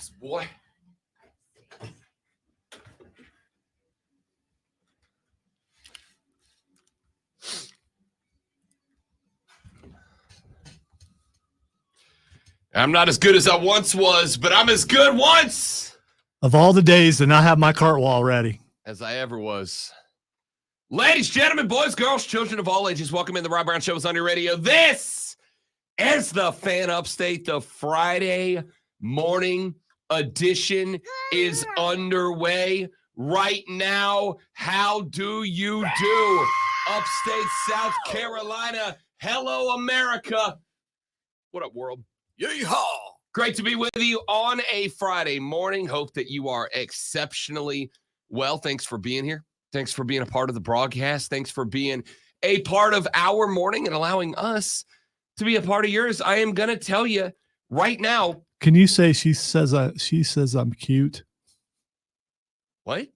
Yes, boy. I'm not as good as I once was, but I'm as good once. Of all the days to not have my cart wall ready. As I ever was. Ladies, gentlemen, boys, girls, children of all ages, welcome in the Rob Brown Show is on your radio. This is the Fan Upstate. The Friday morning edition is underway right now. How do you do? Upstate South Carolina. Hello, America. What up, world? Yeehaw! Great to be with you on a Friday morning. Hope that you are exceptionally well. Thanks for being here. Thanks for being a part of the broadcast. Thanks for being a part of our morning and allowing us to be a part of yours. I am going to tell you right now. Can you say she says I'm cute? What?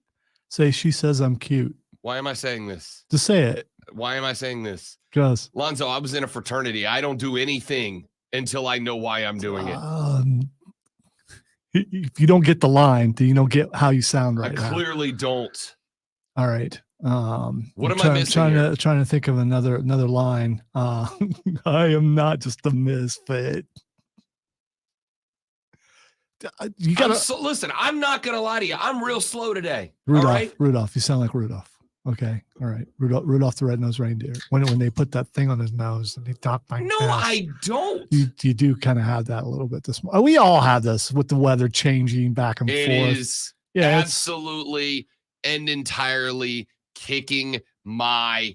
Say she says I'm cute. Why am I saying this? Just say it. Why am I saying this? Because Lonzo, I was in a fraternity. I don't do anything until I know why I'm doing it. If you don't get the line, then you don't get how you sound right now. I clearly don't. All right. What am I missing here? Trying to think of another line. I am not just a misfit. You gotta listen. I'm not gonna lie to you. I'm real slow today. Rudolph. All right? Rudolph. You sound like Rudolph. Okay. All right. Rudolph the Red-Nosed Reindeer. When they put that thing on his nose and he talked like no, this. I don't. You do kind of have that a little bit this morning. We all have this with the weather changing back and forth. It is absolutely and entirely kicking my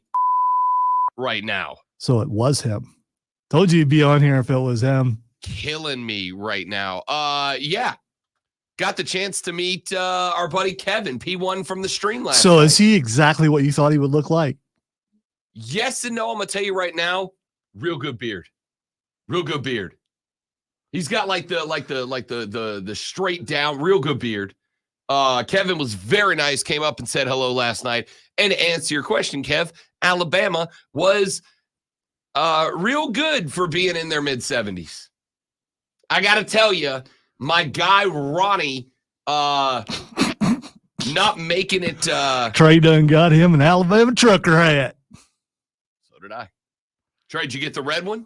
right now. So it was him. Told you he'd be on here if it was him. Killing me right now. Yeah. Got the chance to meet our buddy Kevin, P1 from the stream last night. Is he exactly what you thought he would look like? Yes and no. I'm gonna tell you right now, real good beard. Real good beard. He's got like the straight down, real good beard. Kevin was very nice, came up and said hello last night. And to answer your question, Kev, Alabama was real good for being in their mid-70s. I got to tell you, my guy Ronnie not making it. Trey done got him an Alabama trucker hat. So did I. Trey, did you get the red one?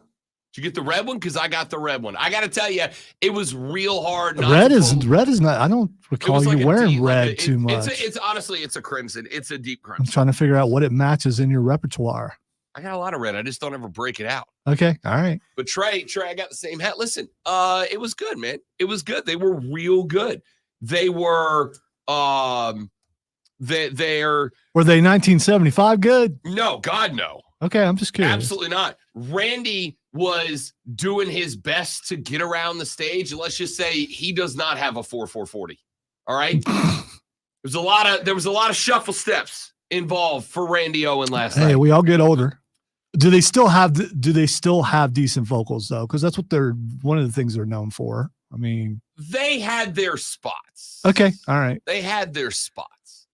Did you get the red one? Because I got the red one. I got to tell you, it was real hard. Red is not. I don't recall you wearing red too much. It's honestly, it's a crimson. It's a deep crimson. I'm trying to figure out what it matches in your repertoire. I got a lot of red. I just don't ever break it out. Okay. All right. But Trey, I got the same hat. Listen, it was good, man. It was good. They were real good. They were, they're. Were they 1975 good? No, God, no. Okay. I'm just curious. Absolutely not. Randy was doing his best to get around the stage. Let's just say he does not have a 4.40. All right. There was a lot of shuffle steps involved for Randy Owen last night. Hey, we all get older. Do they still have decent vocals though? Because that's what one of the things they're known for. I mean, they had their spots. Okay, all right. They had their spots.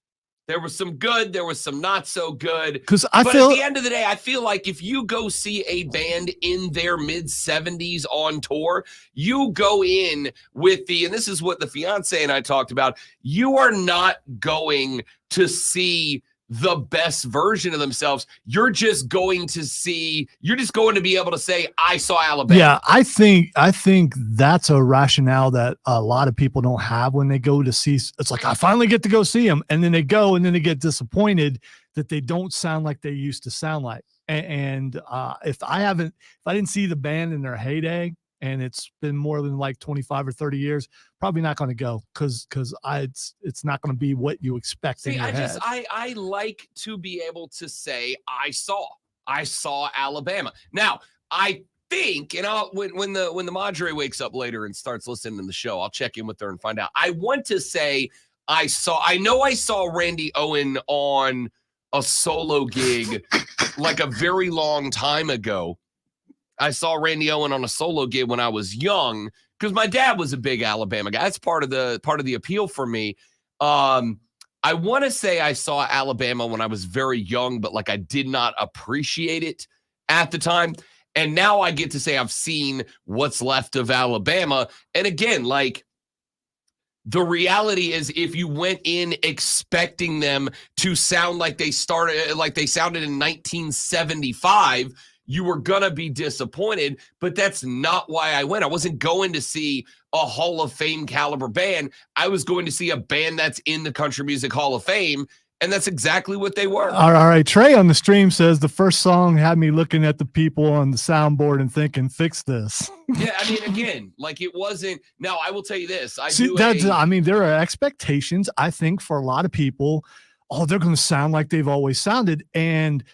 There was some good. There was some not so good. But at the end of the day, I feel like if you go see a band in their mid-70s on tour, you go in with and this is what the fiance and I talked about. You are not going to see the best version of themselves. You're just going to be able to say, I saw Alabama. Yeah, I think that's a rationale that a lot of people don't have when they go to see. It's like, I finally get to go see them. And then they go and then they get disappointed that they don't sound like they used to sound like. And if I didn't see the band in their heyday, and it's been more than like 25 or 30 years, probably not going to go because it's not going to be what you expect in your head. I like to be able to say I saw Alabama. Now, I think, and when the Madre wakes up later and starts listening to the show, I'll check in with her and find out. I want to say I know I saw Randy Owen on a solo gig like a very long time ago. I saw Randy Owen on a solo gig when I was young because my dad was a big Alabama guy. That's part of the appeal for me. I want to say I saw Alabama when I was very young, but like I did not appreciate it at the time. And now I get to say I've seen what's left of Alabama. And again, like The reality is, if you went in expecting them to sound like they sounded in 1975, you were gonna be disappointed. But that's not why I went. I wasn't going to see a Hall of Fame caliber band. I was going to see a band that's in the Country Music Hall of Fame, and that's exactly what they were. All right. Trey on the stream says the first song had me looking at the people on the soundboard and thinking, fix this. Yeah, I mean, again, like it wasn't. Now, I will tell you this. I mean, there are expectations, I think, for a lot of people. Oh, they're going to sound like they've always sounded. And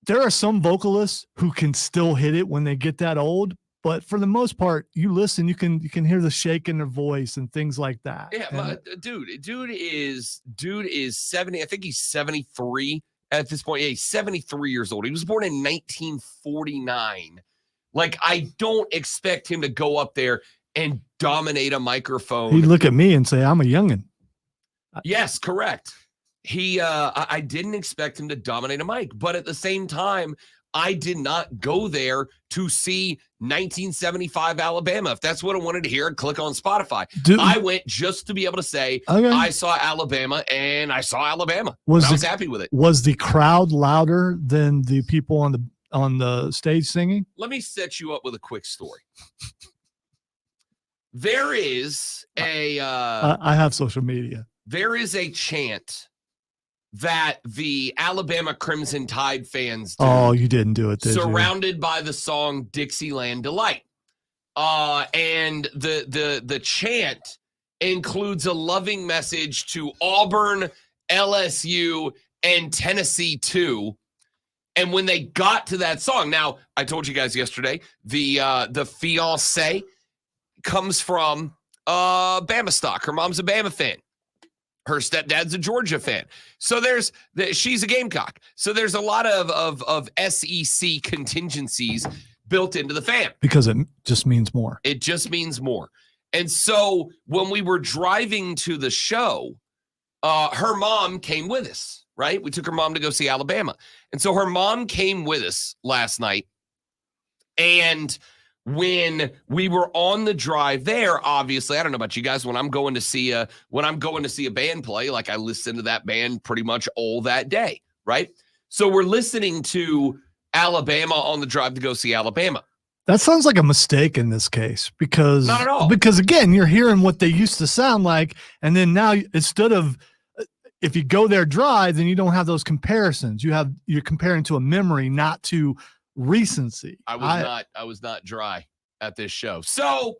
there are some vocalists who can still hit it when they get that old. But for the most part, you listen, you can hear the shake in their voice and things like that. Yeah, dude is 70. I think he's 73 at this point. Yeah, he's 73 years old. He was born in 1949. Like, I don't expect him to go up there and dominate a microphone. He'd look at me and say, I'm a youngin'. Yes, correct. I didn't expect him to dominate a mic, but at the same time, I did not go there to see 1975 Alabama. If that's what I wanted to hear, I'd click on Spotify. I went just to be able to say, okay, I saw Alabama, and I saw Alabama. I was happy with it. Was the crowd louder than the people on the stage singing? Let me set you up with a quick story. There is a I have social media. There is a chant that the Alabama Crimson Tide fans do. Oh, you didn't do it, did surrounded by the song Dixieland Delight. And the chant includes a loving message to Auburn, LSU, and Tennessee too. And when they got to that song, now I told you guys yesterday, the fiance comes from Bama stock. Her mom's a Bama fan. Her stepdad's a Georgia fan. So she's a Gamecock. So there's a lot of SEC contingencies built into the fam. Because it just means more. It just means more. And so when we were driving to the show, her mom came with us, right? We took her mom to go see Alabama. And so her mom came with us last night. And when we were on the drive there, obviously, I don't know about you guys, when I'm going to see a band play, like I listen to that band pretty much all that day, right? So we're listening to Alabama on the drive to go see Alabama. That sounds like a mistake in this case, because not at all. Because again, you're hearing what they used to sound like, and then now instead of if you go there dry, then you don't have those comparisons. You're comparing to a memory, not to recency. I was not dry at this show. So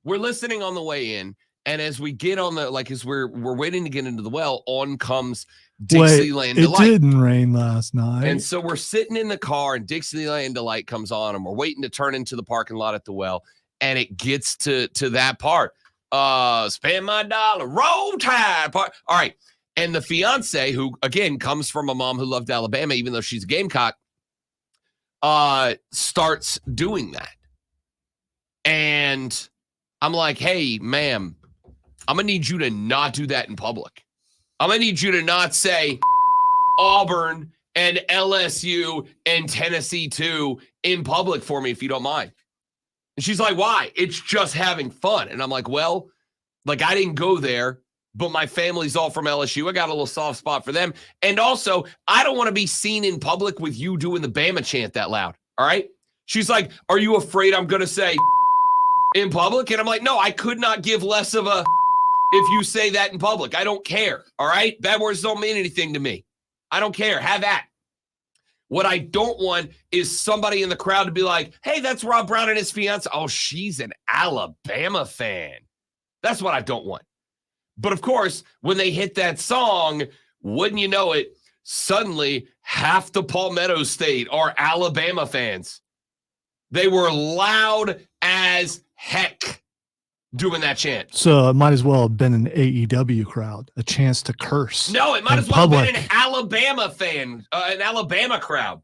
we're listening on the way in, and as we get on as we're waiting to get into the well, on comes Dixieland Delight. It didn't rain last night. And so we're sitting in the car, and Dixieland Delight comes on, and we're waiting to turn into the parking lot at the well, and it gets to that part. Spend my dollar, roll tide part. All right. And the fiance, who again comes from a mom who loved Alabama, even though she's a Gamecock, starts doing that. And I'm like, hey, ma'am, I'm going to need you to not do that in public. I'm going to need you to not say Auburn and LSU and Tennessee too in public for me, if you don't mind. And she's like, why? It's just having fun. And I'm like, well, like I didn't go there, but my family's all from LSU. I got a little soft spot for them. And also, I don't want to be seen in public with you doing the Bama chant that loud. All right? She's like, are you afraid I'm going to say in public? And I'm like, no, I could not give less of a if you say that in public. I don't care. All right? Bad words don't mean anything to me. I don't care. Have at. What I don't want is somebody in the crowd to be like, hey, that's Rob Brown and his fiance. Oh, she's an Alabama fan. That's what I don't want. But of course, when they hit that song, wouldn't you know it, suddenly half the Palmetto State are Alabama fans. They were loud as heck doing that chant. So it might as well have been an AEW crowd, a chance to curse. No, it might as well have been an Alabama fan, an Alabama crowd.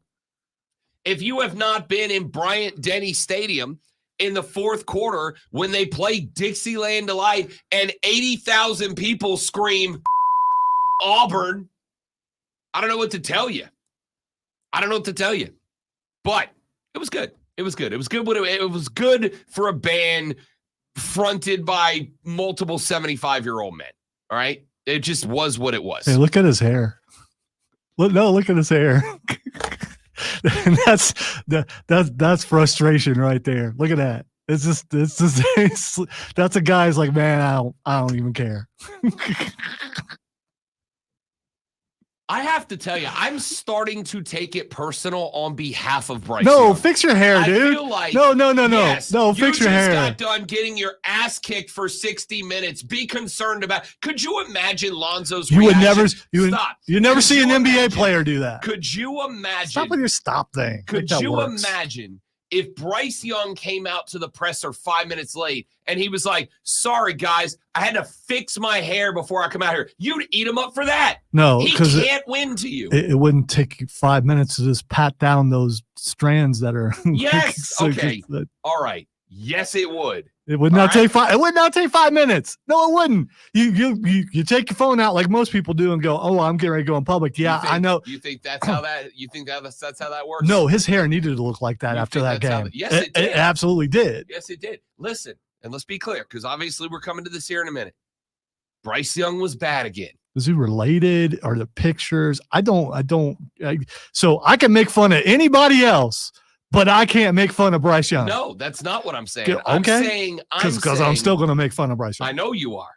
If you have not been in Bryant-Denny Stadium in the fourth quarter when they play Dixieland Delight and 80,000 people scream Auburn, I don't know what to tell you. But it was good. It was good. It was good for a band fronted by multiple 75-year-old men. All right. It just was what it was. Hey, look at his hair. Look at his hair. And that's frustration right there. Look at that. It's just that's a guy's like, man, I don't even care. I have to tell you, I'm starting to take it personal on behalf of Bryce. No, Young. fix your hair, dude. I feel like no, yes, fix your hair. You just got done getting your ass kicked for 60 minutes. Be concerned about. Could you imagine Lonzo's reaction? You never see an NBA player do that. Could you imagine? Stop with your stop thing. Could you imagine if Bryce Young came out to the presser 5 minutes late and he was like, "Sorry guys, I had to fix my hair before I come out here." You'd eat him up for that. No, he can't win to you. It wouldn't take you 5 minutes to just pat down those strands that are. Yes. Okay. All right. Yes, it would. It would not take five. It would not take 5 minutes. No, it wouldn't. You take your phone out like most people do and go, "Oh, I'm getting ready to go in public." Yeah, I know. You think that's how that? You think that's how that works? No, his hair needed to look like that after that game. Yes, it did. It absolutely did. Yes, it did. Listen, and let's be clear, because obviously we're coming to this here in a minute. Bryce Young was bad again. Is he related? Are the pictures? So I can make fun of anybody else, but I can't make fun of Bryce Young. No, that's not what I'm saying. Okay. I'm saying because I'm still going to make fun of Bryce Young. I know you are.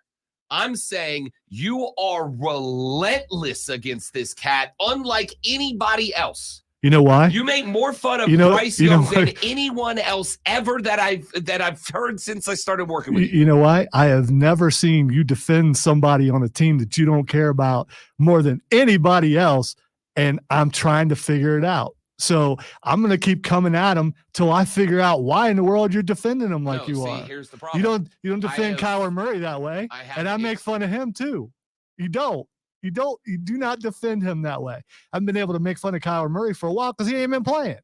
I'm saying you are relentless against this cat, unlike anybody else. You know why? You make more fun of Bryce Young than anyone else ever that I've heard since I started working with you. You know why? I have never seen you defend somebody on a team that you don't care about more than anybody else, and I'm trying to figure it out. So I'm going to keep coming at him till I figure out why in the world you're defending him like you are. Here's the problem. You don't defend Kyler Murray that way, and I make fun of him too. You don't. You do not defend him that way. I've been able to make fun of Kyler Murray for a while because he ain't been playing.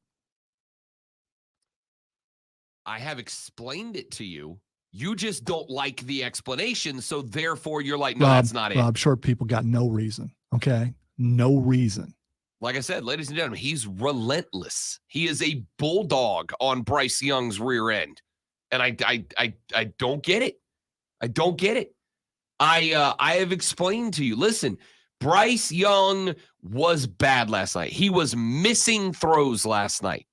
I have explained it to you. You just don't like the explanation, so therefore you're like, no, that's not it. I'm sure people got no reason. Okay, no reason. Like I said, ladies and gentlemen, he's relentless. He is a bulldog on Bryce Young's rear end, and I don't get it. I don't get it. I have explained to you. Listen, Bryce Young was bad last night. He was missing throws last night.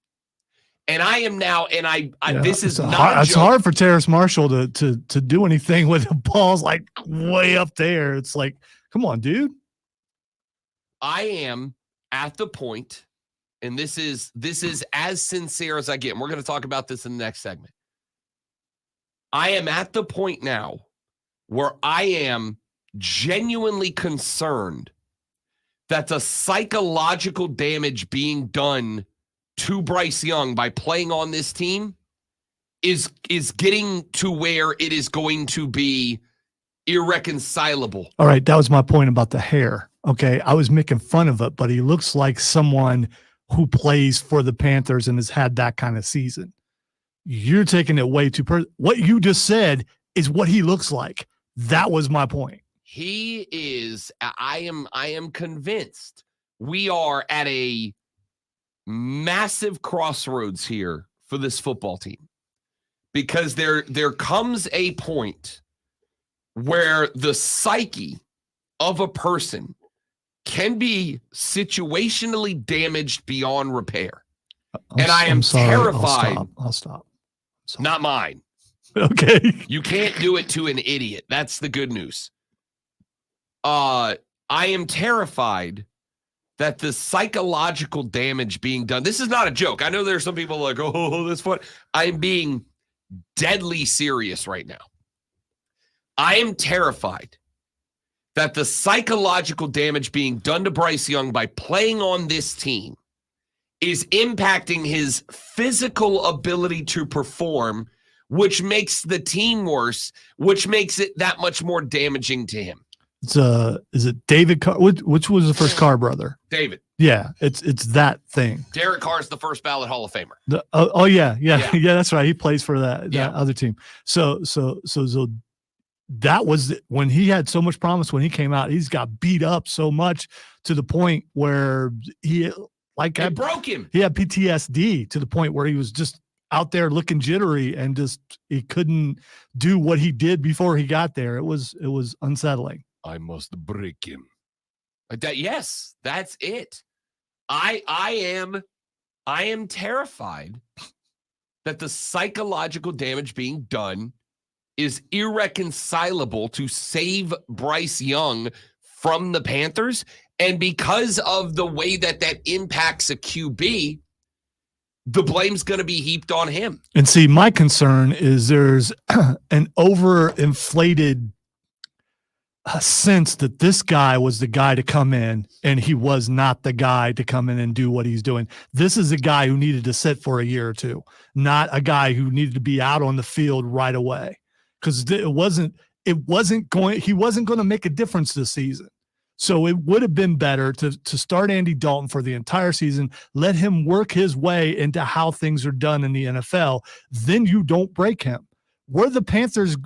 And I am now, and this is not. It's hard for Terrace Marshall to do anything with the balls like way up there. It's like, come on, dude. I am at the point, and this is as sincere as I get. And we're going to talk about this in the next segment. I am at the point now where I am genuinely concerned that the psychological damage being done to Bryce Young by playing on this team is getting to where it is going to be irreconcilable. All right, that was my point about the hair. Okay, I was making fun of it, but he looks like someone who plays for the Panthers and has had that kind of season. You're taking it way too what you just said is what he looks like. That was my point. He is. I am convinced we are at a massive crossroads here for this football team, because there comes a point where the psyche of a person can be situationally damaged beyond repair. I am terrified. I'll stop. Not mine. Okay. You can't do it to an idiot. That's the good news. I am terrified that the psychological damage being done. This is not a joke. I know there are some people like, oh, this fun. I'm being deadly serious right now. I am terrified that the psychological damage being done to Bryce Young by playing on this team is impacting his physical ability to perform, which makes the team worse, which makes it that much more damaging to him. Is it David Carr? Which was the first Carr brother? David. Yeah, it's that thing. Derek Carr's the first ballot Hall of Famer. Yeah, that's right. He plays for that other team. So that was when he had so much promise when he came out. He's got beat up so much to the point where it broke him. He had PTSD to the point where he was just out there looking jittery and just he couldn't do what he did before he got there. It was unsettling. I must break him. Yes, that's it. I am terrified that the psychological damage being done is irreconcilable to save Bryce Young from the Panthers. And because of the way that impacts a QB, the blame's going to be heaped on him. And see, my concern is there's an overinflated sense that this guy was the guy to come in, and he was not the guy to come in and do what he's doing. This is a guy who needed to sit for a year or two, not a guy who needed to be out on the field right away, because he wasn't going to make a difference this season. So it would have been better to start Andy Dalton for the entire season, let him work his way into how things are done in the NFL. Then you don't break him. Were the Panthers,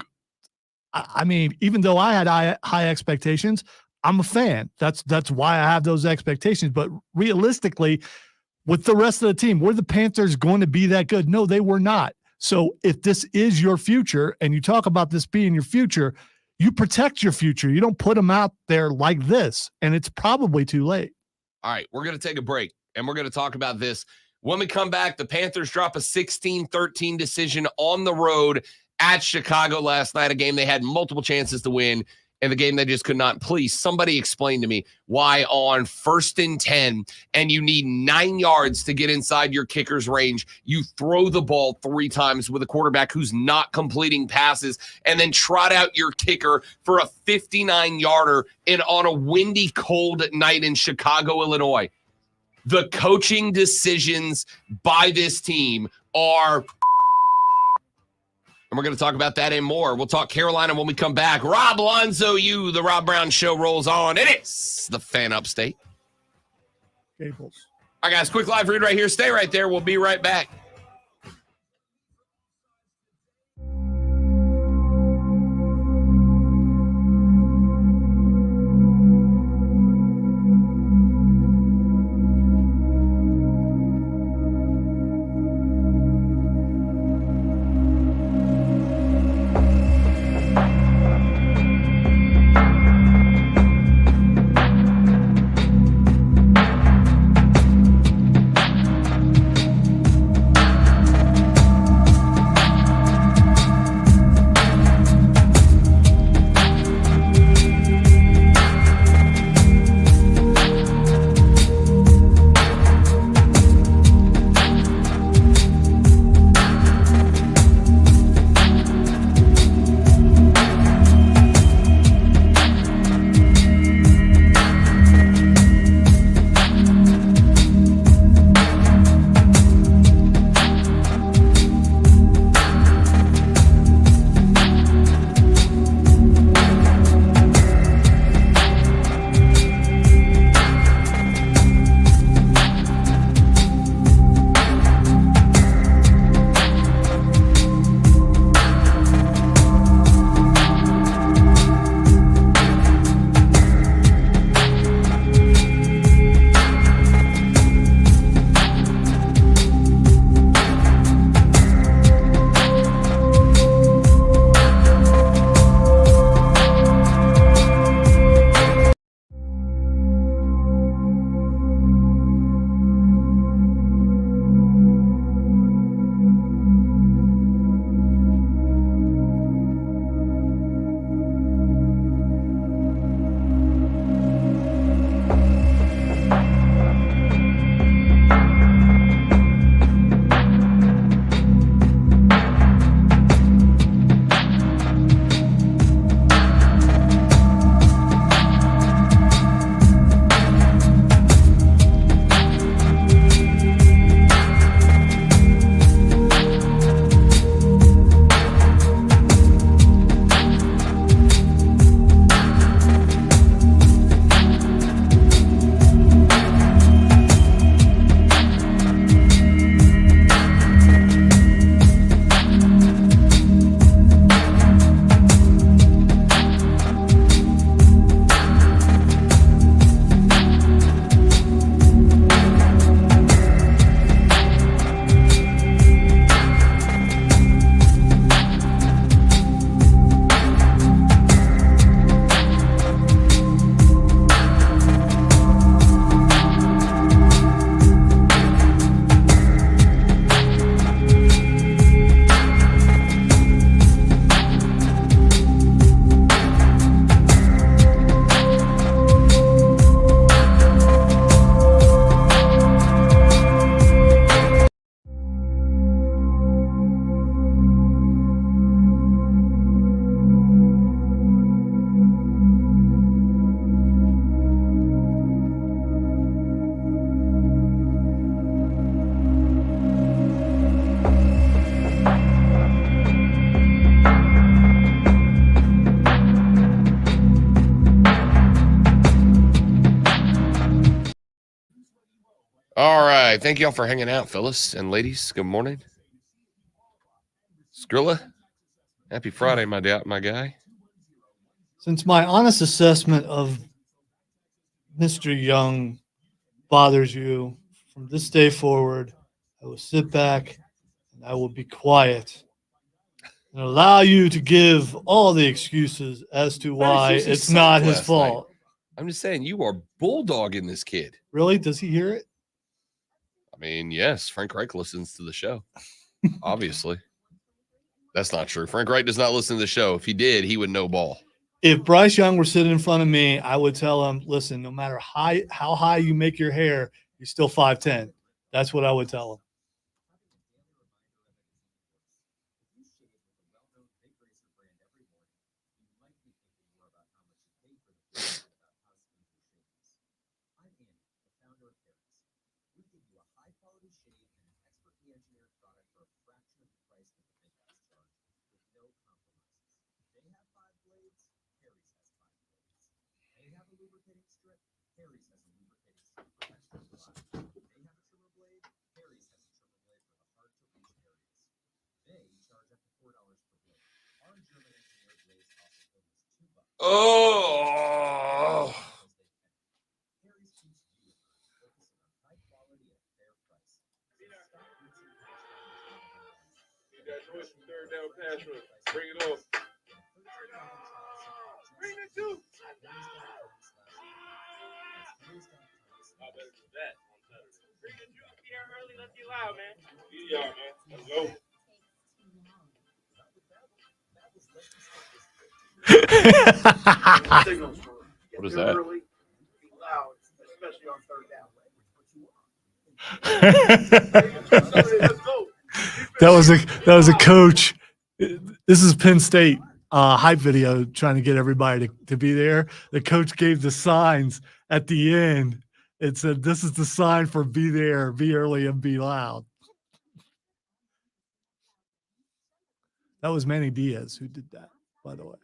I mean, even though I had high expectations, I'm a fan. That's why I have those expectations. But realistically, with the rest of the team, were the Panthers going to be that good? No, they were not. So if this is your future, and you talk about this being your future, you protect your future. You don't put them out there like this, and it's probably too late. All right, we're going to take a break, and we're going to talk about this. When we come back, the Panthers drop a 16-13 decision on the road at Chicago last night, a game they had multiple chances to win, and the game they just could not. Please, somebody explain to me why on 1st and 10 and you need 9 yards to get inside your kicker's range, you throw the ball 3 times with a quarterback who's not completing passes, and then trot out your kicker for a 59-yarder on a windy, cold night in Chicago, Illinois. The coaching decisions by this team are... And we're going to talk about that and more. We'll talk Carolina when we come back. Rob Lonzo, the Rob Brown Show rolls on. It is the Fan Upstate. Cables. All right, guys, quick live read right here. Stay right there. We'll be right back. All right. Thank y'all for hanging out, fellas and ladies. Good morning. Skrilla, happy Friday, my guy. Since my honest assessment of Mr. Young bothers you, from this day forward, I will sit back and I will be quiet and allow you to give all the excuses as to why Excuse, he it's not sucked his last fault. I'm just saying, you are bulldogging this kid. Really? Does he hear it? I mean, yes, Frank Reich listens to the show. Obviously. That's not true. Frank Reich does not listen to the show. If he did, he would know ball. If Bryce Young were sitting in front of me, I would tell him, listen, no matter how high you make your hair, you're still 5'10". That's what I would tell him. Oh. Bring it on. Bring it to. Bring it up here early. Let's get loud, man. Yeah, man. Let's go. What is that? That was a coach. This is Penn State hype video trying to get everybody to be there. The coach gave the signs at the end. It said, "This is the sign for be there, be early, and be loud." That was Manny Diaz who did that, by the way.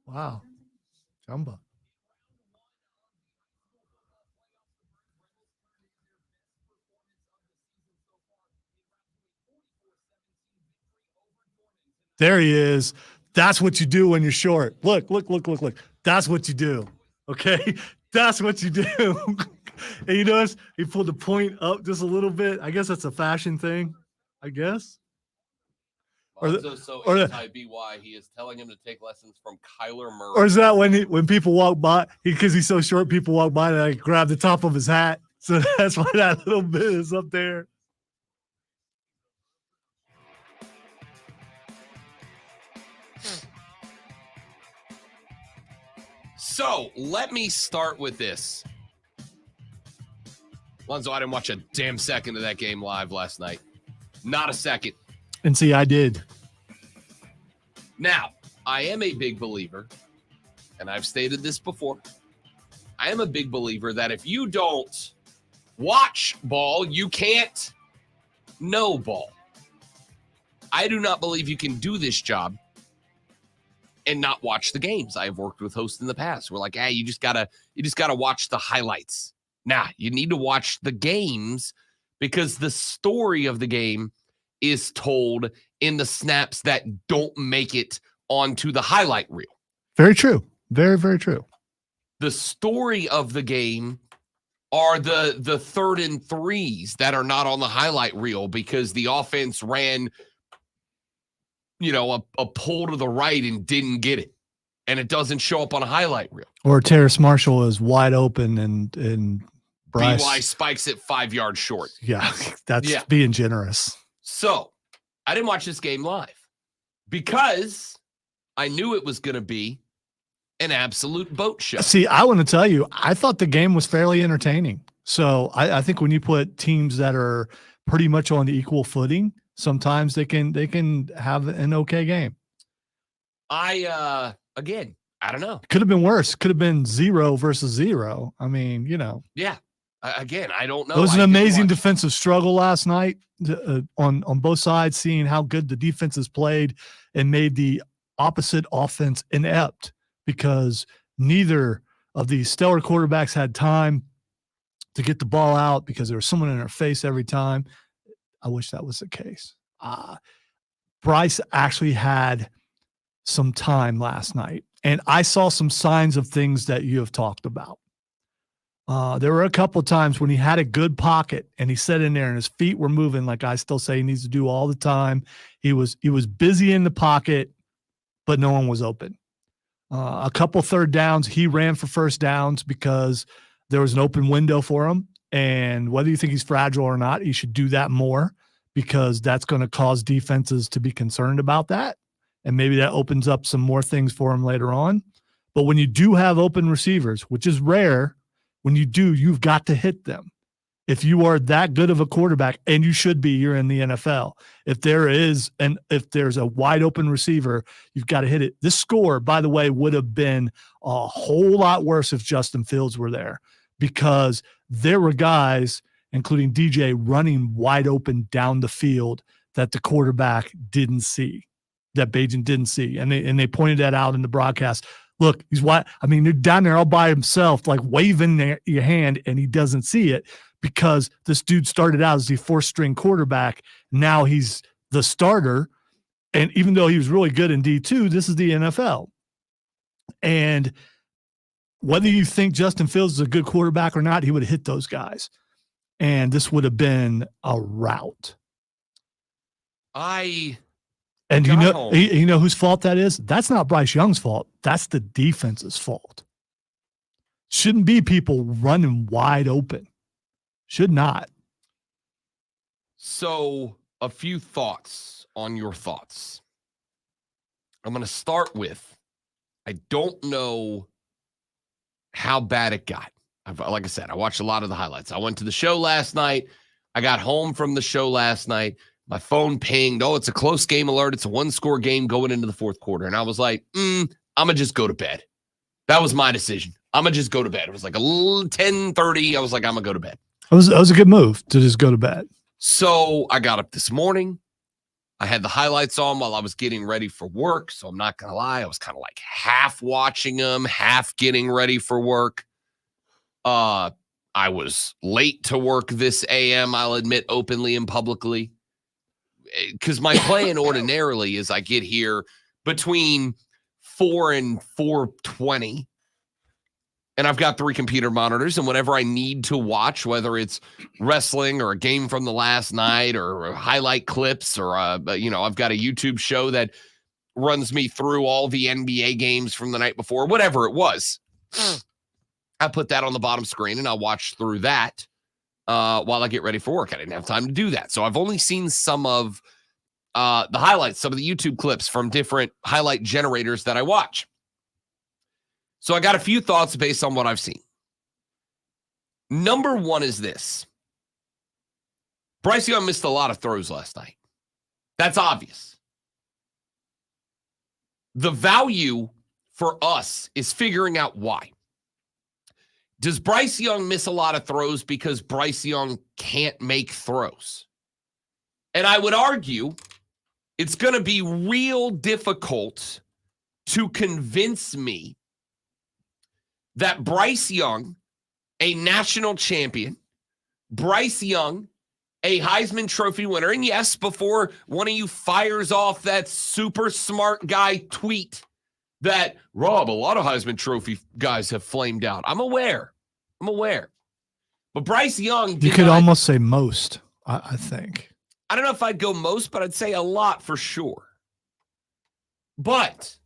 Wow. Jumba. There he is. That's what you do when you're short. Look. That's what you do. Okay? That's what you do. And you notice he pulled the point up just a little bit. I guess that's a fashion thing. I guess. So anti-BY, he is telling him to take lessons from Kyler Murray. Or is that when people walk by, because he's so short, people walk by and I grab the top of his hat. So that's why that little bit is up there. So let me start with this. Lonzo, I didn't watch a damn second of that game live last night. Not a second. And see, I did. Now, I am a big believer, and I've stated this before. I am a big believer that if you don't watch ball, you can't know ball. I do not believe you can do this job and not watch the games. I've worked with hosts in the past. We're like, hey, you just gotta watch the highlights. Nah, you need to watch the games because the story of the game is told in the snaps that don't make it onto the highlight reel. Very true. Very, very true. The story of the game are the 3rd and 3s that are not on the highlight reel because the offense ran, a pull to the right and didn't get it. And it doesn't show up on a highlight reel. Or Terrace Marshall is wide open and Bryce. BY spikes it 5 yards short. Yeah, that's being generous. So I didn't watch this game live because I knew it was going to be an absolute boat show. See, I want to tell you, I thought the game was fairly entertaining. So I think when you put teams that are pretty much on the equal footing, sometimes they can have an okay game. Again, I don't know. Could have been worse. Could have been 0 versus 0. I mean, Yeah. Again, I don't know. It was an amazing defensive struggle last night on both sides, seeing how good the defenses played and made the opposite offense inept because neither of these stellar quarterbacks had time to get the ball out because there was someone in their face every time. I wish that was the case. Bryce actually had some time last night, and I saw some signs of things that you have talked about. There were a couple of times when he had a good pocket and he sat in there and his feet were moving like I still say he needs to do all the time. He was busy in the pocket, but no one was open. A couple third downs, he ran for first downs because there was an open window for him. And whether you think he's fragile or not, he should do that more because that's going to cause defenses to be concerned about that. And maybe that opens up some more things for him later on. But when you do have open receivers, which is rare, when you do, you've got to hit them. If you are that good of a quarterback, and you should be, you're in the NFL. If there's a wide open receiver, you've got to hit it. This score, by the way, would have been a whole lot worse if Justin Fields were there because there were guys, including DJ, running wide open down the field that the quarterback didn't see, that Bajan didn't see. And they pointed that out in the broadcast. Look, he's wide. I mean, they're down there all by himself, like waving your hand, and he doesn't see it because this dude started out as the fourth-string quarterback. Now he's the starter. And even though he was really good in D2, this is the NFL. And whether you think Justin Fields is a good quarterback or not, he would have hit those guys. And this would have been a rout. And you know whose fault that is? That's not Bryce Young's fault. That's the defense's fault. Shouldn't be people running wide open. Should not. So a few thoughts on your thoughts. I'm going to start with, I don't know how bad it got. Like I said, I watched a lot of the highlights. I went to the show last night. I got home from the show last night. My phone pinged. Oh, it's a close game alert. It's a one-score game going into the fourth quarter. And I was like, I'm going to just go to bed. That was my decision. I'm going to just go to bed. It was like 10:30. I was like, I'm going to go to bed. That was a good move to just go to bed. So I got up this morning. I had the highlights on while I was getting ready for work. So I'm not going to lie. I was kind of like half watching them, half getting ready for work. I was late to work this AM, I'll admit openly and publicly. Because my plan ordinarily is I get here between 4 and 4:20. And I've got 3 computer monitors, and whenever I need to watch, whether it's wrestling or a game from the last night or highlight clips or, I've got a YouTube show that runs me through all the NBA games from the night before, whatever it was. I put that on the bottom screen, and I'll watch through that while I get ready for work. I didn't have time to do that. So I've only seen some of the highlights, some of the YouTube clips from different highlight generators that I watch. So I got a few thoughts based on what I've seen. Number one is this. Bryce Young missed a lot of throws last night. That's obvious. The value for us is figuring out why. Does Bryce Young miss a lot of throws because Bryce Young can't make throws? And I would argue it's going to be real difficult to convince me that Bryce Young, a national champion, Bryce Young, a Heisman Trophy winner, and yes, before one of you fires off that super smart guy tweet that, Rob, a lot of Heisman Trophy guys have flamed out. I'm aware. But Bryce Young You could almost say most, I think. I don't know if I'd go most, but I'd say a lot for sure. But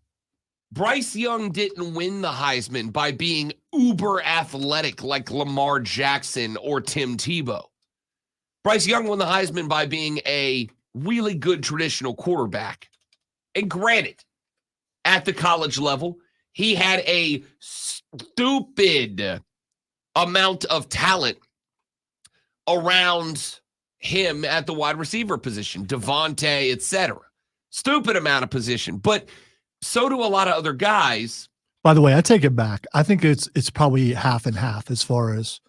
Bryce Young didn't win the Heisman by being uber athletic like Lamar Jackson or Tim Tebow. Bryce Young won the Heisman by being a really good traditional quarterback. And granted, at the college level, he had a stupid amount of talent around him at the wide receiver position, Devontae, etc. Stupid amount of position, but so do a lot of other guys. By the way, I take it back. I think it's probably half and half as far as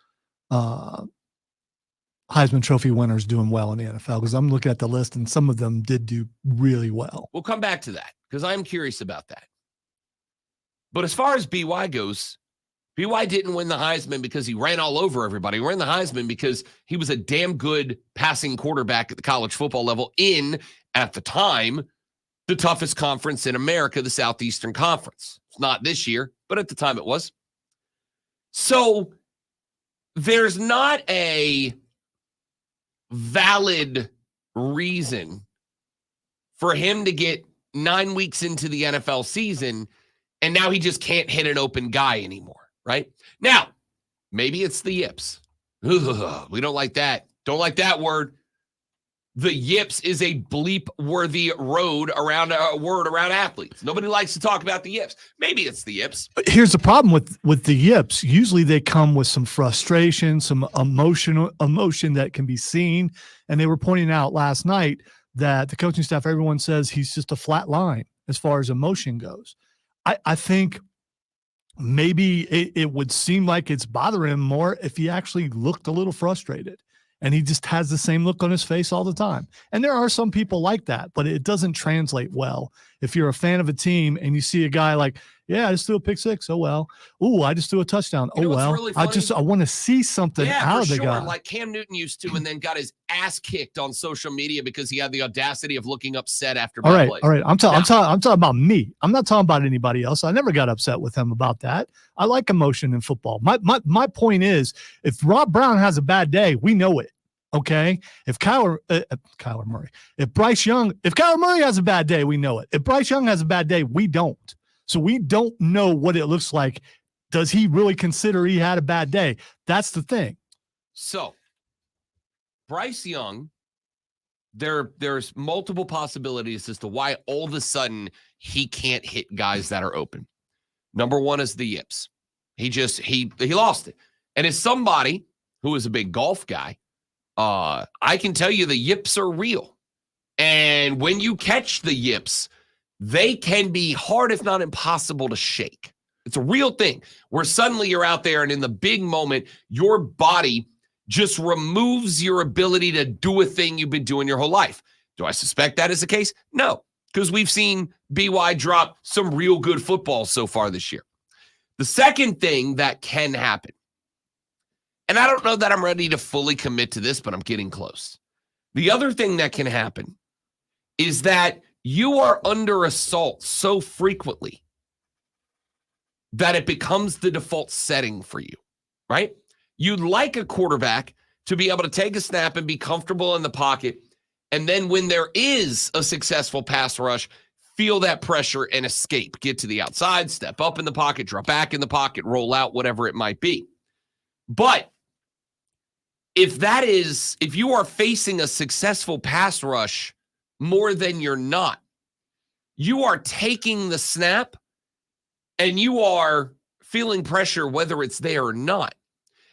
Heisman Trophy winners doing well in the NFL, because I'm looking at the list and some of them did do really well. We'll come back to that because I'm curious about that. But as far as BY goes, BY didn't win the Heisman because he ran all over everybody. He ran the Heisman because he was a damn good passing quarterback at the college football level in, at the time, the toughest conference in America, the Southeastern Conference. It's not this year, but at the time it was. So there's not a valid reason for him to get 9 weeks into the NFL season and now he just can't hit an open guy anymore, right? Now, maybe it's the yips. Ugh, we don't like that. Don't like that word. The yips is a bleep-worthy word around athletes. Nobody likes to talk about the yips. Maybe it's the yips. But here's the problem with the yips. Usually they come with some frustration, some emotion that can be seen. And they were pointing out last night that the coaching staff, everyone says he's just a flat line as far as emotion goes. I think maybe it would seem like it's bothering him more if he actually looked a little frustrated. And he just has the same look on his face all the time. And there are some people like that, but it doesn't translate well. If you're a fan of a team and you see a guy like, yeah, I just threw a pick six. Oh, well. Ooh, I just threw a touchdown. You know oh, well. Really I want to see something out of the guy. Like Cam Newton used to, and then got his ass kicked on social media because he had the audacity of looking upset after bad plays. All right. I'm talking about me. I'm not talking about anybody else. I never got upset with him about that. I like emotion in football. My point is, if Rob Brown has a bad day, we know it. Okay. If Kyler Murray has a bad day, we know it. If Bryce Young has a bad day, we don't. So we don't know what it looks like. Does he really consider he had a bad day? That's the thing. So Bryce Young, there's multiple possibilities as to why all of a sudden he can't hit guys that are open. Number one is the yips. He lost it. And as somebody who is a big golf guy, I can tell you the yips are real. And when you catch the yips, they can be hard, if not impossible, to shake. It's a real thing where suddenly you're out there and in the big moment, your body just removes your ability to do a thing you've been doing your whole life. Do I suspect that is the case? No, because we've seen BY drop some real good football so far this year. The second thing that can happen, and I don't know that I'm ready to fully commit to this, but I'm getting close. The other thing that can happen is that you are under assault so frequently that it becomes the default setting for you, right? You'd like a quarterback to be able to take a snap and be comfortable in the pocket, and then when there is a successful pass rush, feel that pressure and escape. Get to the outside, step up in the pocket, drop back in the pocket, roll out, whatever it might be. But if you are facing a successful pass rush more than you're not, you are taking the snap and you are feeling pressure whether it's there or not.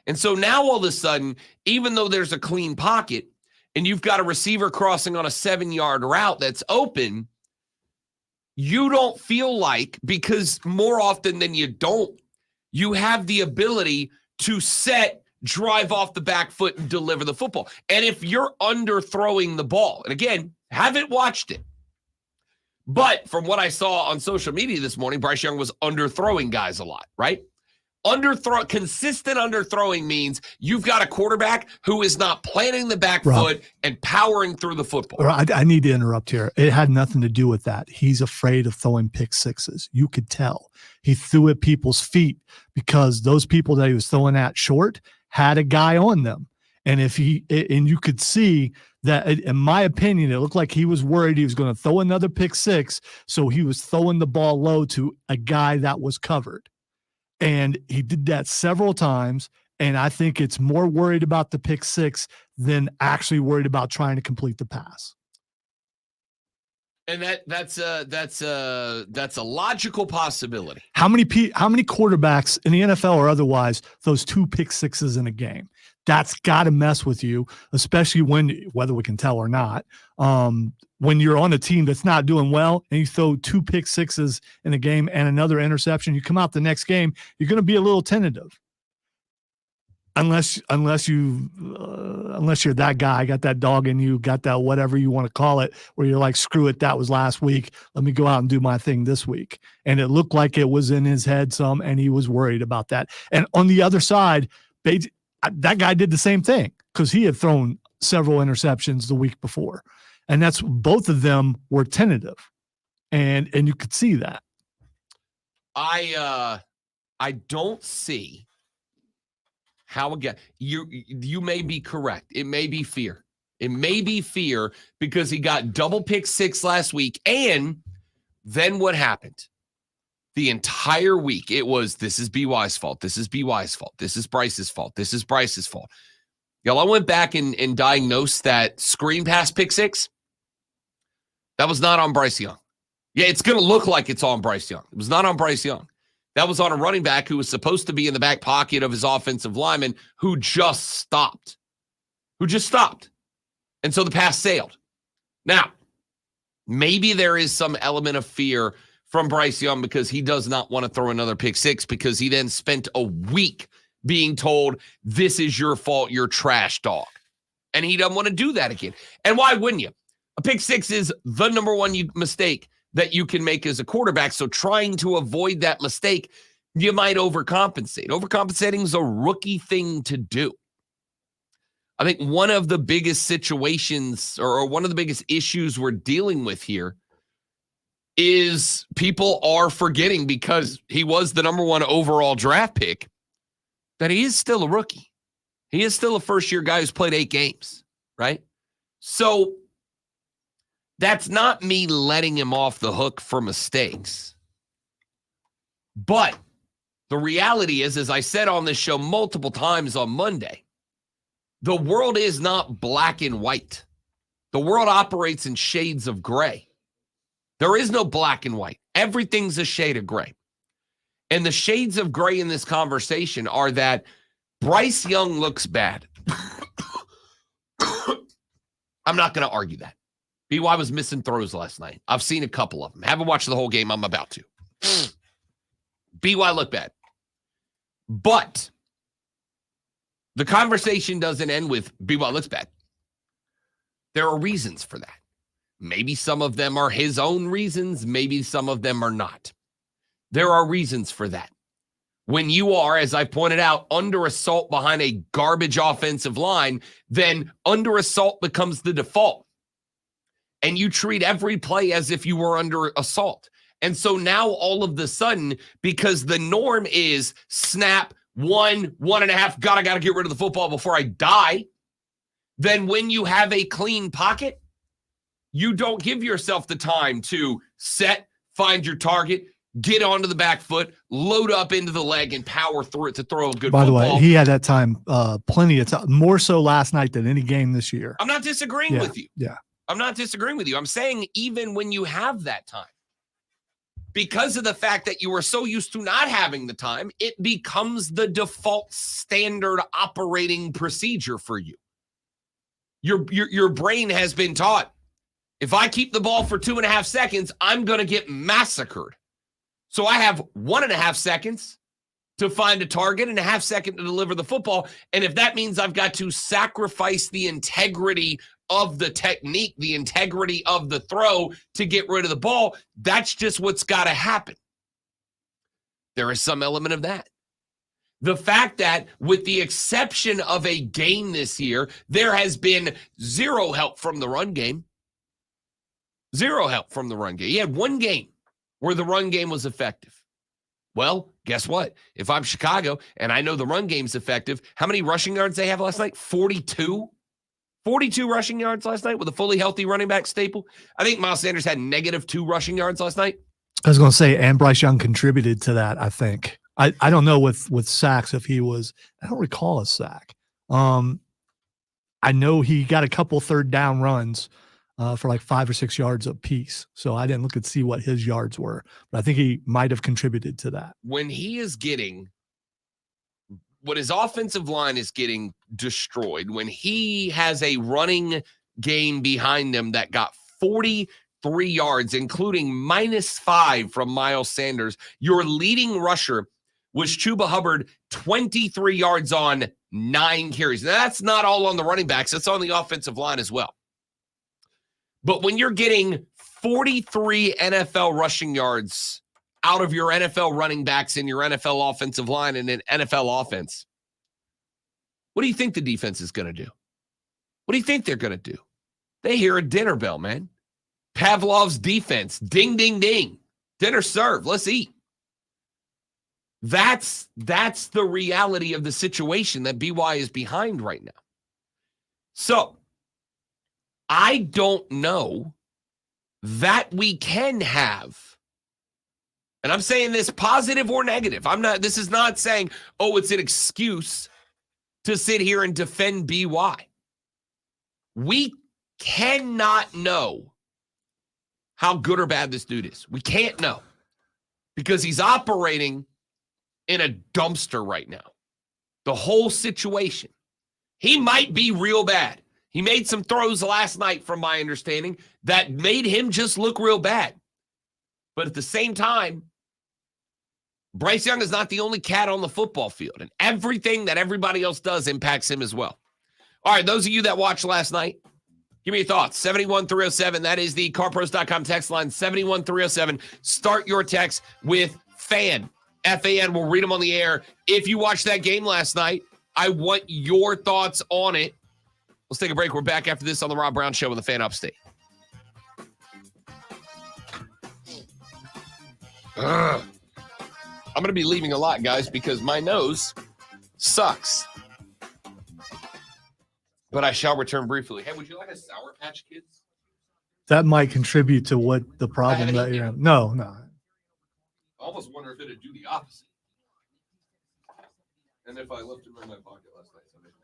And so now all of a sudden, even though there's a clean pocket and you've got a receiver crossing on a 7-yard route that's open, you don't feel like, because more often than you don't, you have the ability to drive off the back foot and deliver the football. And if you're underthrowing the ball, and again, haven't watched it, but from what I saw on social media this morning, Bryce Young was underthrowing guys a lot, right? Consistent underthrowing means you've got a quarterback who is not planting the back foot and powering through the football. I need to interrupt here. It had nothing to do with that. He's afraid of throwing pick sixes. You could tell. He threw at people's feet because those people that he was throwing at short had a guy on them. And you could see that, in my opinion, it looked like he was worried he was going to throw another pick six. So he was throwing the ball low to a guy that was covered. And he did that several times. And I think it's more worried about the pick six than actually worried about trying to complete the pass. And that's a logical possibility. How many quarterbacks in the NFL or otherwise those 2 pick sixes in a game? That's got to mess with you, especially whether we can tell or not, when you're on a team that's not doing well and you throw 2 pick sixes in a game and another interception, you come out the next game, you're going to be a little tentative. unless you're that guy, got that dog in you, got that whatever you want to call it, where you're like, screw it, that was last week. Let me go out and do my thing this week. And it looked like it was in his head some, and he was worried about that. And on the other side, that guy did the same thing because he had thrown several interceptions the week before. And that's both of them were tentative. And you could see that. I don't see how, again, you may be correct. It may be fear. It may be fear because he got double pick 6 last week. And then what happened? The entire week, it was, this is BY's fault. This is BY's fault. This is Bryce's fault. This is Bryce's fault. Y'all, I went back and diagnosed that screen pass pick 6. That was not on Bryce Young. Yeah, it's going to look like it's on Bryce Young. It was not on Bryce Young. That was on a running back who was supposed to be in the back pocket of his offensive lineman who just stopped. And so the pass sailed. Now, maybe there is some element of fear from Bryce Young because he does not want to throw another pick 6 because he then spent a week being told, this is your fault, you're trash dog. And he doesn't want to do that again. And why wouldn't you? A pick 6 is the number one mistake that you can make as a quarterback. So trying to avoid that mistake, you might overcompensate. Overcompensating is a rookie thing to do. I think one of the biggest situations or one of the biggest issues we're dealing with here is people are forgetting, because he was the number one overall draft pick, that he is still a rookie. He is still a first-year guy who's played 8 games, right? So that's not me letting him off the hook for mistakes. But the reality is, as I said on this show multiple times on Monday, the world is not black and white. The world operates in shades of gray. There is no black and white. Everything's a shade of gray. And the shades of gray in this conversation are that Bryce Young looks bad. I'm not going to argue that. BY was missing throws last night. I've seen a couple of them. Haven't watched the whole game. I'm about to. BY looked bad. But the conversation doesn't end with BY looks bad. There are reasons for that. Maybe some of them are his own reasons. Maybe some of them are not. There are reasons for that. When you are, as I pointed out, under assault behind a garbage offensive line, then under assault becomes the default. And you treat every play as if you were under assault. And so now all of the sudden, because the norm is snap, 1.5, gotta get rid of the football before I die, then when you have a clean pocket, you don't give yourself the time to set, find your target, get onto the back foot, load up into the leg, and power through it to throw a good By football. the way, he had that time plenty of time, more so last night than any game this year. I'm not disagreeing with you. Yeah. I'm not disagreeing with you. I'm saying even when you have that time, because of the fact that you are so used to not having the time, it becomes the default standard operating procedure for you. Your brain has been taught, if I keep the ball for 2.5 seconds, I'm going to get massacred. So I have 1.5 seconds to find a target and a half second to deliver the football. And if that means I've got to sacrifice the integrity of the technique, the integrity of the throw to get rid of the ball, that's just what's got to happen. There is some element of that. The fact that, with the exception of a game this year, there has been zero help from the run game. Zero help from the run game. He had one game where the run game was effective. Well, guess what? If I'm Chicago and I know the run game's effective, how many rushing yards they have last night? 42? 42 rushing yards last night with a fully healthy running back staple. I think Miles Sanders had -2 rushing yards last night. I was going to say, and Bryce Young contributed to that, I think. I don't know with sacks if he was, I don't recall a sack. I know he got a couple third down runs for like 5 or 6 yards a piece. So I didn't look and see what his yards were, but I think he might have contributed to that. When he is getting, when his offensive line is getting destroyed, when he has a running game behind him that got 43 yards, including -5 from Miles Sanders, your leading rusher was Chuba Hubbard 23 yards on 9 carries. Now, that's not all on the running backs. That's on the offensive line as well. But when you're getting 43 NFL rushing yards out of your NFL running backs in your NFL offensive line and an NFL offense, what do you think the defense is going to do? What do you think they're going to do? They hear a dinner bell, man. Pavlov's defense. Ding, ding, ding. Dinner served. Let's eat. That's the reality of the situation that BY is behind right now. So, I don't know that we can have, and I'm saying this positive or negative. This is not saying, oh, it's an excuse to sit here and defend BY. We cannot know how good or bad this dude is. We can't know because he's operating in a dumpster right now. The whole situation. He might be real bad. He made some throws last night, from my understanding, that made him just look real bad. But at the same time, Bryce Young is not the only cat on the football field, and everything that everybody else does impacts him as well. All right, those of you that watched last night, give me your thoughts. 71307, that is the carpros.com text line, 71307. Start your text with FAN, F-A-N. We'll read them on the air. If you watched that game last night, I want your thoughts on it. Let's take a break. We're back after this on the Rob Brown Show on the Fan Upstate. I'm going to be leaving a lot, guys, because my nose sucks. But I shall return briefly. Hey, would you like a Sour Patch Kids? That might contribute to what the problem that you're having. No. I almost wonder if it'd do the opposite. And if I left them in my pocket last night, so maybe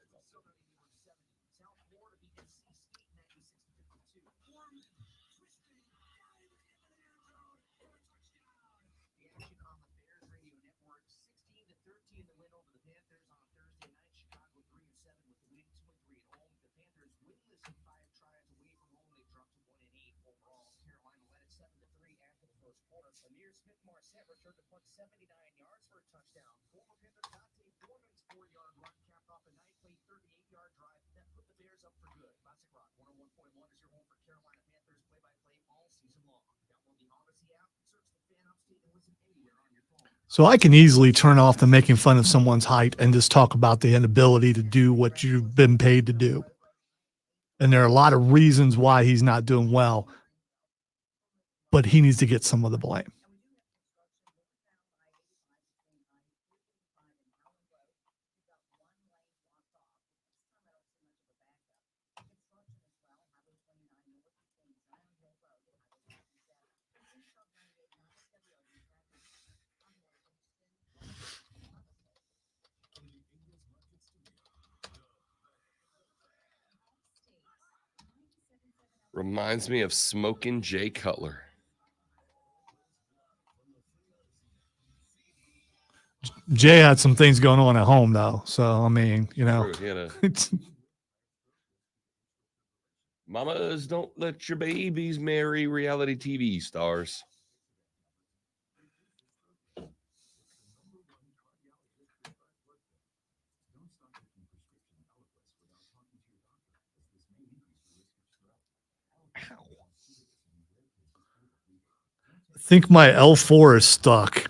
So I can easily turn off the making fun of someone's height and just talk about the inability to do what you've been paid to do. And there are a lot of reasons why he's not doing well, but he needs to get some of the blame. reminds me of smoking Jay Cutler. Jay had some things going on at home, though. So, I mean, you know. Mamas, don't let your babies marry reality TV stars. I think my L4 is stuck.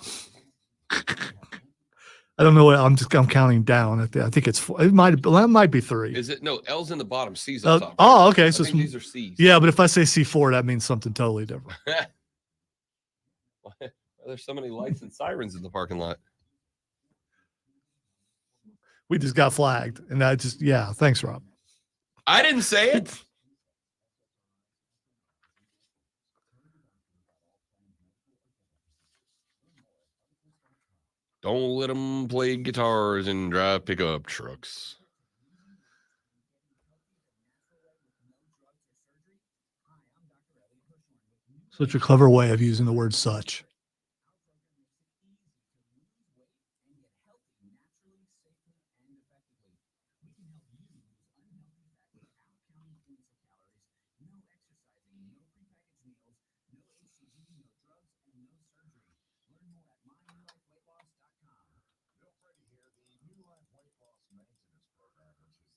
I don't know what I'm counting down. I think it's 4. It might be 3. Is it? No, L's in the bottom, C's up top. Oh, okay. I So think these are C's. Yeah, but if I say C4, that means something totally different. There's so many lights and sirens in the parking lot. We just got flagged, and thanks, Rob. I didn't say it. Don't let them play guitars and drive pickup trucks. Such a clever way of using the word such.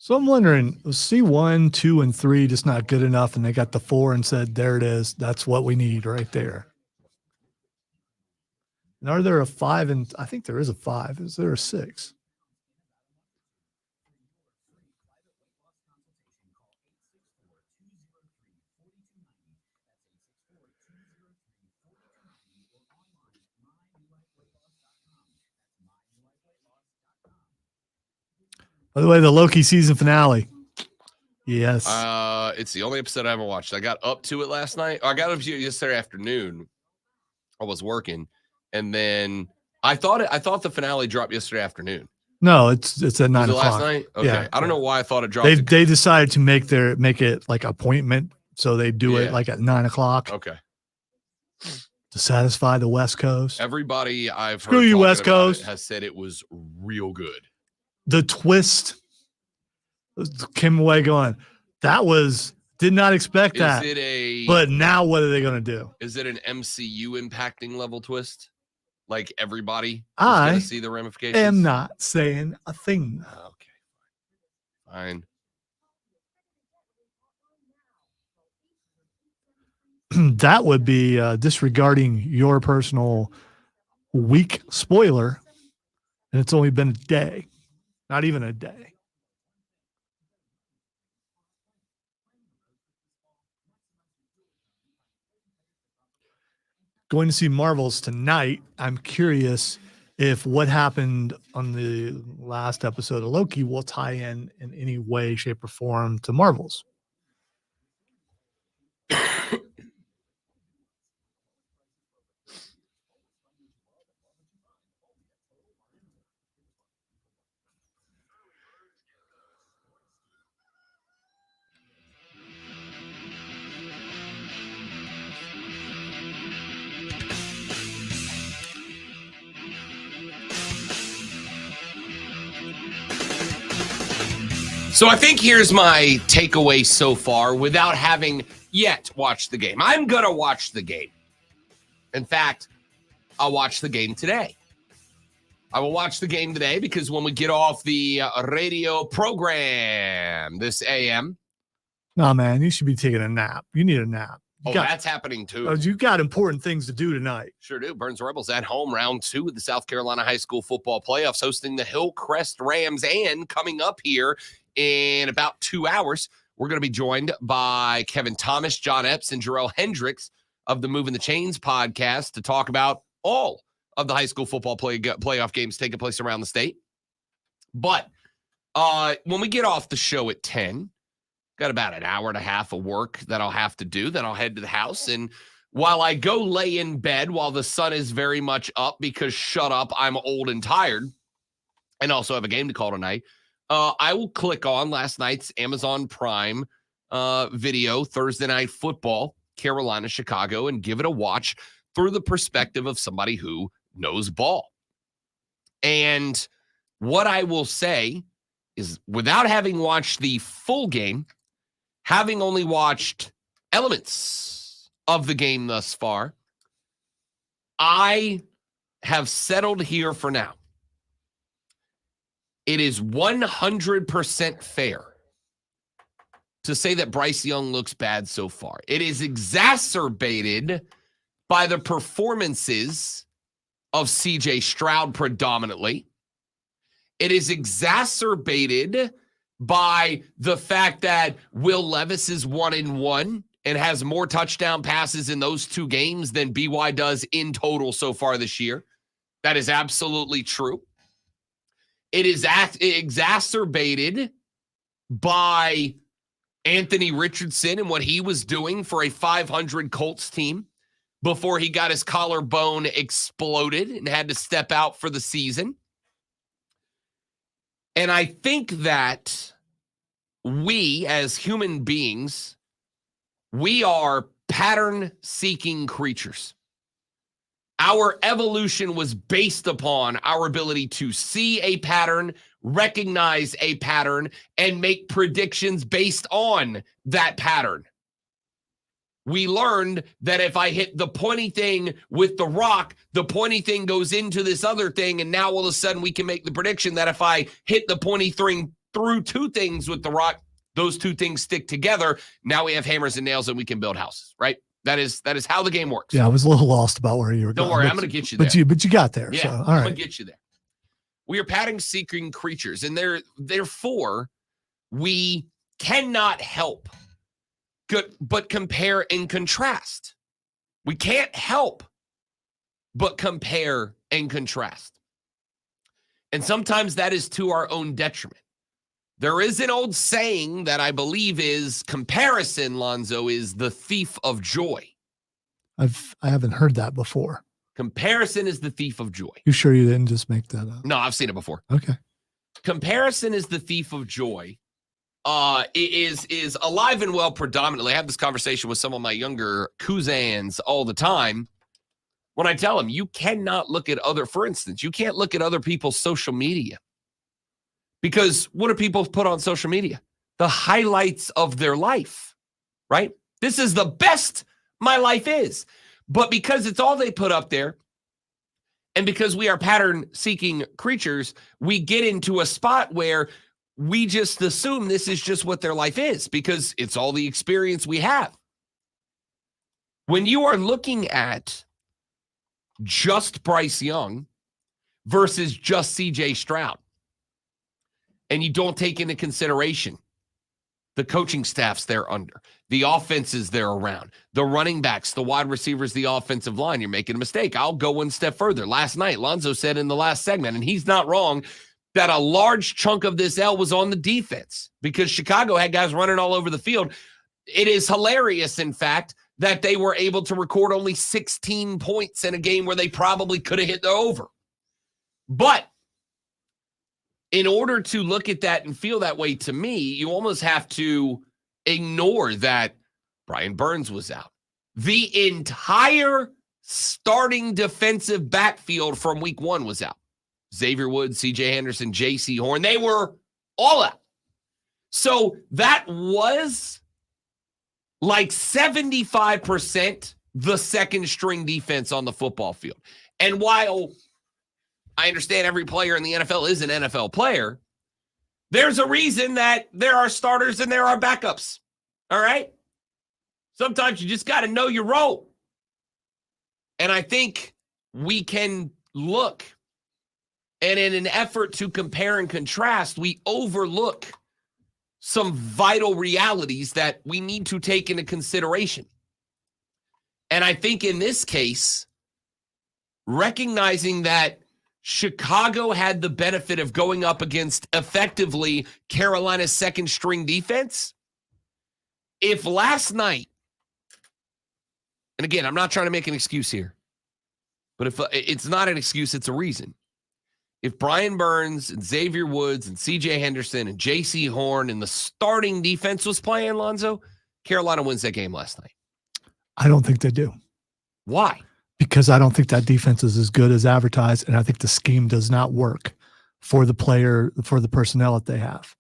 So I'm wondering, was C1, 2, and 3 just not good enough, and they got the 4 and said, there it is. That's what we need right there. And are there a 5? And I think there is a 5. Is there a 6? By the way, the Loki season finale. Yes. It's the only episode I haven't watched. I got up to it last night. I got up to it yesterday afternoon. I was working, and then I thought the finale dropped yesterday afternoon. No, it's at 9 o'clock. Last night. Okay, yeah, I don't know why I thought it dropped. They decided to make it like appointment, so they do it like at 9 o'clock. Okay. To satisfy the West Coast. Everybody I've Screw heard you, West Coast has said it was real good. The twist, Kim away going, did not expect that. But now what are they going to do? Is it an MCU impacting level twist? Like everybody is going to see the ramifications? I am not saying a thing. Okay. Fine. That would be disregarding your personal week spoiler. And it's only been a day. Not even a day. Going to see Marvels tonight. I'm curious if what happened on the last episode of Loki will tie in any way, shape, or form to Marvels. So I think here's my takeaway so far without having yet watched the game. I'm going to watch the game. In fact, I'll watch the game today. I will watch the game today because when we get off the radio program this AM. No, man, you should be taking a nap. You need a nap. That's happening too. You got important things to do tonight. Sure do. Burns Rebels at home, round 2 of the South Carolina High School football playoffs, hosting the Hillcrest Rams. And coming up here in about 2 hours, we're going to be joined by Kevin Thomas, John Epps, and Jarrell Hendricks of the Moving the Chains podcast to talk about all of the high school football playoff games taking place around the state. But when we get off the show at 10, got about an hour and a half of work that I'll have to do. Then I'll head to the house. And while I go lay in bed while the sun is very much up because shut up, I'm old and tired and also have a game to call tonight, I will click on last night's Amazon Prime video, Thursday Night Football, Carolina, Chicago, and give it a watch through the perspective of somebody who knows ball. And what I will say is, without having watched the full game, having only watched elements of the game thus far, I have settled here for now. It is 100% fair to say that Bryce Young looks bad so far. It is exacerbated by the performances of C.J. Stroud predominantly. It is exacerbated by the fact that Will Levis is 1-1 and has more touchdown passes in those 2 games than BY does in total so far this year. That is absolutely true. It is exacerbated by Anthony Richardson and what he was doing for a 500 Colts team before he got his collarbone exploded and had to step out for the season. And I think that we as human beings, we are pattern-seeking creatures. Our evolution was based upon our ability to see a pattern, recognize a pattern, and make predictions based on that pattern. We learned that if I hit the pointy thing with the rock, the pointy thing goes into this other thing, and now all of a sudden we can make the prediction that if I hit the pointy through two things with The Rock. Those two things stick together. Now we have hammers and nails and we can build houses, right? That is how the game works. Yeah, I was a little lost about where you were going. Don't worry, I'm going to get you there. But you got there. Yeah, so, all I'm right. going to get you there. We are pattern-seeking creatures, and therefore we cannot help but compare and contrast. We can't help but compare and contrast. And sometimes that is to our own detriment. There is an old saying that I believe is comparison, Lonzo, is the thief of joy. I haven't heard that before. Comparison is the thief of joy. You sure you didn't just make that up? No, I've seen it before. Okay. Comparison is the thief of joy. It is alive and well predominantly. I have this conversation with some of my younger cousins all the time when I tell them you cannot look at for instance, you can't look at other people's social media. Because what do people put on social media? The highlights of their life, right? This is the best my life is. But because it's all they put up there, and because we are pattern-seeking creatures, we get into a spot where we just assume this is just what their life is because it's all the experience we have. When you are looking at just Bryce Young versus just CJ Stroud, and you don't take into consideration the coaching staffs they're under, the offenses they're around, the running backs, the wide receivers, the offensive line, you're making a mistake. I'll go one step further. Last night, Lonzo said in the last segment, and he's not wrong, that a large chunk of this L was on the defense because Chicago had guys running all over the field. It is hilarious, in fact, that they were able to record only 16 points in a game where they probably could have hit the over. But in order to look at that and feel that way, to me, you almost have to ignore that Brian Burns was out. The entire starting defensive backfield from week one was out. Xavier Woods, C.J. Henderson, J.C. Horn, they were all out. So that was like 75% the second string defense on the football field. And while I understand every player in the NFL is an NFL player, there's a reason that there are starters and there are backups. All right? Sometimes you just got to know your role. And I think we can look, and in an effort to compare and contrast, we overlook some vital realities that we need to take into consideration. And I think in this case, recognizing that Chicago had the benefit of going up against effectively Carolina's second string defense. If last night, and again, I'm not trying to make an excuse here, but if it's not an excuse, it's a reason. If Brian Burns and Xavier Woods and C.J. Henderson and J.C. Horn and the starting defense was playing, Lonzo, Carolina wins that game last night. I don't think they do. Why? Because I don't think that defense is as good as advertised, and I think the scheme does not work for the player, for the personnel that they have.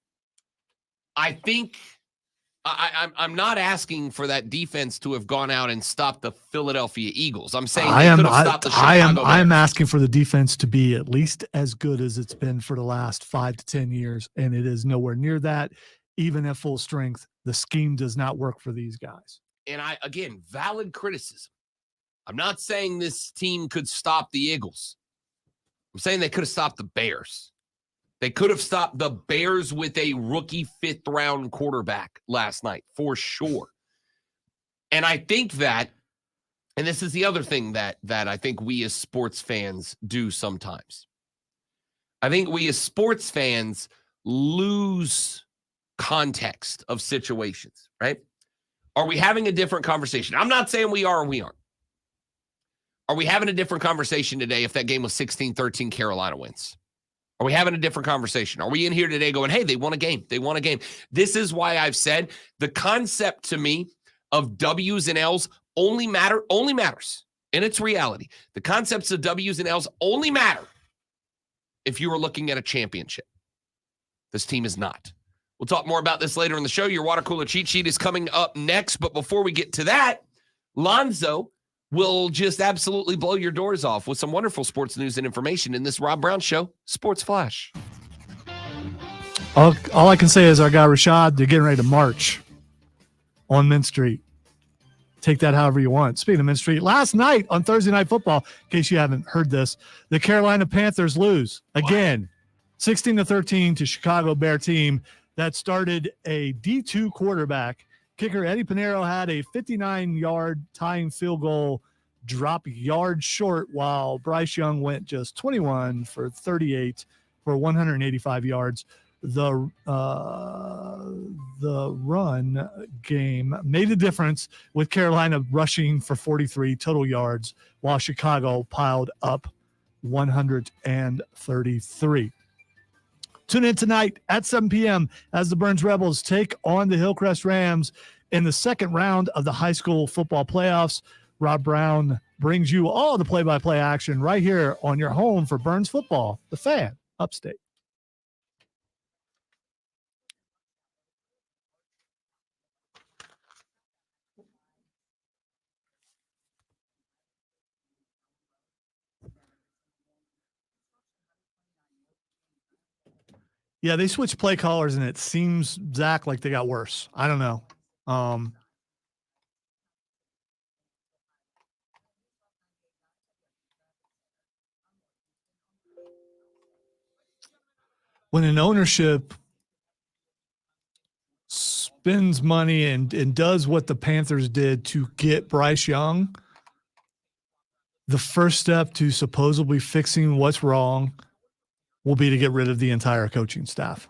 I think I'm not asking for that defense to have gone out and stopped the Philadelphia Eagles. I'm saying they could have stopped the Chicago Bears. I'm asking for the defense to be at least as good as it's been for the last 5 to 10 years, and it is nowhere near that. Even at full strength, the scheme does not work for these guys. And again, valid criticism. I'm not saying this team could stop the Eagles. I'm saying they could have stopped the Bears. They could have stopped the Bears with a rookie 5th-round quarterback last night, for sure. And I think that, and this is the other thing that I think we as sports fans do sometimes. I think we as sports fans lose context of situations, right? Are we having a different conversation? I'm not saying we are or we aren't. Are we having a different conversation today if that game was 16-13, Carolina wins? Are we having a different conversation? Are we in here today going, hey, they won a game. They won a game. This is why I've said the concept to me of W's and L's only matters in its reality. The concepts of W's and L's only matter if you are looking at a championship. This team is not. We'll talk more about this later in the show. Your water cooler cheat sheet is coming up next. But before we get to that, Lonzo will just absolutely blow your doors off with some wonderful sports news and information in this Rob Brown Show Sports Flash. All I can say is our guy Rashad, they're getting ready to march on Mint Street. Take that however you want. Speaking of Mint Street, last night on Thursday Night Football, in case you haven't heard this, the Carolina Panthers lose again, 16-13 to Chicago Bear team that started a D2 quarterback. Kicker Eddie Pinheiro had a 59-yard tying field goal drop yards short, while Bryce Young went just 21 for 38 for 185 yards. The run game made a difference with Carolina rushing for 43 total yards, while Chicago piled up 133. Tune in tonight at 7 p.m. as the Burns Rebels take on the Hillcrest Rams in the second round of the high school football playoffs. Rob Brown brings you all the play-by-play action right here on your home for Burns football, the Fan Upstate. Yeah, they switched play callers, and it seems, Zach, like they got worse. I don't know. When an ownership spends money and does what the Panthers did to get Bryce Young, the first step to supposedly fixing what's wrong will be to get rid of the entire coaching staff.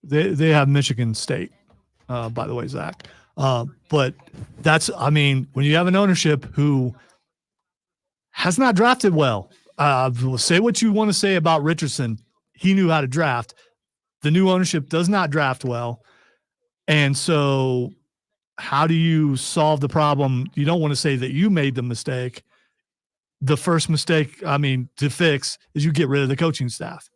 They have Michigan State, by the way, Zach. But that's, I mean, when you have an ownership who has not drafted well, say what you want to say about Richardson. He knew how to draft. The new ownership does not draft well. And so how do you solve the problem? You don't want to say that you made the mistake. The first mistake, I mean, to fix is you get rid of the coaching staff.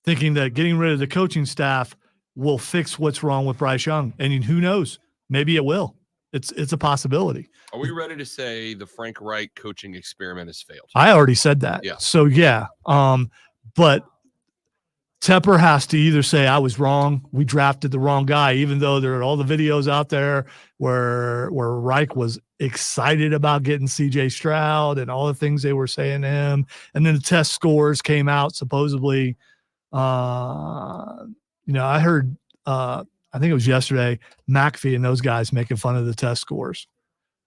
Thinking that getting rid of the coaching staff will fix what's wrong with Bryce Young. And who knows? Maybe it will. It's a possibility. Are we ready to say the Frank Reich coaching experiment has failed? I already said that. Yeah. So, yeah. But Tepper has to either say, I was wrong, we drafted the wrong guy, even though there are all the videos out there where Reich was excited about getting C.J. Stroud and all the things they were saying to him. And then the test scores came out, supposedly. I heard, I think it was yesterday, McAfee and those guys making fun of the test scores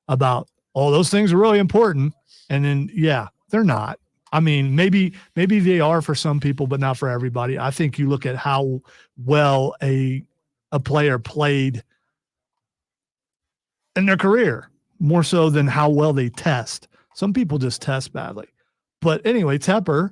about all those things are really important. And then, yeah, they're not. I mean, maybe they are for some people, but not for everybody. I think you look at how well a player played in their career, more so than how well they test. Some people just test badly. But anyway, Tepper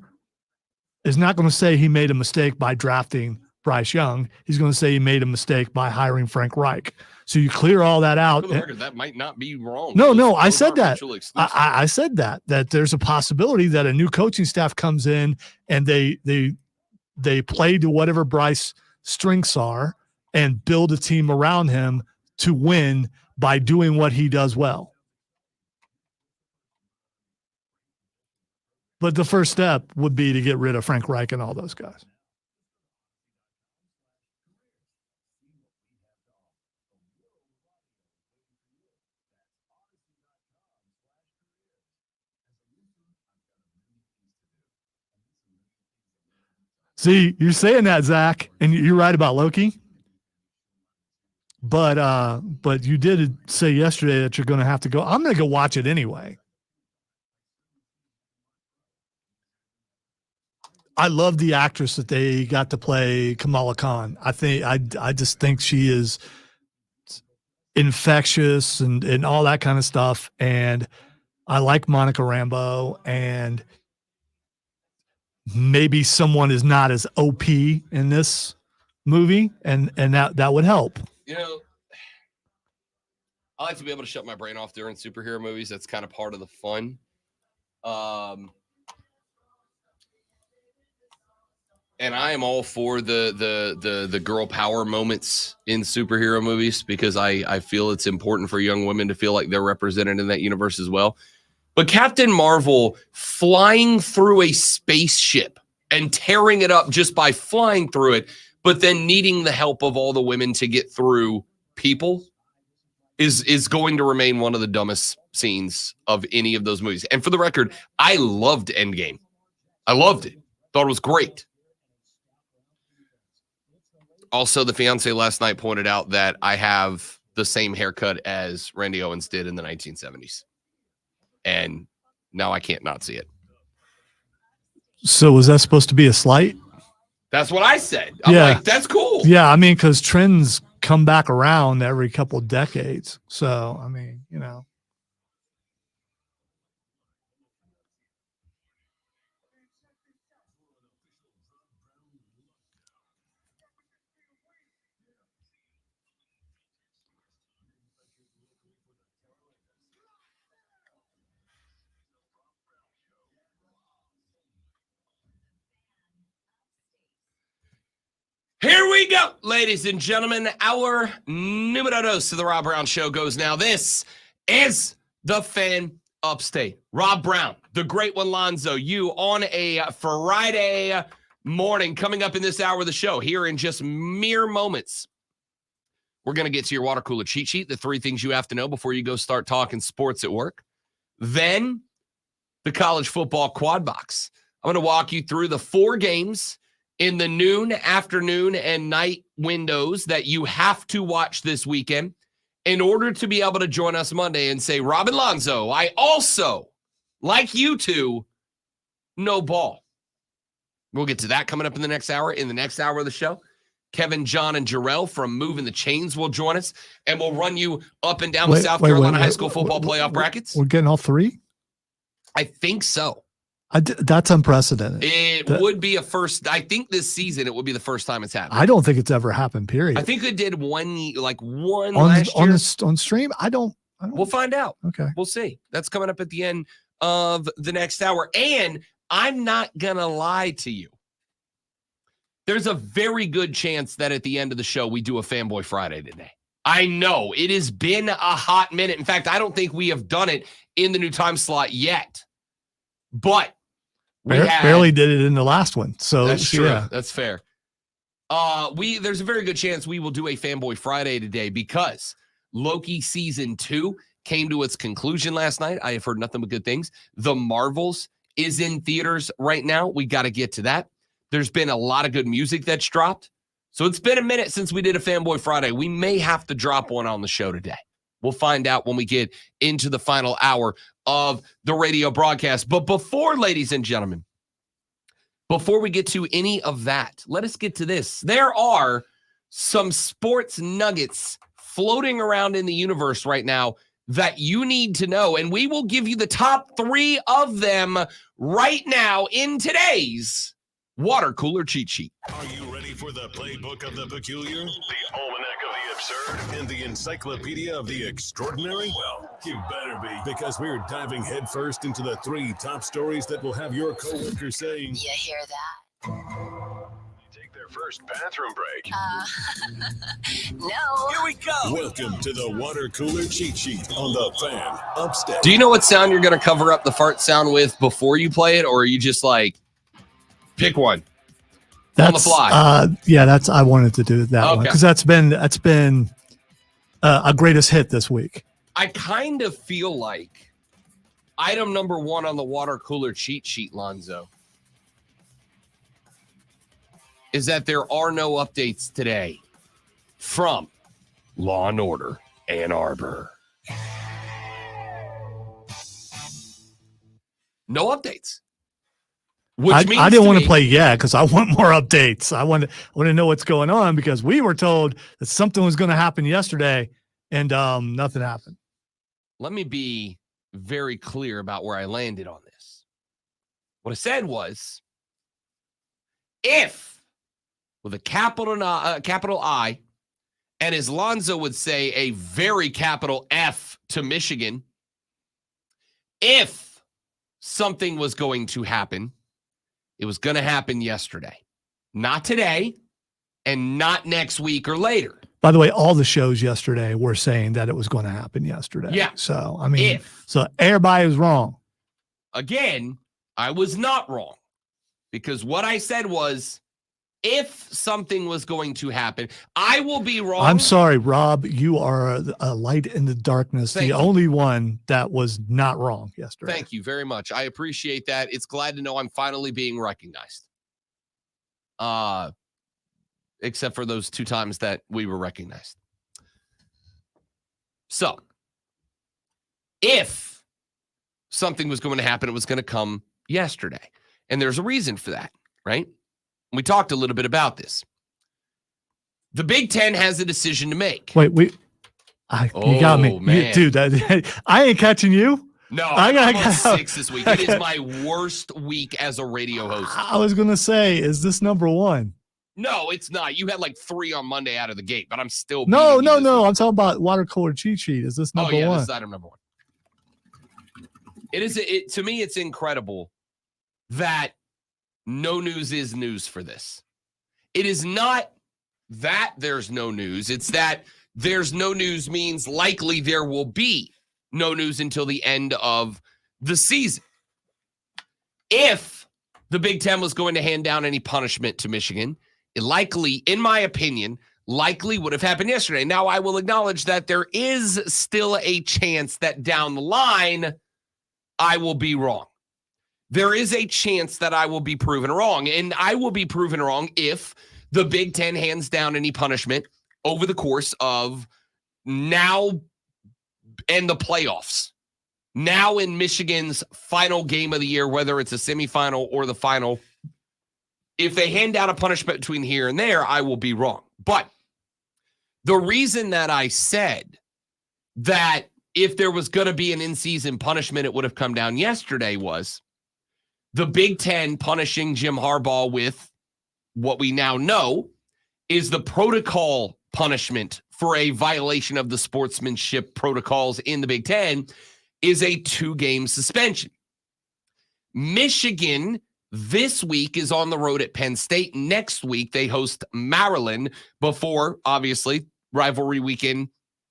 is not going to say he made a mistake by drafting Bryce Young. He's going to say he made a mistake by hiring Frank Reich. So you clear all that out. For the record, that might not be wrong. No, I said that. I said that there's a possibility that a new coaching staff comes in and they play to whatever Bryce's strengths are and build a team around him to win by doing what he does well. But the first step would be to get rid of Frank Reich and all those guys. See, you're saying that, Zach, and you're right about Loki. But you did say yesterday that you're going to have to go. I'm going to go watch it anyway. I love the actress that they got to play Kamala Khan. I just think she is infectious and all that kind of stuff. And I like Monica Rambeau, and maybe someone is not as OP in this movie, and that would help. I like to be able to shut my brain off during superhero movies. That's kind of part of the fun. And I am all for the girl power moments in superhero movies because I feel it's important for young women to feel like they're represented in that universe as well. But Captain Marvel flying through a spaceship and tearing it up just by flying through it, but then needing the help of all the women to get through people is going to remain one of the dumbest scenes of any of those movies. And for the record, I loved Endgame. I loved it. Thought it was great. Also, the fiance last night pointed out that I have the same haircut as Randy Owens did in the 1970s. And now I can't not see it. So was that supposed to be a slight? That's what I said. I'm like, that's cool. Yeah, I mean, because trends come back around every couple of decades. So, I mean, you know. Here we go, ladies and gentlemen. Our numero dos to the Rob Brown Show goes now. This is the Fan Upstate. Rob Brown, the great one, Lonzo, you on a Friday morning. Coming up in this hour of the show here in just mere moments, we're going to get to your water cooler cheat sheet, the 3 things you have to know before you go start talking sports at work. Then the college football QuadBox. I'm going to walk you through the 4 games in the noon, afternoon, and night windows that you have to watch this weekend in order to be able to join us Monday and say, Rob and Lonzo, I also, like you two, know ball. We'll get to that coming up in the next hour. In the next hour of the show, Kevin, John, and Jarrell from Moving the Chains will join us, and we'll run you up and down the South Carolina high school football playoff brackets. We're getting all 3? I think so. That's unprecedented. It would be a first. I think this season it would be the first time it's happened. I don't think it's ever happened. Period. I think it did one on last year on stream. I don't. We'll find out. Okay, we'll see. That's coming up at the end of the next hour. And I'm not gonna lie to you. There's a very good chance that at the end of the show we do a Fanboy Friday today. I know it has been a hot minute. In fact, I don't think we have done it in the new time slot yet. But we barely did it in the last one. So that's true. Yeah. That's fair. There's a very good chance we will do a Fanboy Friday today because Loki season 2 came to its conclusion last night. I have heard nothing but good things. The Marvels is in theaters right now. We got to get to that. There's been a lot of good music that's dropped. So it's been a minute since we did a Fanboy Friday. We may have to drop one on the show today. We'll find out when we get into the final hour of the radio broadcast. But before, ladies and gentlemen, before we get to any of that, let us get to this. There are some sports nuggets floating around in the universe right now that you need to know, and we will give you the top 3 of them right now in today's water cooler cheat sheet. Are you ready for the playbook of the peculiar, the almanac of the absurd, and the encyclopedia of the extraordinary? Well, you better be, because we're diving headfirst into the 3 top stories that will have your coworkers saying, "You hear that?" Take their first bathroom break. No. Here we go. Welcome to the water cooler cheat sheet on the Fan Upstate. Do you know what sound you're going to cover up the fart sound with before you play it, or are you just like, pick one? That's, on the fly. I wanted to do that one because that's been a greatest hit this week. I kind of feel like item number 1 on the water cooler cheat sheet, Lonzo, is that there are no updates today from Law and Order Ann Arbor. No updates. I didn't want to play because I want more updates. I want to know what's going on because we were told that something was going to happen yesterday and nothing happened. Let me be very clear about where I landed on this. What I said was, if with a capital I, and as Lonzo would say, a very capital F to Michigan, if something was going to happen, it was going to happen yesterday. Not today and not next week or later. By the way, all the shows yesterday were saying that it was going to happen yesterday. Yeah. So, I mean, so everybody was wrong. Again, I was not wrong because what I said was if something was going to happen, I will be wrong. I'm sorry, Rob. You are a light in the darkness. Thank the you. only one that was not wrong yesterday. Thank you very much. I appreciate that. It's glad to know I'm finally being recognized. Except for those 2 times that we were recognized. So, if something was going to happen, it was going to come yesterday. And there's a reason for that, right? We talked a little bit about this. The Big Ten has a decision to make. Wait, you got me. Man. Dude, I ain't catching you. No, I'm on 6 this week. It is my worst week as a radio host. I was going to say, is this number 1? No, it's not. You had like 3 on Monday out of the gate, but I'm still No. beating you this week. I'm talking about water cooler cheat sheet. Is this number 1? This is item number 1. To me, it's incredible that no news is news for this. It is not that there's no news. It's that there's no news means likely there will be no news until the end of the season. If the Big Ten was going to hand down any punishment to Michigan, it likely, in my opinion, would have happened yesterday. Now, I will acknowledge that there is still a chance that down the line, I will be wrong. There is a chance that I will be proven wrong, and I will be proven wrong if the Big Ten hands down any punishment over the course of now and the playoffs. Now in Michigan's final game of the year, whether it's a semifinal or the final, if they hand down a punishment between here and there, I will be wrong. But the reason that I said that if there was going to be an in-season punishment, it would have come down yesterday was the Big Ten punishing Jim Harbaugh with what we now know is the protocol punishment for a violation of the sportsmanship protocols in the Big Ten is a 2-game suspension. Michigan this week is on the road at Penn State. Next week, they host Maryland before, obviously, rivalry weekend,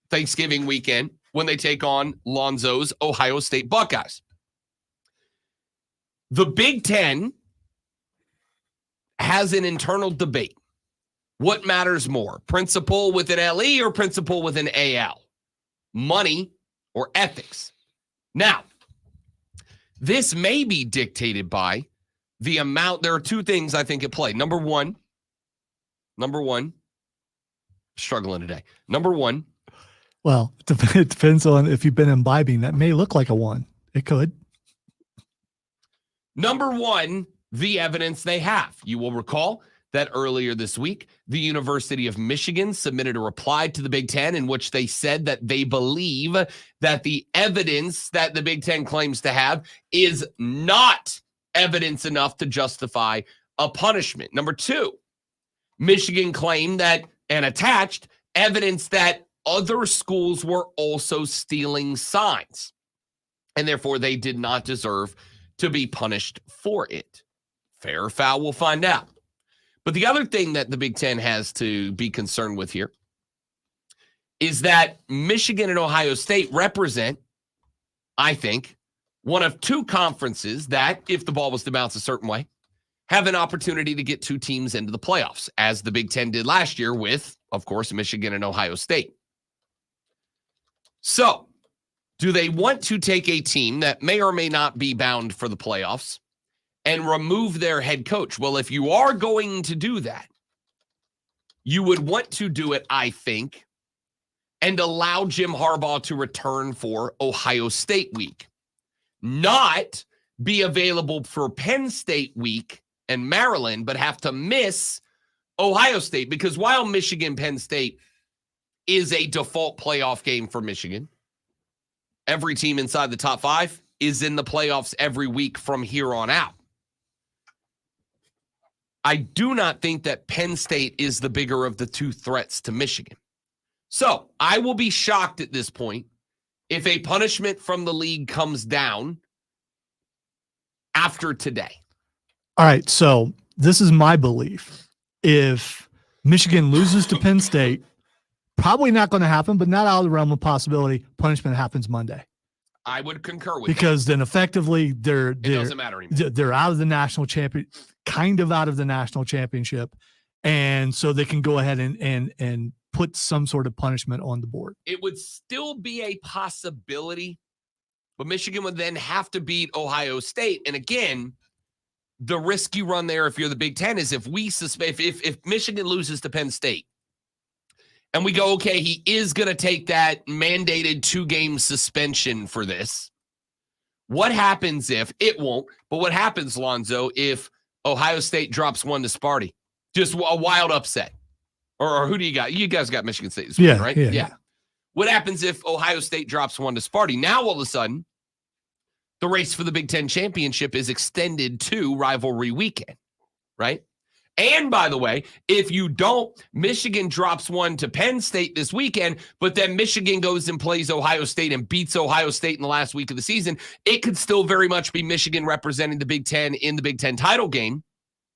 Thanksgiving weekend, when they take on Lonzo's Ohio State Buckeyes. The Big Ten has an internal debate. What matters more, principle with an LE or principle with an AL? Money or ethics? Now, this may be dictated by the amount. There are 2 things I think at play. Number one, struggling today. Number 1. Well, it depends on if you've been imbibing. That may look like a 1. It could. Number 1, the evidence they have. You will recall that earlier this week, the University of Michigan submitted a reply to the Big Ten in which they said that they believe that the evidence that the Big Ten claims to have is not evidence enough to justify a punishment. Number 2, Michigan claimed that and attached evidence that other schools were also stealing signs, and therefore they did not deserve to be punished for it. Fair or foul, we'll find out. But the other thing that the Big Ten has to be concerned with here is that Michigan and Ohio State represent, I think, one of 2 conferences that, if the ball was to bounce a certain way, have an opportunity to get 2 teams into the playoffs, as the Big Ten did last year with, of course, Michigan and Ohio State. So, do they want to take a team that may or may not be bound for the playoffs and remove their head coach? Well, if you are going to do that, you would want to do it, I think, and allow Jim Harbaugh to return for Ohio State week. Not be available for Penn State week and Maryland, but have to miss Ohio State. Because while Michigan-Penn State is a default playoff game for Michigan, every team inside the top 5 is in the playoffs every week from here on out. I do not think that Penn State is the bigger of the 2 threats to Michigan. So I will be shocked at this point if a punishment from the league comes down after today. All right. So this is my belief. if Michigan loses to Penn State, probably not going to happen, but not out of the realm of possibility, punishment happens Monday. I would concur with because then effectively it doesn't matter anymore. They're out of the national champion, kind of out of the national championship, and so they can go ahead and put some sort of punishment on the board. It would still be a possibility, but Michigan would then have to beat Ohio State. And again, the risk you run there if you're the Big Ten is if Michigan loses to Penn State, and we go, okay, he is going to take that mandated 2-game suspension for this. What happens if, it won't, but what happens, Lonzo, if Ohio State drops 1 to Sparty? Just a wild upset. Or who do you got? You guys got Michigan State this weekend, right? Yeah. What happens if Ohio State drops 1 to Sparty? Now, all of a sudden, the race for the Big Ten championship is extended to rivalry weekend, right? And by the way, if you don't, Michigan drops 1 to Penn State this weekend, but then Michigan goes and plays Ohio State and beats Ohio State in the last week of the season. It could still very much be Michigan representing the Big Ten in the Big Ten title game,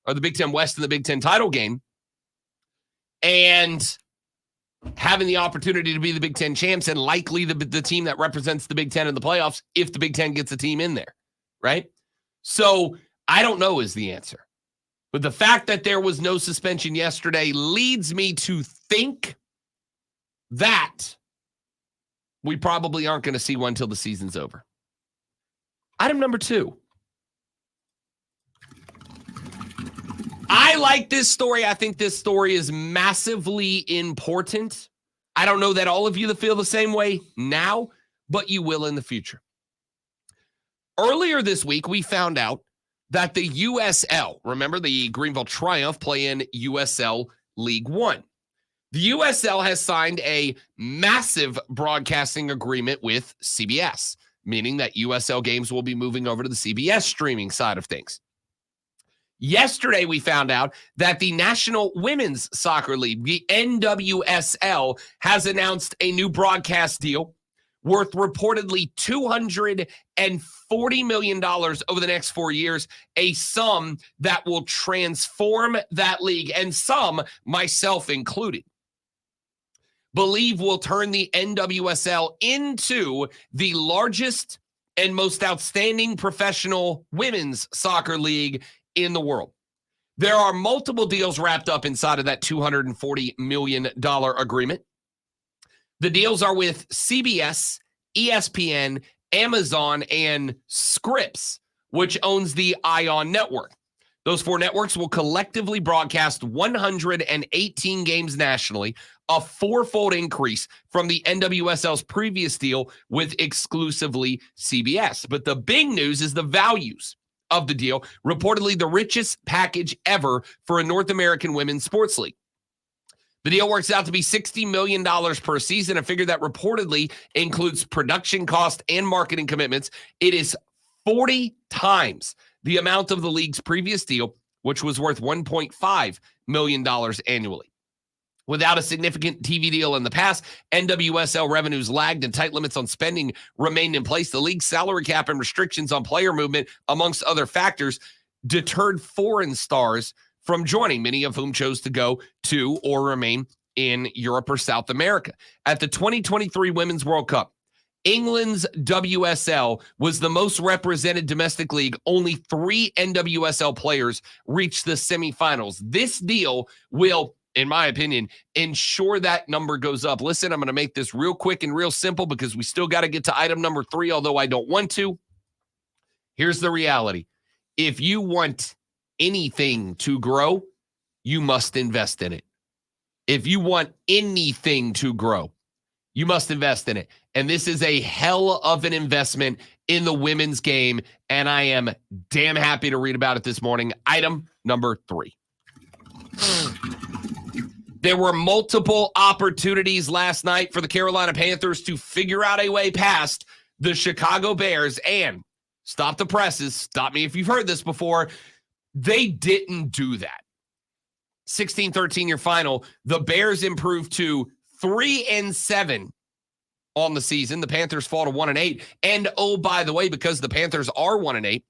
or the Big Ten West in the Big Ten title game, and having the opportunity to be the Big Ten champs and likely the team that represents the Big Ten in the playoffs if the Big Ten gets a team in there, right? So I don't know is the answer. But the fact that there was no suspension yesterday leads me to think that we probably aren't going to see one until the season's over. Item number 2. I like this story. I think this story is massively important. I don't know that all of you that feel the same way now, but you will in the future. Earlier this week, we found out that the USL, remember the Greenville Triumph play in USL League One. The USL has signed a massive broadcasting agreement with CBS, meaning that USL games will be moving over to the CBS streaming side of things. Yesterday, we found out that the National Women's Soccer League, the NWSL, has announced a new broadcast deal worth reportedly $240 million over the next 4 years, a sum that will transform that league, and some, myself included, believe will turn the NWSL into the largest and most outstanding professional women's soccer league in the world. There are multiple deals wrapped up inside of that $240 million agreement. The deals are with CBS, ESPN, Amazon, and Scripps, which owns the ION network. Those 4 networks will collectively broadcast 118 games nationally, a 4-fold increase from the NWSL's previous deal with exclusively CBS. But the big news is the values of the deal, reportedly the richest package ever for a North American women's sports league. The deal works out to be $60 million per season, a figure that reportedly includes production cost and marketing commitments. It is 40 times the amount of the league's previous deal, which was worth $1.5 million annually. Without a significant TV deal in the past, NWSL revenues lagged and tight limits on spending remained in place. The league's salary cap and restrictions on player movement, amongst other factors, deterred foreign stars from joining, many of whom chose to go to or remain in Europe or South America. At the 2023 Women's World Cup, England's WSL was the most represented domestic league. Only 3 NWSL players reached the semifinals. This deal will, in my opinion, ensure that number goes up. Listen, I'm going to make this real quick and real simple because we still got to get to item number 3, although I don't want to. Here's the reality. If you want anything to grow, you must invest in it. If you want anything to grow, you must invest in it. And this is a hell of an investment in the women's game, and I am damn happy to read about it this morning. Item number 3. There were multiple opportunities last night for the Carolina Panthers to figure out a way past the Chicago Bears, and stop the presses, stop me if you've heard this before, they didn't do that. 16-13 your final. The Bears improved to 3-7 on the season. The Panthers fall to 1-8. And oh, by the way, because the Panthers are 1-8,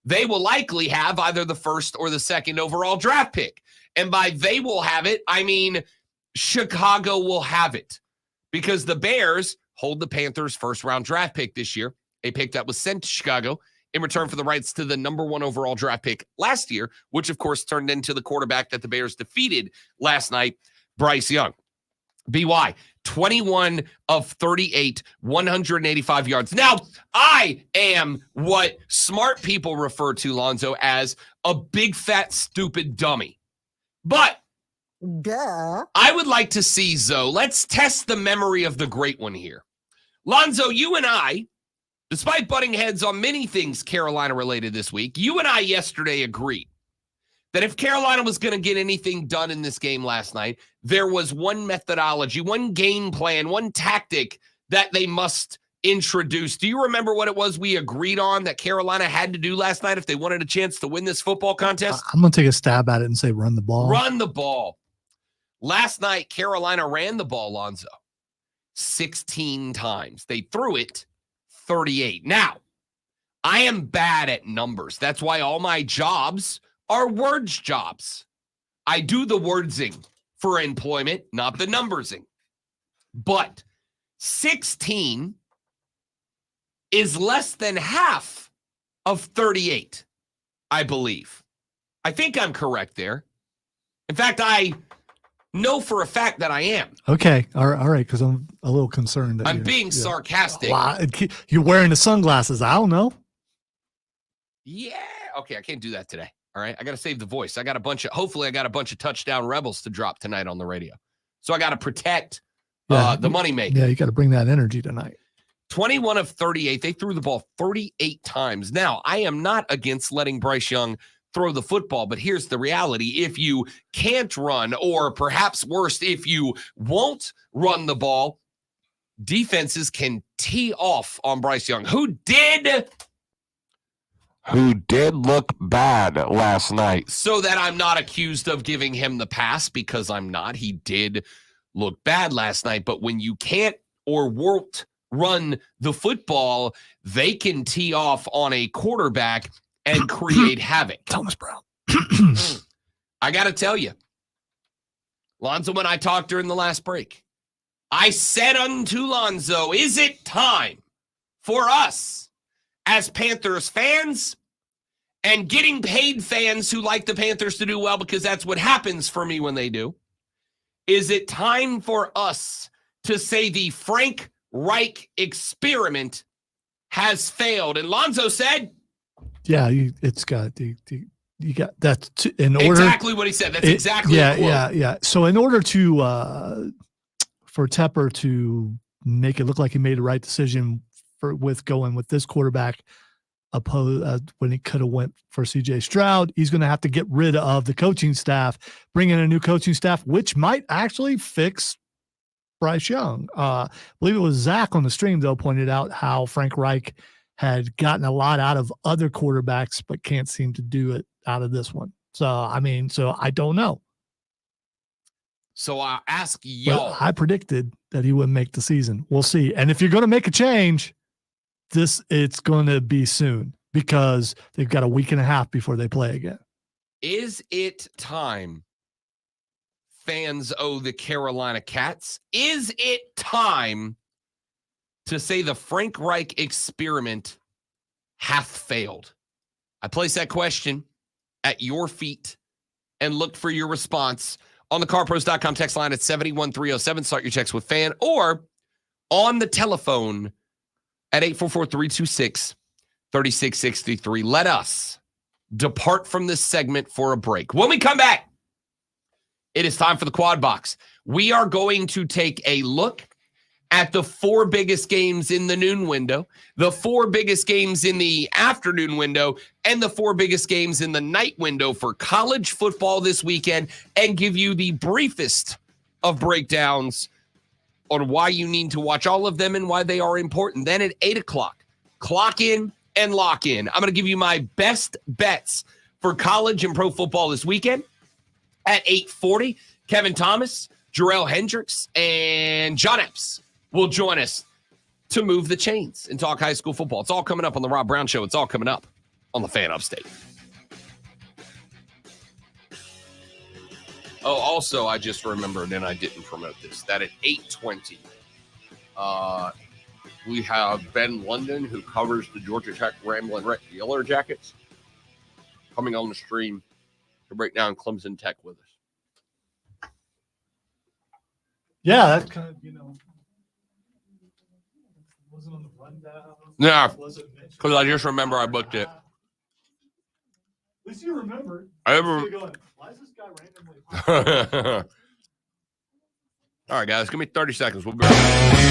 they will likely have either the first or the second overall draft pick. And by they will have it, I mean Chicago will have it because the Bears hold the Panthers' first-round draft pick this year, a pick that was sent to Chicago in return for the rights to the number 1 overall draft pick last year, which, of course, turned into the quarterback that the Bears defeated last night, Bryce Young. BY, 21 of 38, 185 yards. Now, I am what smart people refer to, Lonzo, as a big, fat, stupid dummy. But duh, I would like to see, Zoe, let's test the memory of the great one here. Lonzo, you and I, despite butting heads on many things Carolina-related this week, you and I yesterday agreed that if Carolina was going to get anything done in this game last night, there was one methodology, one game plan, one tactic that they must introduce. Do you remember what it was we agreed on that Carolina had to do last night if they wanted a chance to win this football contest? I'm going to take a stab at it and say run the ball. Run the ball. Last night, Carolina ran the ball, Lonzo, 16 times. They threw it 38. Now, I am bad at numbers. That's why all my jobs are words jobs. I do the wordsing for employment, not the numbersing. But 16 is less than half of 38, I believe. I think I'm correct there. In fact, I know for a fact that I am. Okay. All right. Because I'm a little concerned. That I'm being sarcastic. Wow. You're wearing the sunglasses. I don't know. Yeah. Okay. I can't do that today. All right. I got to save the voice. Hopefully I got a bunch of touchdown rebels to drop tonight on the radio. So I got to protect the moneymaker. Yeah. You got to bring that energy tonight. 21 of 38. They threw the ball 38 times. Now, I am not against letting Bryce Young throw the football, but here's the reality. If you can't run, or perhaps worse, if you won't run the ball, defenses can tee off on Bryce Young, who did look bad last night. So that I'm not accused of giving him the pass, because I'm not. He did look bad last night, but when you can't or won't run the football, they can tee off on a quarterback and create havoc. Thomas Brown. I got to tell you, Lonzo and I talked during the last break. I said unto Lonzo, is it time for us as Panthers fans and getting paid fans who like the Panthers to do well, because that's what happens for me when they do, is it time for us to say the Frank Reich experiment has failed? And Lonzo said, yeah, you got that in order. Exactly what he said. That's exactly the quote. Yeah. So in order to for Tepper to make it look like he made the right decision with going with this quarterback when he could have went for CJ Stroud, he's going to have to get rid of the coaching staff, bring in a new coaching staff, which might actually fix Bryce Young. I believe it was Zach on the stream, though, pointed out how Frank Reich had gotten a lot out of other quarterbacks, but can't seem to do it out of this one. So I don't know. So I'll ask y'all. But I predicted that he wouldn't make the season. We'll see. And if you're going to make a change, it's going to be soon, because they've got a week and a half before they play again. Is it time fans owe the Carolina Cats? Is it time to say the Frank Reich experiment hath failed? I place that question at your feet and look for your response on the carpros.com text line at 71307. Start your text with fan, or on the telephone at 844-326-3663. Let us depart from this segment for a break. When we come back, it is time for the Quad Box. We are going to take a look at the 4 biggest games in the noon window, the 4 biggest games in the afternoon window, and the 4 biggest games in the night window for college football this weekend, and give you the briefest of breakdowns on why you need to watch all of them and why they are important. Then at 8 o'clock, clock in and lock in. I'm going to give you my best bets for college and pro football this weekend. At 8:40, Kevin Thomas, Jarrell Hendricks, and John Epps will join us to move the chains and talk high school football. It's all coming up on the Rob Brown Show. It's all coming up on the Fan Upstate. Oh, also, I just remembered, and I didn't promote this, that at 8:20, we have Ben London, who covers the Georgia Tech Ramblin' Wreck Yellow Jackets, coming on the stream to break down Clemson Tech with us. Yeah, that's kind of, wasn't on the rundown. Yeah, because I just remember I booked it. At least you remember. I ever. Why is this guy randomly? All right, guys, give me 30 seconds. We'll be right back.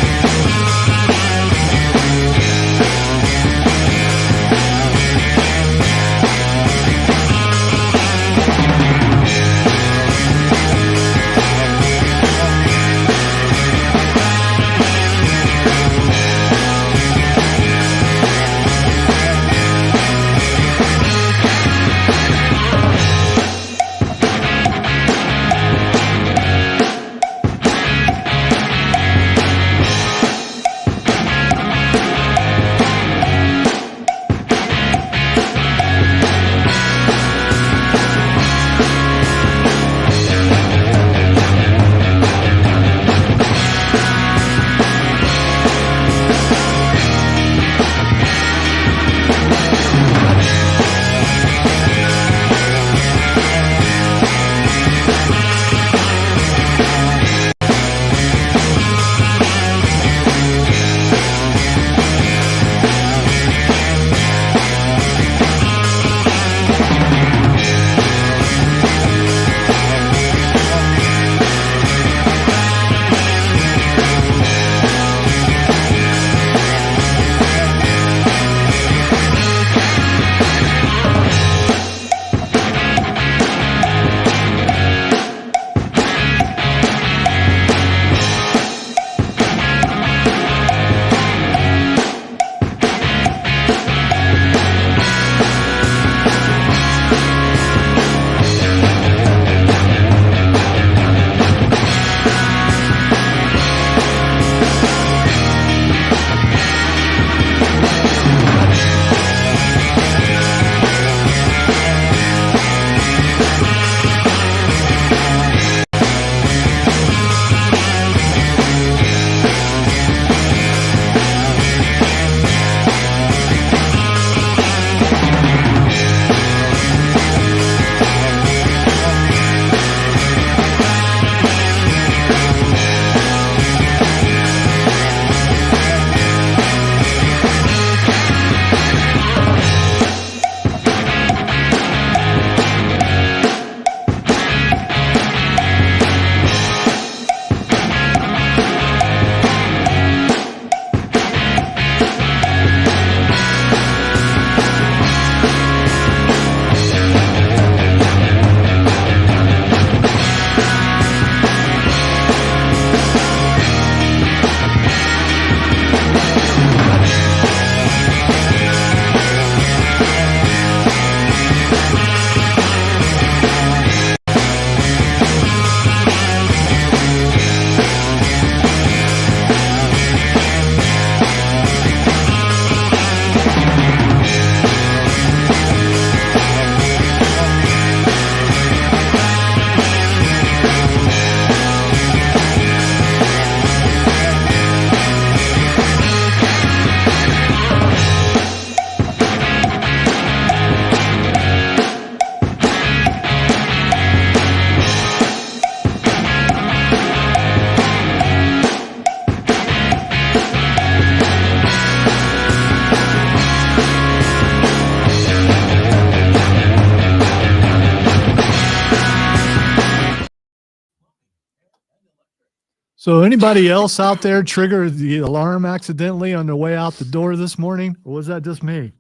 So anybody else out there trigger the alarm accidentally on their way out the door this morning? Or was that just me?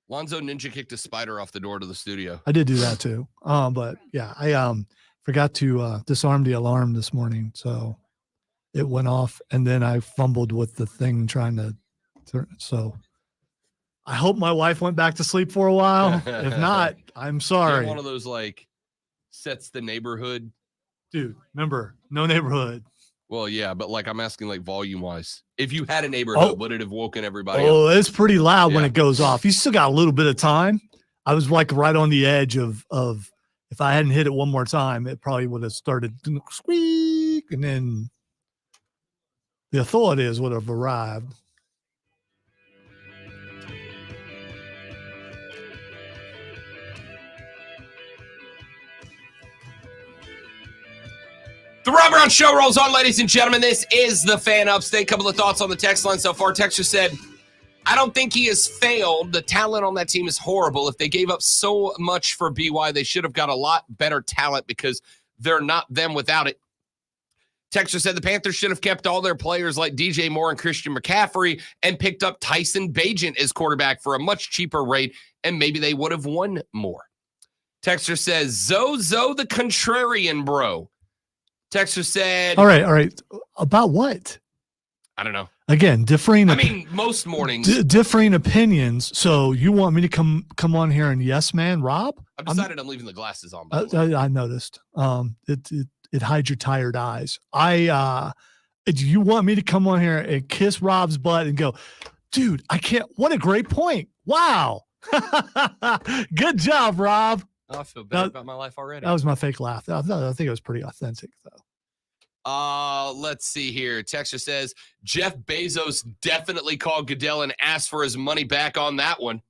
Lonzo ninja kicked a spider off the door to the studio. I did do that too. But yeah, I forgot to disarm the alarm this morning. So it went off and then I fumbled with the thing trying to turn. So I hope my wife went back to sleep for a while. If not, I'm sorry. One of those like sets the neighborhood. Dude, remember, no neighborhood. Well, yeah, but like I'm asking like volume wise. If you had a neighborhood, would it have woken everybody up? Oh, it's pretty loud when Yeah. it goes off. You still got a little bit of time. I was like right on the edge of if I hadn't hit it one more time, it probably would have started squeak, and then the authorities would have arrived. The Rob Brown Show rolls on, ladies and gentlemen. This is the Fan Upstate. Couple of thoughts on the text line so far. Texter said, I don't think he has failed. The talent on that team is horrible. If they gave up so much for BY, they should have got a lot better talent because they're not them without it. Texter said the Panthers should have kept all their players like DJ Moore and Christian McCaffrey and picked up Tyson Bagent as quarterback for a much cheaper rate, and maybe they would have won more. Texter says, Zozo the contrarian, bro. Texter said, All right. About what? I don't know. Again, differing. I mean, most mornings. Differing opinions. So you want me to come on here and yes, man, Rob? I've decided I'm leaving the glasses on. By the way. I noticed. It hides your tired eyes. You want me to come on here and kiss Rob's butt and go, dude, I can't. What a great point. Wow. Good job, Rob. I feel better about my life already. That was my fake laugh. I think it was pretty authentic, though. Let's see here. Texter says, Jeff Bezos definitely called Goodell and asked for his money back on that one.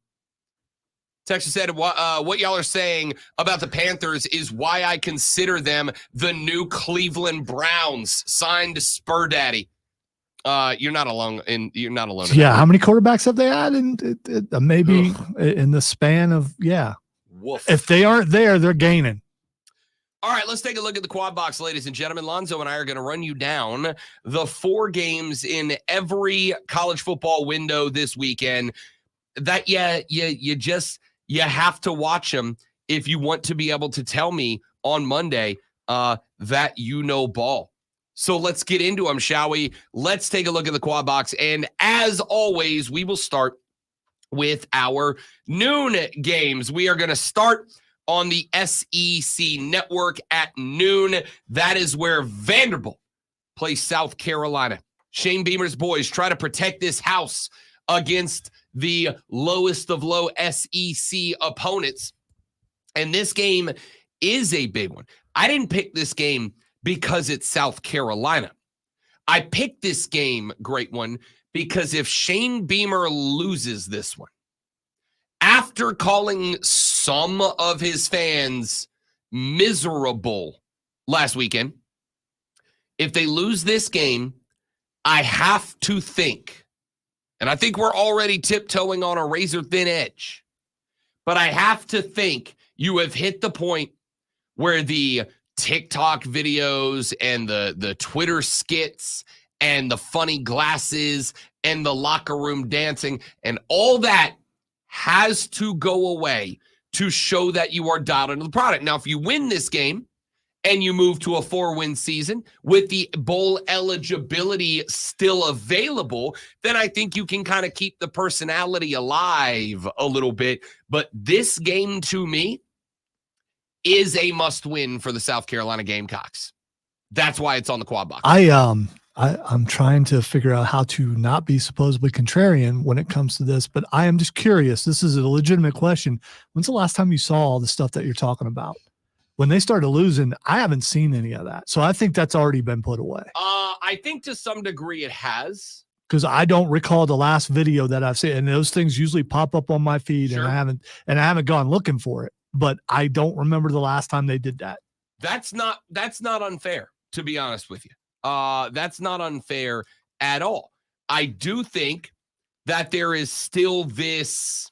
Texter said, what y'all are saying about the Panthers is why I consider them the new Cleveland Browns. Signed Spur Daddy. You're not alone. You're not alone. Yeah. How many quarterbacks have they had? Maybe in the span of, Woof. If they aren't there, they're gaining. All right, let's take a look at the quad box, ladies and gentlemen. Lonzo and I are going to run you down the 4 games in every college football window this weekend that you have to watch them if you want to be able to tell me on Monday that you know ball. So let's get into them, shall we? Let's take a look at the quad box. And as always, we will start with our noon games. We are going to start on the SEC network at noon. That is where Vanderbilt plays South Carolina. Shane Beamer's boys try to protect this house against the lowest of low SEC opponents. And this game is a big one. I didn't pick this game because it's South Carolina. I picked this game, great one, because if Shane Beamer loses this one, after calling some of his fans miserable last weekend, if they lose this game, I have to think, and I think we're already tiptoeing on a razor-thin edge, but I have to think you have hit the point where the TikTok videos and the Twitter skits and the funny glasses and the locker room dancing and all that has to go away to show that you are dialed into the product. Now, if you win this game and you move to a 4-win season with the bowl eligibility still available, then I think you can kind of keep the personality alive a little bit. But this game, to me, is a must-win for the South Carolina Gamecocks. That's why it's on the quad box. I'm trying to figure out how to not be supposedly contrarian when it comes to this, but I am just curious. This is a legitimate question. When's the last time you saw all the stuff that you're talking about? When they started losing, I haven't seen any of that. So I think that's already been put away. I think to some degree it has. Because I don't recall the last video that I've seen, and those things usually pop up on my feed, Sure. and I haven't gone looking for it. But I don't remember the last time they did that. That's not unfair, to be honest with you. That's not unfair at all. I do think that there is still this.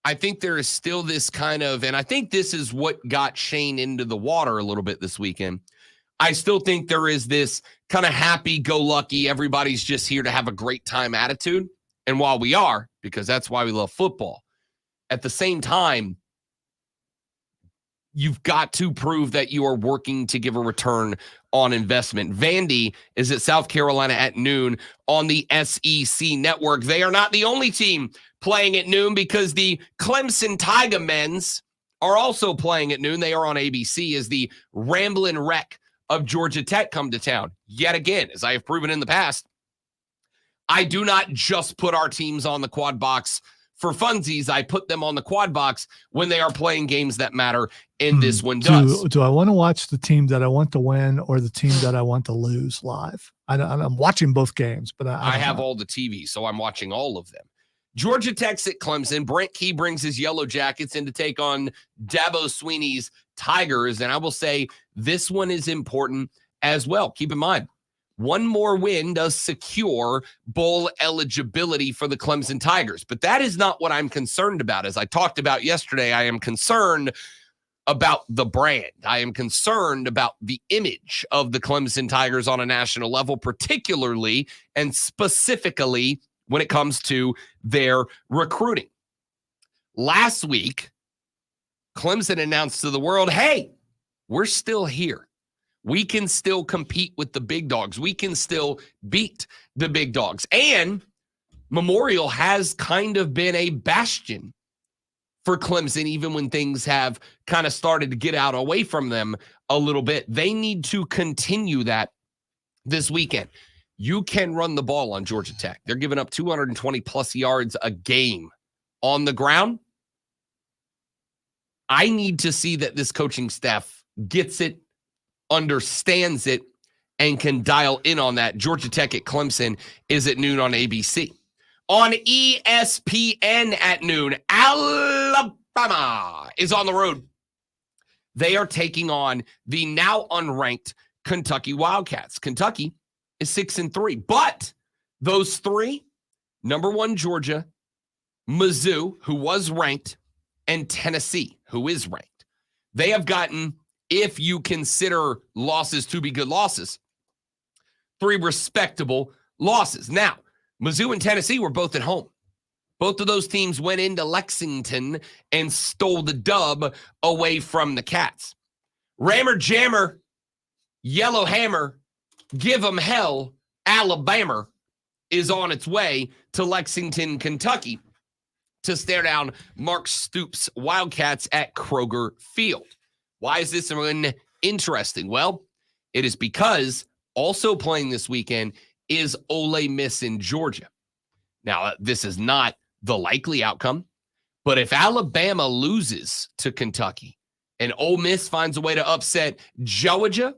I think there is still this kind of, and I think this is what got Shane into the water a little bit this weekend. I still think there is this kind of happy-go-lucky, everybody's just here to have a great time attitude. And while we are, because that's why we love football, at the same time, you've got to prove that you are working to give a return on investment. Vandy is at South Carolina at noon on the SEC network. They are not the only team playing at noon because the Clemson Tiger Men's are also playing at noon. They are on ABC as the Ramblin' Wreck of Georgia Tech come to town. Yet again, as I have proven in the past, I do not just put our teams on the quad box for funsies. I put them on the quad box when they are playing games that matter, and this one does. Do I want to watch the team that I want to win or the team that I want to lose live? I'm watching both games, but I have all the TV, so I'm watching all of them. Georgia Tech's at Clemson. Brent Key brings his Yellow Jackets in to take on Dabo Sweeney's Tigers, and I will say this one is important as well. Keep in mind, one more win does secure bowl eligibility for the Clemson Tigers, but that is not what I'm concerned about. As I talked about yesterday, I am concerned about the brand. I am concerned about the image of the Clemson Tigers on a national level, particularly and specifically when it comes to their recruiting. Last week, Clemson announced to the world, hey, we're still here. We can still compete with the big dogs. We can still beat the big dogs. And Memorial has kind of been a bastion for Clemson, even when things have kind of started to get out away from them a little bit. They need to continue that this weekend. You can run the ball on Georgia Tech. They're giving up 220 plus yards a game on the ground. I need to see that this coaching staff gets it, understands it, and can dial in on that. Georgia Tech at Clemson is at noon on ABC. On ESPN at noon, Alabama is on the road. They are taking on the now unranked Kentucky Wildcats. Kentucky is 6-3, but those three, number one Georgia, Mizzou, who was ranked, and Tennessee, who is ranked. They have gotten, if you consider losses to be good losses, 3 respectable losses. Now, Mizzou and Tennessee were both at home. Both of those teams went into Lexington and stole the dub away from the Cats. Rammer Jammer, Yellow Hammer, give them hell. Alabama is on its way to Lexington, Kentucky to stare down Mark Stoops' Wildcats at Kroger Field. Why is this one interesting? Well, it is because also playing this weekend is Ole Miss in Georgia. Now, this is not the likely outcome, but if Alabama loses to Kentucky and Ole Miss finds a way to upset Georgia,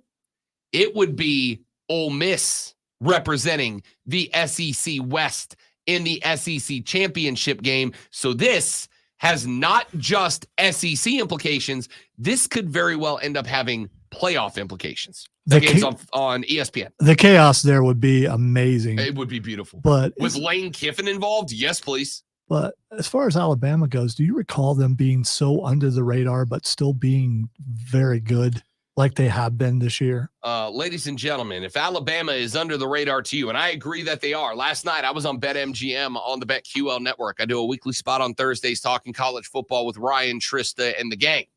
it would be Ole Miss representing the SEC West in the SEC championship game. So this has not just SEC implications. This could very well end up having playoff implications. The game's on ESPN. The chaos there would be amazing. It would be beautiful. But with Lane Kiffin involved, yes, please. But as far as Alabama goes, do you recall them being so under the radar but still being very good like they have been this year? Ladies and gentlemen, if Alabama is under the radar to you, and I agree that they are. Last night, I was on BetMGM on the BetQL network. I do a weekly spot on Thursdays talking college football with Ryan, Trista, and the gang.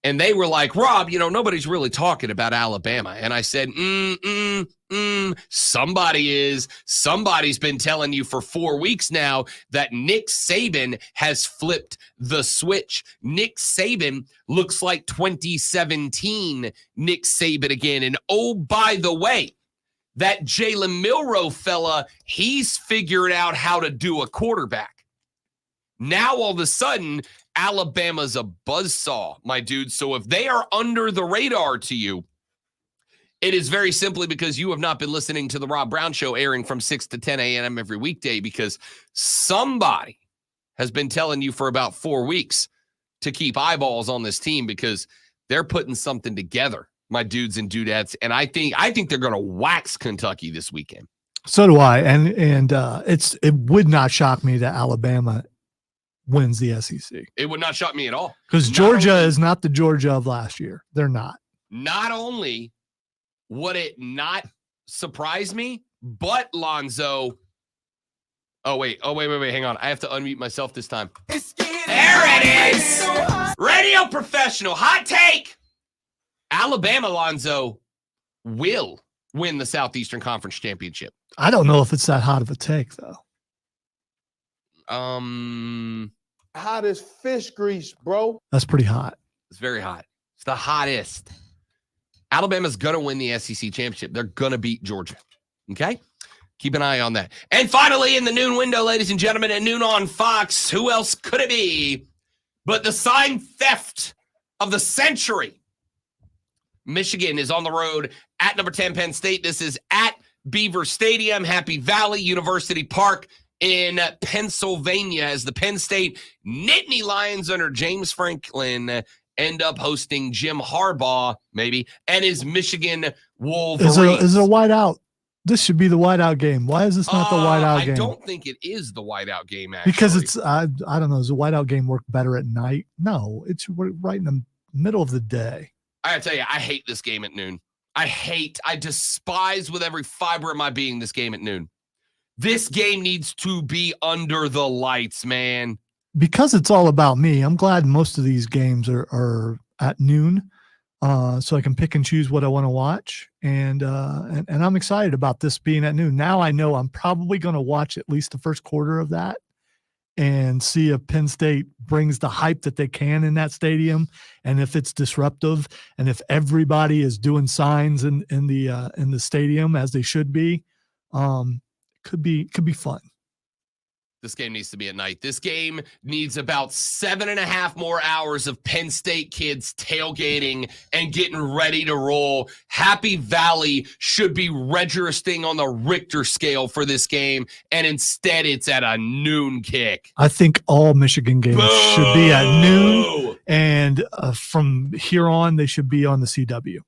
And they were like, Rob, nobody's really talking about Alabama. And I said, somebody is. Somebody's been telling you for 4 weeks now that Nick Saban has flipped the switch. Nick Saban looks like 2017 Nick Saban again. And oh, by the way, that Jalen Milroe fella, he's figured out how to do a quarterback. Now, all of a sudden, Alabama's a buzzsaw, my dude. So if they are under the radar to you, it is very simply because you have not been listening to the Rob Brown Show airing from 6 to 10 a.m. every weekday, because somebody has been telling you for about 4 weeks to keep eyeballs on this team because they're putting something together, my dudes and dudettes. And I think they're going to wax Kentucky this weekend. So do I. And it would not shock me that Alabama wins the SEC. It would not shock me at all. Because Georgia is not the Georgia of last year. They're not. Not only would it not surprise me, but Lonzo. Oh, wait. Hang on. I have to unmute myself this time. There it is. Radio professional. Hot take. Alabama, Lonzo, will win the Southeastern Conference Championship. I don't know if it's that hot of a take, though. Hot as fish grease, bro. That's pretty hot. It's very hot. It's the hottest. Alabama's going to win the SEC championship. They're going to beat Georgia. Okay? Keep an eye on that. And finally, in the noon window, ladies and gentlemen, at noon on Fox, who else could it be but the sign theft of the century? Michigan is on the road at number 10 Penn State. This is at Beaver Stadium, Happy Valley University Park in Pennsylvania, as the Penn State Nittany Lions under James Franklin end up hosting Jim Harbaugh, maybe, and his Michigan Wolverines. Is it a whiteout? This should be the whiteout game. Why is this not the whiteout game? I don't think it is the whiteout game, actually. Because it's, I don't know, does the whiteout game work better at night? No, it's right in the middle of the day. I gotta tell you, I hate this game at noon. I despise with every fiber of my being this game at noon. This game needs to be under the lights, man. Because it's all about me, I'm glad most of these games are at noon, so I can pick and choose what I want to watch. And I'm excited about this being at noon. Now I know I'm probably going to watch at least the first quarter of that and see if Penn State brings the hype that they can in that stadium, and if it's disruptive, and if everybody is doing signs in the stadium as they should be. Could be fun. This game needs to be at night. This game needs about 7.5 more hours of Penn State kids tailgating and getting ready to roll. Happy Valley should be registering on the Richter scale for this game, and instead it's at a noon kick. I think all Michigan games should be at noon, and from here on, they should be on the CW.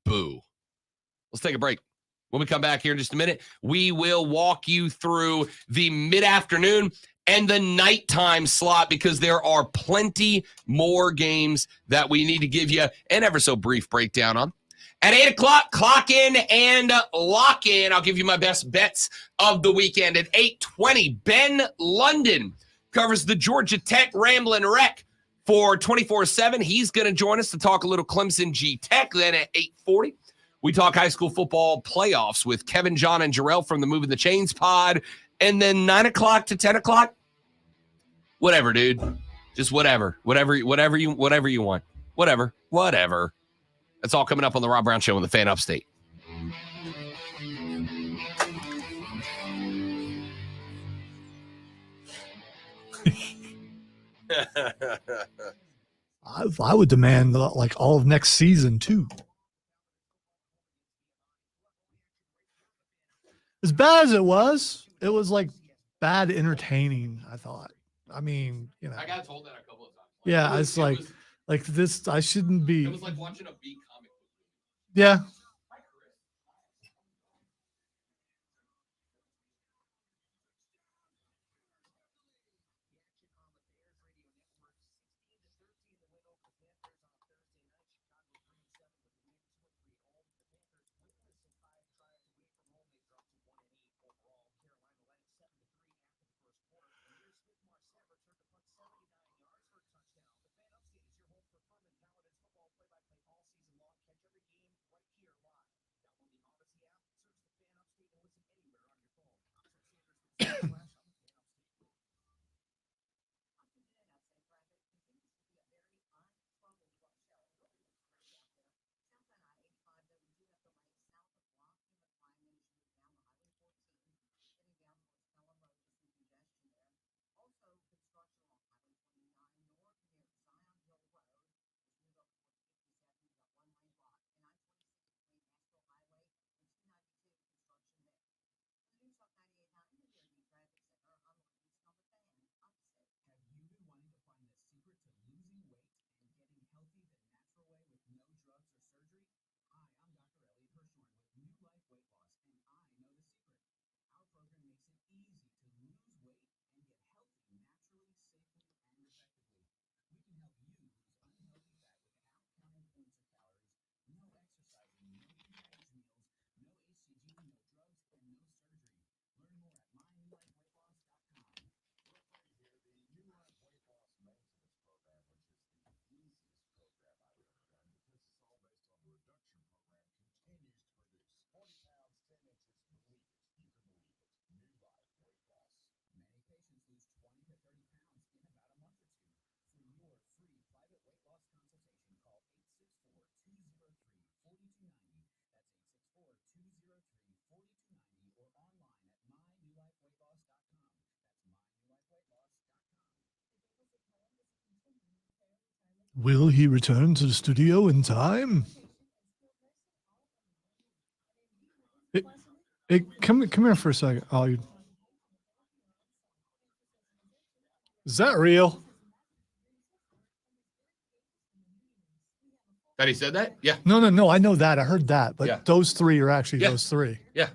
Boo. Let's take a break. When we come back here in just a minute, we will walk you through the mid-afternoon and the nighttime slot, because there are plenty more games that we need to give you an ever so brief breakdown on. At 8 o'clock, clock in and lock in. I'll give you my best bets of the weekend. At 8:20, Ben London covers the Georgia Tech Ramblin' Wreck for 24/7. He's going to join us to talk a little Clemson G Tech. Then at 8:40, we talk high school football playoffs with Kevin, John, and Jarrell from the Moving the Chains pod. And then 9 o'clock to 10 o'clock, whatever, dude. Just whatever you want. Whatever. That's all coming up on the Rob Brown Show on the Fan Upstate. I would demand like all of next season too. As bad as it was like bad entertaining, I thought. I mean, you know. I got told that a couple of times. Yeah, it's like this. I shouldn't be. It was like watching a B comic book. Yeah. Will he return to the studio in time? Hey, come here for a second. Oh, is that real? That he said that? Yeah. No. I know that. I heard that. But Yeah. those three are actually Yeah. those three. Yeah.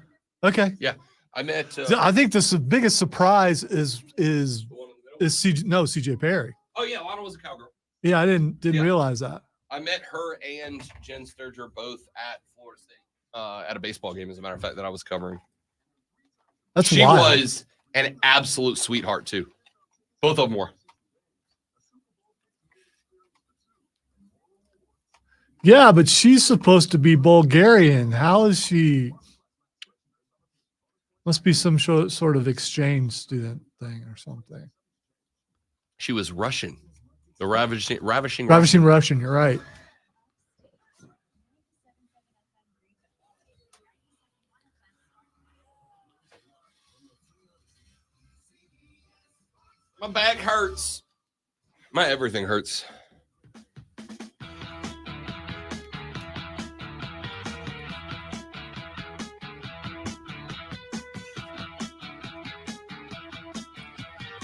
Okay. Yeah. I met. I think the biggest surprise is CJ Perry. Oh yeah, Lana was a cowgirl. Yeah, I didn't Yeah. realize that. I met her and Jen Sturger both at Florida State at a baseball game, as a matter of fact, that I was covering. She was an absolute sweetheart too. Both of them were. Yeah, but she's supposed to be Bulgarian. How is she? Must be some sort of exchange student thing or something. She was Russian. The ravishing Russian. You're right. My back hurts. My everything hurts.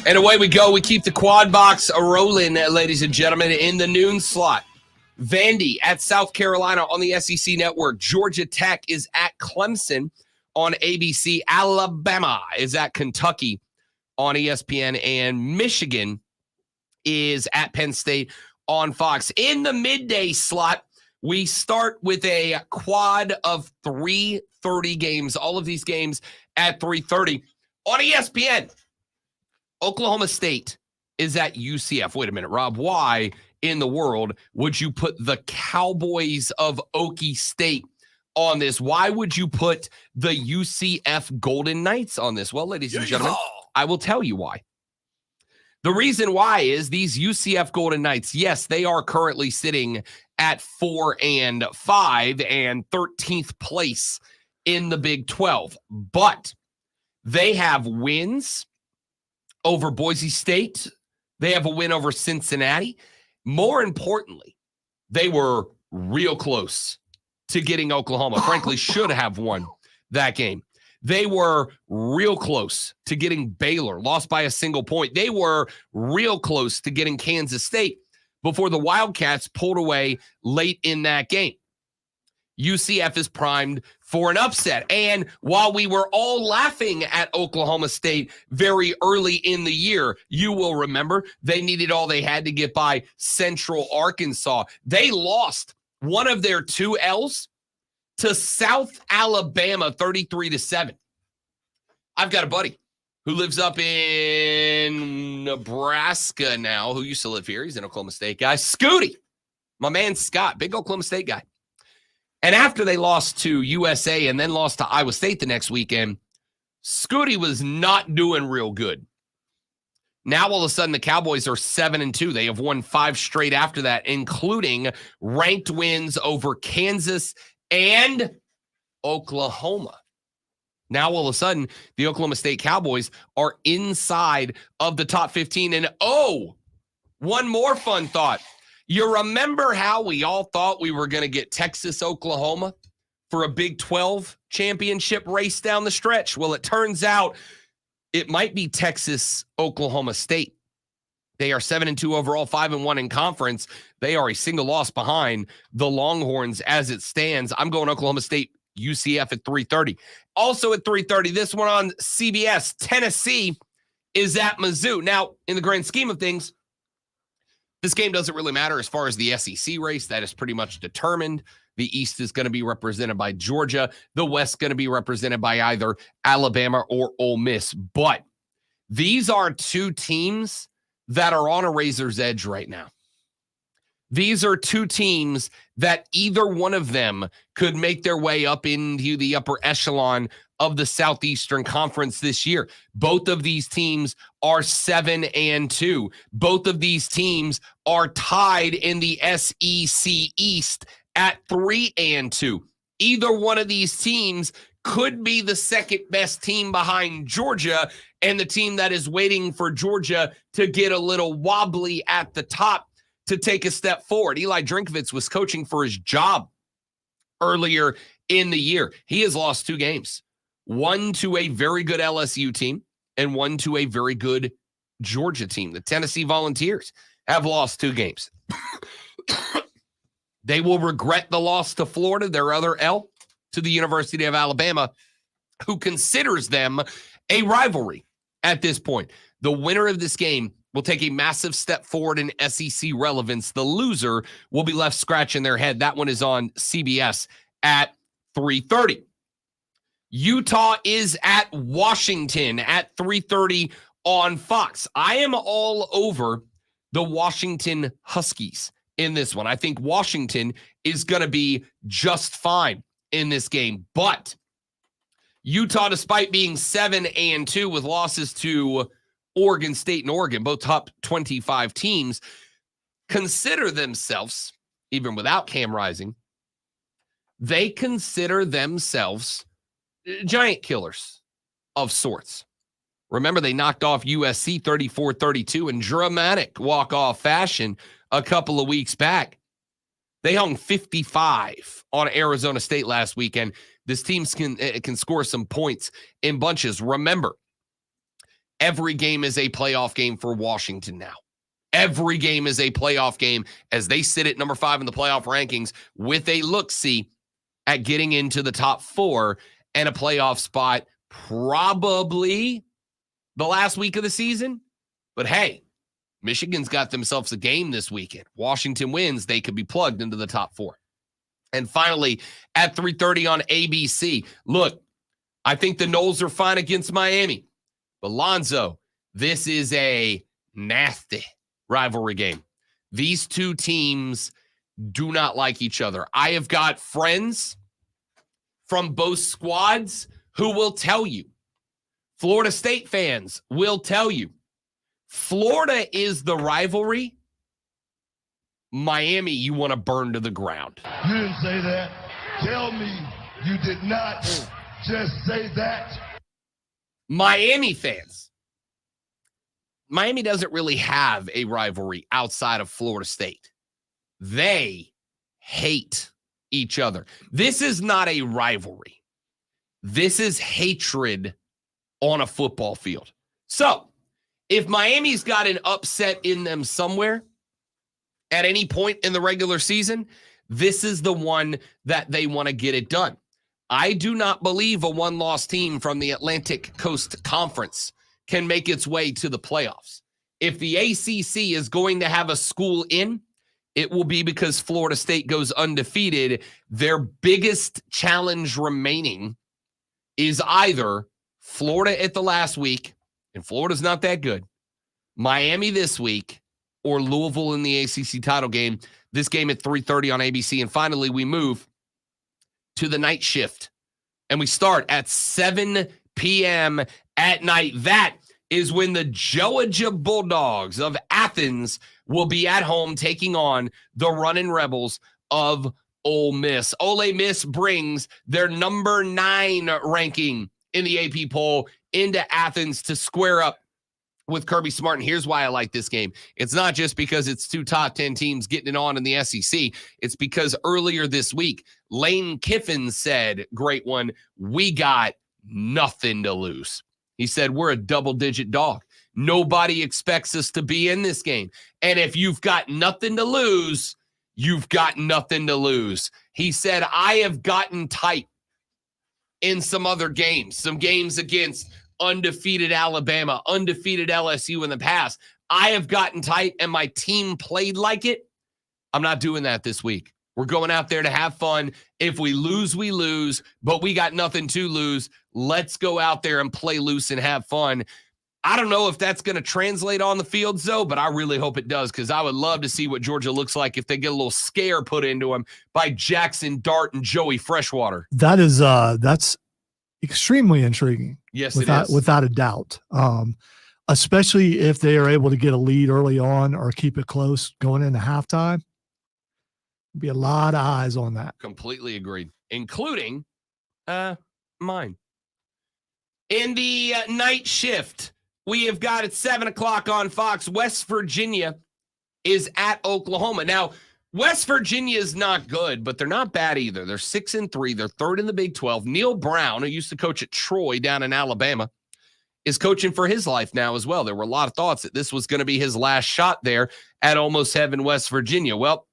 And away we go. We keep the quad box rolling, ladies and gentlemen, in the noon slot. Vandy at South Carolina on the SEC Network. Georgia Tech is at Clemson on ABC. Alabama is at Kentucky on ESPN. And Michigan is at Penn State on Fox. In the midday slot, we start with a quad of 3:30 games. All of these games at 3:30 on ESPN. Oklahoma State is at UCF. Wait a minute, Rob. Why in the world would you put the Cowboys of Okie State on this? Why would you put the UCF Golden Knights on this? Well, ladies and gentlemen, I will tell you why. The reason why is these UCF Golden Knights, yes, they are currently sitting at 4-5 and 13th place in the Big 12, but they have wins over Boise State. They have a win over Cincinnati. More importantly, they were real close to getting Oklahoma. Frankly, should have won that game. They were real close to getting Baylor, lost by a single point. They were real close to getting Kansas State before the Wildcats pulled away late in that game. UCF is primed for an upset. And while we were all laughing at Oklahoma State very early in the year, you will remember they needed all they had to get by Central Arkansas. They lost one of their 2 L's to South Alabama 33-7. I've got a buddy who lives up in Nebraska now, who used to live here. He's an Oklahoma State guy. Scooty, my man Scott, big Oklahoma State guy. And after they lost to USA and then lost to Iowa State the next weekend, Scooty was not doing real good. Now, all of a sudden, the Cowboys are 7-2. They have won 5 straight after that, including ranked wins over Kansas and Oklahoma. Now, all of a sudden, the Oklahoma State Cowboys are inside of the top 15. And, one more fun thought. You remember how we all thought we were going to get Texas, Oklahoma for a Big 12 championship race down the stretch? Well, it turns out it might be Texas, Oklahoma State. They are 7-2 overall, 5-1 in conference. They are a single loss behind the Longhorns as it stands. I'm going Oklahoma State, UCF at 3:30. Also at 3:30, this one on CBS, Tennessee is at Mizzou. Now, in the grand scheme of things, this game doesn't really matter as far as the SEC race. That is pretty much determined. The East is going to be represented by Georgia. The West going to be represented by either Alabama or Ole Miss. But these are 2 teams that are on a razor's edge right now. These are 2 teams that either one of them could make their way up into the upper echelon of the Southeastern Conference this year. Both of these teams are 7-2. Both of these teams are tied in the SEC East at 3-2. Either one of these teams could be the second best team behind Georgia and the team that is waiting for Georgia to get a little wobbly at the top to take a step forward. Eli Drinkwitz was coaching for his job earlier in the year. He has lost 2 games, one to a very good LSU team and one to a very good Georgia team. The Tennessee Volunteers have lost 2 games. They will regret the loss to Florida, their other L, to the University of Alabama, who considers them a rivalry at this point. The winner of this game will take a massive step forward in SEC relevance. The loser will be left scratching their head. That one is on CBS at 3:30. Utah is at Washington at 3:30 on Fox. I am all over the Washington Huskies in this one. I think Washington is going to be just fine in this game. But Utah, despite being 7-2 with losses to Oregon State and Oregon, both top 25 teams, consider themselves, even without Cam Rising, they consider themselves giant killers of sorts. Remember, they knocked off USC 34-32 in dramatic walk-off fashion a couple of weeks back. They hung 55 on Arizona State last weekend. This team can score some points in bunches. Remember, every game is a playoff game for Washington now. Every game is a playoff game as they sit at number 5 in the playoff rankings with a look-see at getting into the top 4 and a playoff spot probably the last week of the season. But hey, Michigan's got themselves a game this weekend. Washington wins, they could be plugged into the top 4. And finally, at 3:30 on ABC, look, I think the Noles are fine against Miami. But Lonzo, this is a nasty rivalry game. These two teams do not like each other. I have got friends from both squads who will tell you, Florida State fans will tell you, Florida is the rivalry. Miami, you want to burn to the ground. You didn't say that. Tell me you did not just say that. Miami fans. Miami doesn't really have a rivalry outside of Florida State. They hate each other. This is not a rivalry. This is hatred on a football field. So, if Miami's got an upset in them somewhere at any point in the regular season, this is the one that they want to get it done. I do not believe a one-loss team from the Atlantic Coast Conference can make its way to the playoffs. If the ACC is going to have a school in, it will be because Florida State goes undefeated. Their biggest challenge remaining is either Florida at the last week, and Florida's not that good, Miami this week, or Louisville in the ACC title game. This game at 3:30 on ABC. And finally, we move to the night shift, and we start at 7 p.m. at night. That is when the Georgia Bulldogs of Athens will be at home taking on the Running Rebels of Ole Miss. Ole Miss brings their number 9 ranking in the AP poll into Athens to square up with Kirby Smart. And here's why I like this game. It's not just because it's 2 top 10 teams getting it on in the SEC. It's because earlier this week, Lane Kiffin said, great one, we got nothing to lose. He said, we're a double-digit dog. Nobody expects us to be in this game. And if you've got nothing to lose, you've got nothing to lose. He said, I have gotten tight in some other games, some games against undefeated Alabama, undefeated LSU in the past. I have gotten tight and my team played like it. I'm not doing that this week. We're going out there to have fun. If we lose, we lose, but we got nothing to lose. Let's go out there and play loose and have fun. I don't know if that's going to translate on the field, though, but I really hope it does, because I would love to see what Georgia looks like if they get a little scare put into them by Jackson Dart and Joey Freshwater. That is that's extremely intriguing. Yes, it is. Without a doubt. Especially if they are able to get a lead early on or keep it close going into halftime. Be a lot of eyes on that. Completely agreed. including mine. In the night shift, we have got at 7 o'clock on Fox, West Virginia is at Oklahoma. Now, West Virginia is not good, but they're not bad either. They're 6-3. They're third in the Big 12. Neil Brown, who used to coach at Troy down in Alabama, is coaching for his life now as well. There were a lot of thoughts that this was going to be his last shot there at Almost Heaven, West Virginia. Well,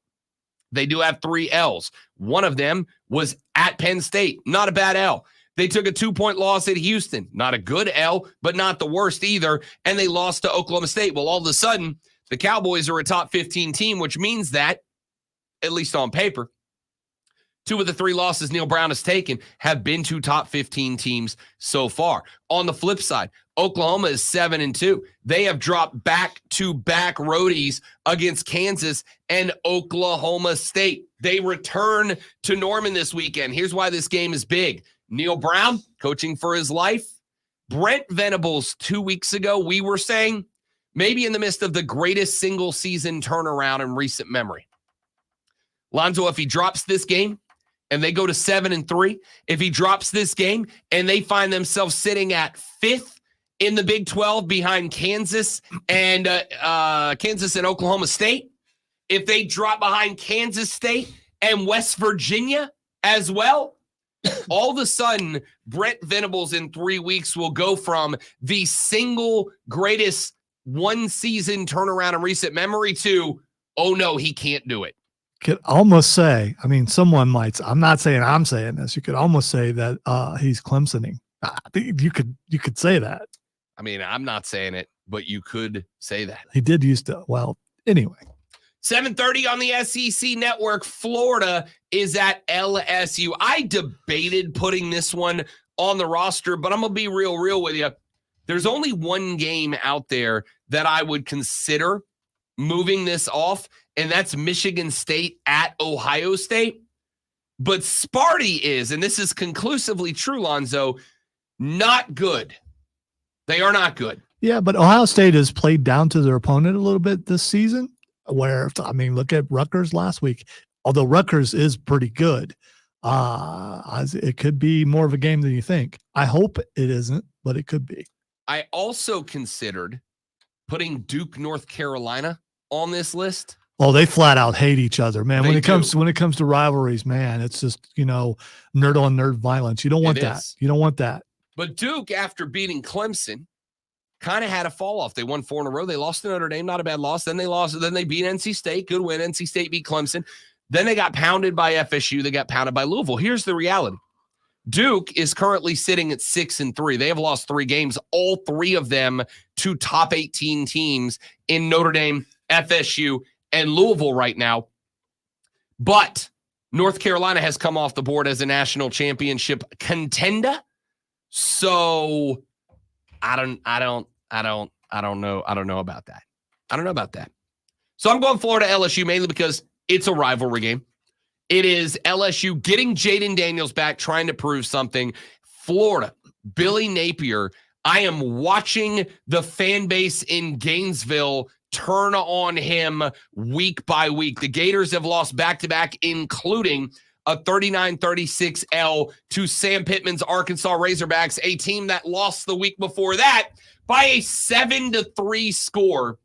they do have 3 L's. One of them was at Penn State. Not a bad L. They took a 2-point loss at Houston. Not a good L, but not the worst either. And they lost to Oklahoma State. Well, all of a sudden, the Cowboys are a top 15 team, which means that, at least on paper, 2 of the 3 losses Neil Brown has taken have been to top 15 teams so far. On the flip side, Oklahoma is 7-2. They have dropped back-to-back roadies against Kansas and Oklahoma State. They return to Norman this weekend. Here's why this game is big. Neil Brown, coaching for his life. Brent Venables, 2 weeks ago, we were saying, maybe in the midst of the greatest single-season turnaround in recent memory. Lonzo, if he drops this game and they go to 7-3, if he drops this game and they find themselves sitting at 5th in the Big 12 behind Kansas and Oklahoma State, if they drop behind Kansas State and West Virginia as well, all of a sudden, Brent Venables in 3 weeks will go from the single greatest one-season turnaround in recent memory to, oh no, he can't do it. Could almost say, I mean, someone might, I'm not saying I'm saying this, you could almost say that he's Clemsoning. I think you could say that. I mean, I'm not saying it, but you could say that. He did used to, well, anyway. 7:30 on the SEC network. Florida is at LSU. I debated putting this one on the roster, but I'm going to be real with you. There's only one game out there that I would consider moving this off, and that's Michigan State at Ohio State. But Sparty is, and this is conclusively true, Lonzo, not good. They are not good. Yeah, but Ohio State has played down to their opponent a little bit this season. Where, I mean, look at Rutgers last week. Although Rutgers is pretty good, it could be more of a game than you think. I hope it isn't, but it could be. I also considered putting Duke, North Carolina on this list. Oh, they flat out hate each other, man. When it do. comes to rivalries, man, it's just, nerd on nerd violence. You don't want that. You don't want that. But Duke, after beating Clemson, kind of had a fall off. They won 4 in a row. They lost to Notre Dame, not a bad loss. Then they lost. Then they beat NC State. Good win. NC State beat Clemson. Then they got pounded by FSU. They got pounded by Louisville. Here's the reality. Duke is currently sitting at 6-3. They have lost 3 games, all 3 of them to top 18 teams in Notre Dame, FSU, and Louisville right now. But North Carolina has come off the board as a national championship contender. So I don't know about that. I don't know about that. So I'm going Florida LSU mainly because it's a rivalry game. It is LSU getting Jaden Daniels back, trying to prove something. Florida, Billy Napier. I am watching the fan base in Gainesville turn on him week by week. The Gators have lost back-to-back, including a 39-36 L to Sam Pittman's Arkansas Razorbacks, a team that lost the week before that by a 7-3 score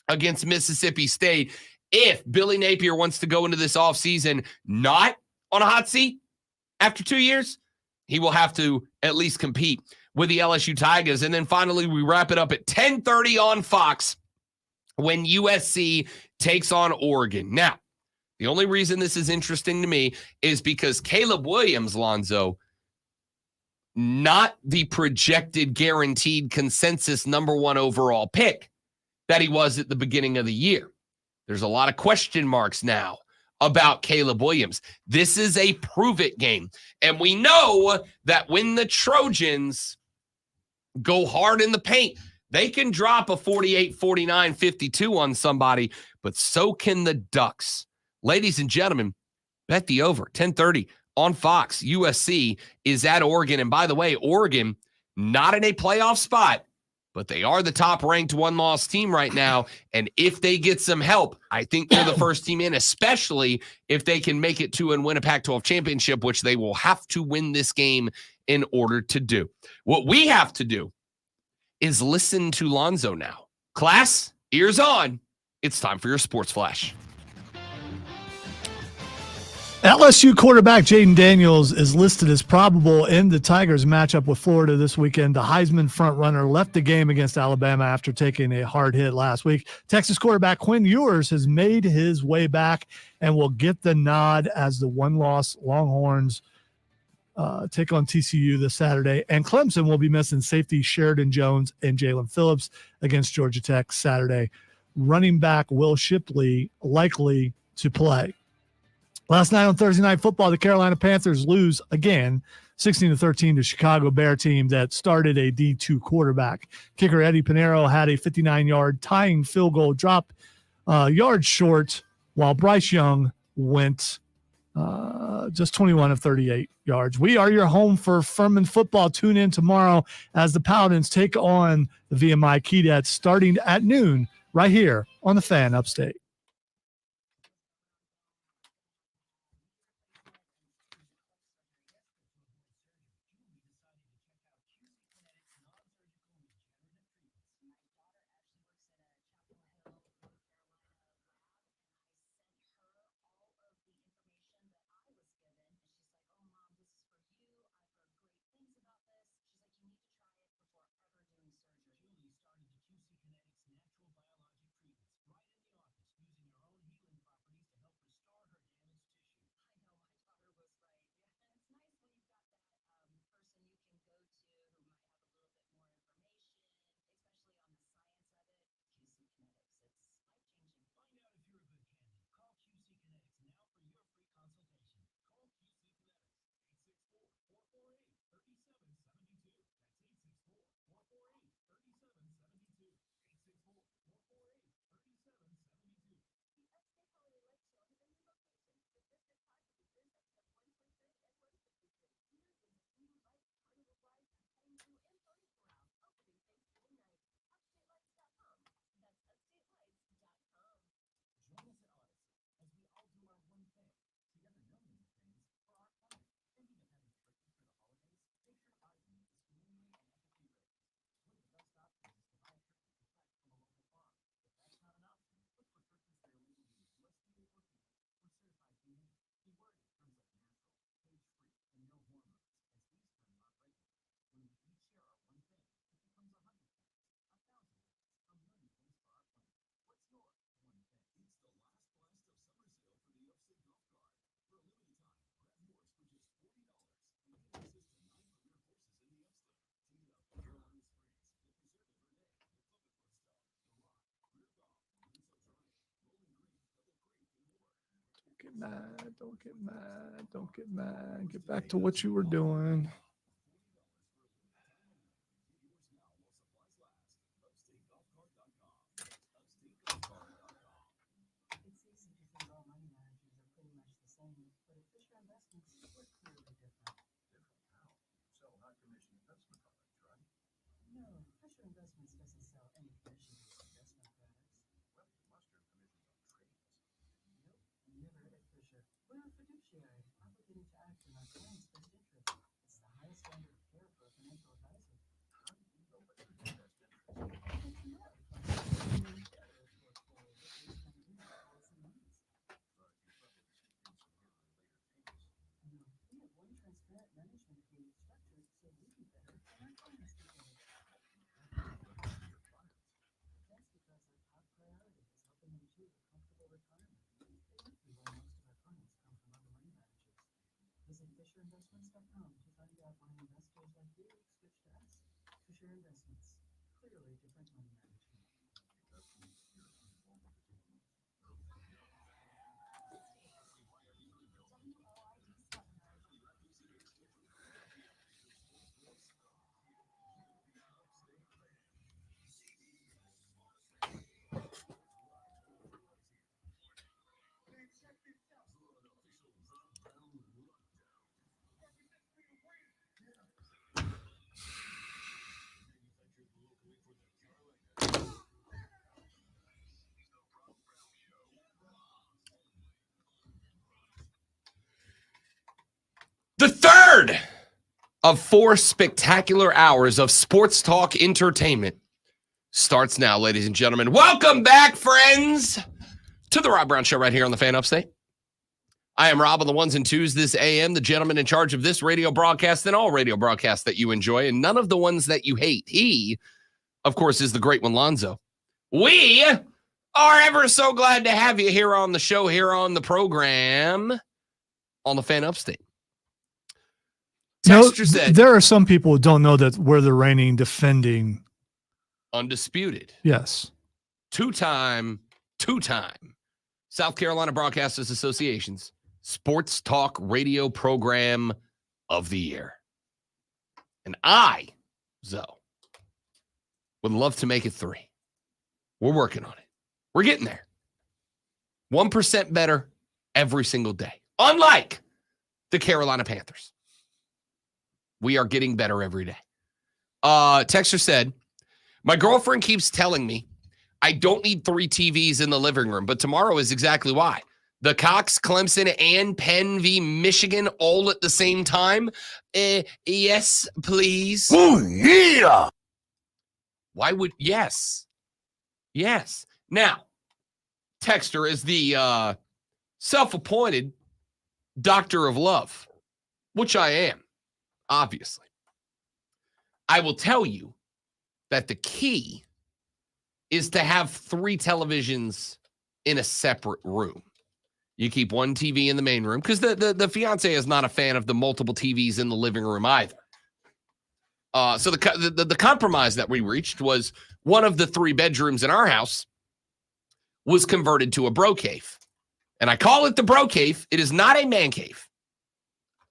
against Mississippi State. If Billy Napier wants to go into this offseason not on a hot seat after 2 years, he will have to at least compete with the LSU Tigers. And then finally, we wrap it up at 10:30 on Fox when USC takes on Oregon. Now, the only reason this is interesting to me is because Caleb Williams, Lonzo, not the projected guaranteed consensus number 1 overall pick that he was at the beginning of the year. There's a lot of question marks now about Caleb Williams. This is a prove-it game. And we know that when the Trojans go hard in the paint, they can drop a 48, 49, 52 on somebody, but so can the Ducks. Ladies and gentlemen, bet the over, 10:30 on Fox. USC is at Oregon. And by the way, Oregon, not in a playoff spot, but they are the top-ranked one-loss team right now. And if they get some help, I think they're the first team in, especially if they can make it to and win a Pac-12 championship, which they will have to win this game in order to do. What we have to do is listen to Lonzo now. Class, ears on. It's time for your Sports Flash. LSU quarterback Jaden Daniels is listed as probable in the Tigers matchup with Florida this weekend. The Heisman frontrunner left the game against Alabama after taking a hard hit last week. Texas quarterback Quinn Ewers has made his way back and will get the nod as the one-loss Longhorns take on TCU this Saturday. And Clemson will be missing safety Sheridan Jones and Jalen Phillips against Georgia Tech Saturday. Running back Will Shipley likely to play. Last night on Thursday Night Football, the Carolina Panthers lose again, 16-13 to Chicago Bear team that started a D2 quarterback. Kicker Eddie Pinheiro had a 59-yard tying field goal drop yards short, while Bryce Young went just 21 of 38 yards. We are your home for Furman football. Tune in tomorrow as the Paladins take on the VMI Keydets starting at noon right here on the Fan Upstate. Don't get mad. Get back to what you were doing. of 4 spectacular hours of sports talk entertainment starts now, ladies and gentlemen. Welcome back, friends, to the Rob Brown Show right here on the Fan Upstate. I am Rob on the ones and twos this AM, the gentleman in charge of this radio broadcast and all radio broadcasts that you enjoy, and none of the ones that you hate. He, of course, is the great one, Lonzo. We are ever so glad to have you here on the show, here on the program, on the Fan Upstate. Texture said, there are some people who don't know that we're the reigning defending undisputed. Yes. Two-time South Carolina Broadcasters Association's Sports Talk Radio Program of the Year. And I, Zoe, would love to make it 3. We're working on it. We're getting there. 1% better every single day. Unlike the Carolina Panthers. We are getting better every day. Texter said, my girlfriend keeps telling me I don't need 3 TVs in the living room, but tomorrow is exactly why. The Cox, Clemson, and Penn v. Michigan all at the same time? Yes, please. Oh, yeah. Why would, yes. Now, Texter is the self-appointed doctor of love, which I am, obviously. I will tell you that the key is to have 3 televisions in a separate room. You keep one TV in the main room because the fiance is not a fan of the multiple TVs in the living room either. So the compromise that we reached was one of the 3 bedrooms in our house was converted to a bro cave. And I call it the bro cave. It is not a man cave.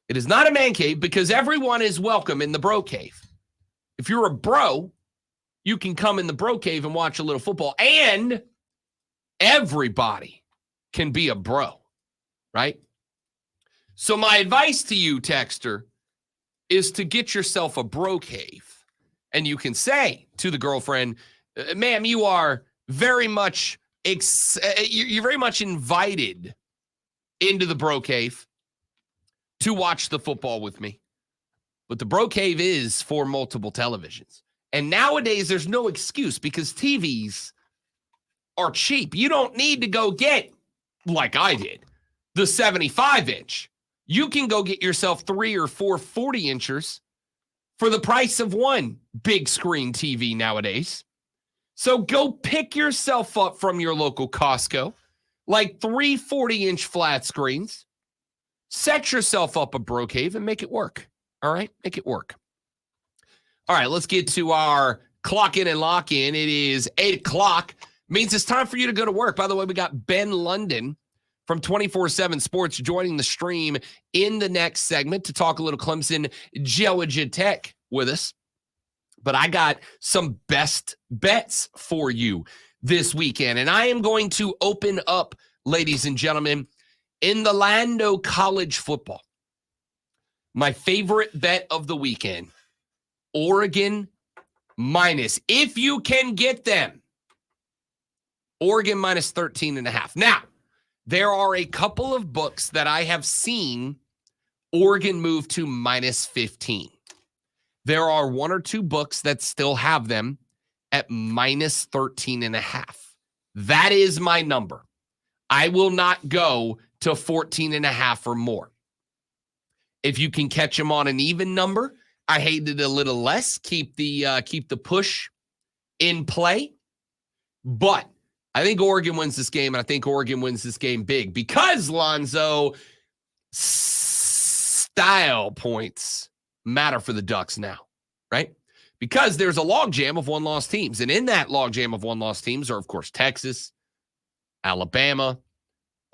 It is not a man cave because everyone is welcome in the bro cave. If you're a bro, you can come in the bro cave and watch a little football. And everybody can be a bro, right? So my advice to you, Texter, is to get yourself a bro cave. And you can say to the girlfriend, ma'am, you are very much you're very much invited into the bro cave to watch the football with me. But the bro cave is for multiple televisions. And nowadays, there's no excuse because TVs are cheap. You don't need to go get, like I did, the 75-inch. You can go get yourself 3 or 4 40-inchers for the price of one big screen TV nowadays. So go pick yourself up from your local Costco, like 3 40-inch flat screens. Set yourself up a bro cave and make it work. All right? Make it work. All right, let's get to our clock in and lock in. It is 8 o'clock. Means it's time for you to go to work. By the way, we got Ben London from 24/7 Sports joining the stream in the next segment to talk a little Clemson Georgia Tech with us. But I got some best bets for you this weekend. And I am going to open up, ladies and gentlemen, in the Lando College football. My favorite bet of the weekend. Oregon minus, if you can get them, Oregon minus 13.5. Now, there are a couple of books that I have seen Oregon move to minus 15. There are 1 or 2 books that still have them at minus 13.5. That is my number. I will not go to 14.5 or more. If you can catch them on an even number, I hate it a little less. Keep the push in play. But I think Oregon wins this game, and I think Oregon wins this game big because, Lonzo, style points matter for the Ducks now, right? Because there's a logjam of one-loss teams. And in that logjam of one-loss teams are, of course, Texas, Alabama,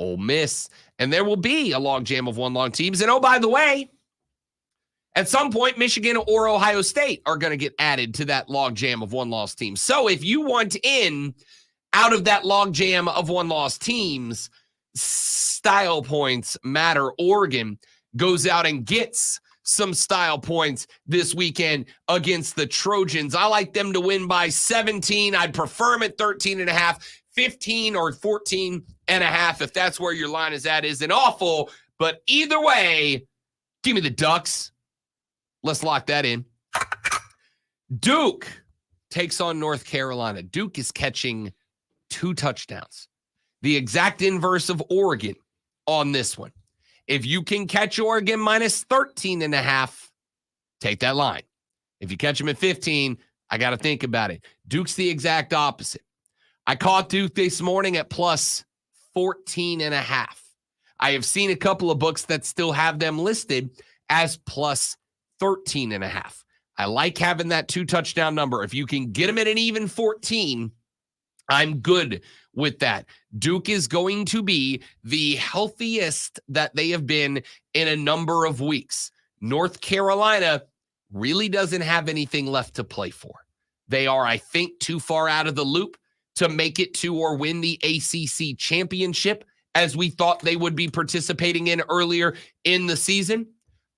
Ole Miss, and there will be a logjam of one-loss teams. And, oh, by the way, at some point, Michigan or Ohio State are going to get added to that logjam of one-loss teams. So if you want in out of that logjam of one-loss teams, style points matter. Oregon goes out and gets some style points this weekend against the Trojans. I like them to win by 17. I'd prefer them at 13.5, 15 or 14.5. If that's where your line is at, isn't awful. But either way, give me the Ducks Let's lock that in. Duke takes on North Carolina. Duke is catching 2 touchdowns. The exact inverse of Oregon on this one. If you can catch Oregon minus 13.5, take that line. If you catch them at 15, I got to think about it. Duke's the exact opposite. I caught Duke this morning at plus 14.5. I have seen a couple of books that still have them listed as plus 13.5. I like having that 2 touchdown number. If you can get them at an even 14, I'm good with that. Duke is going to be the healthiest that they have been in a number of weeks. North Carolina really doesn't have anything left to play for. They are, I think, too far out of the loop to make it to or win the ACC championship as we thought they would be participating in earlier in the season.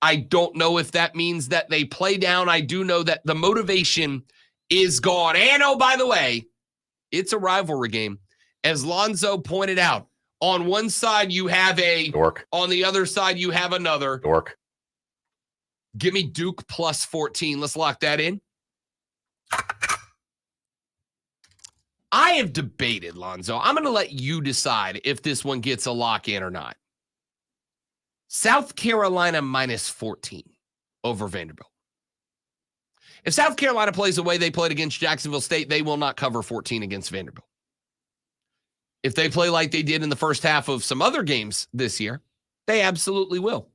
I don't know if that means that they play down. I do know that the motivation is gone. And oh, by the way, it's a rivalry game. As Lonzo pointed out, on one side you have a Dork. On the other side you have another. Dork. Give me Duke plus 14. Let's lock that in. I have debated, Lonzo. I'm going to let you decide if this one gets a lock in or not. South Carolina minus 14 over Vanderbilt. If South Carolina plays the way they played against Jacksonville State, they will not cover 14 against Vanderbilt. If they play like they did in the first half of some other games this year, they absolutely will.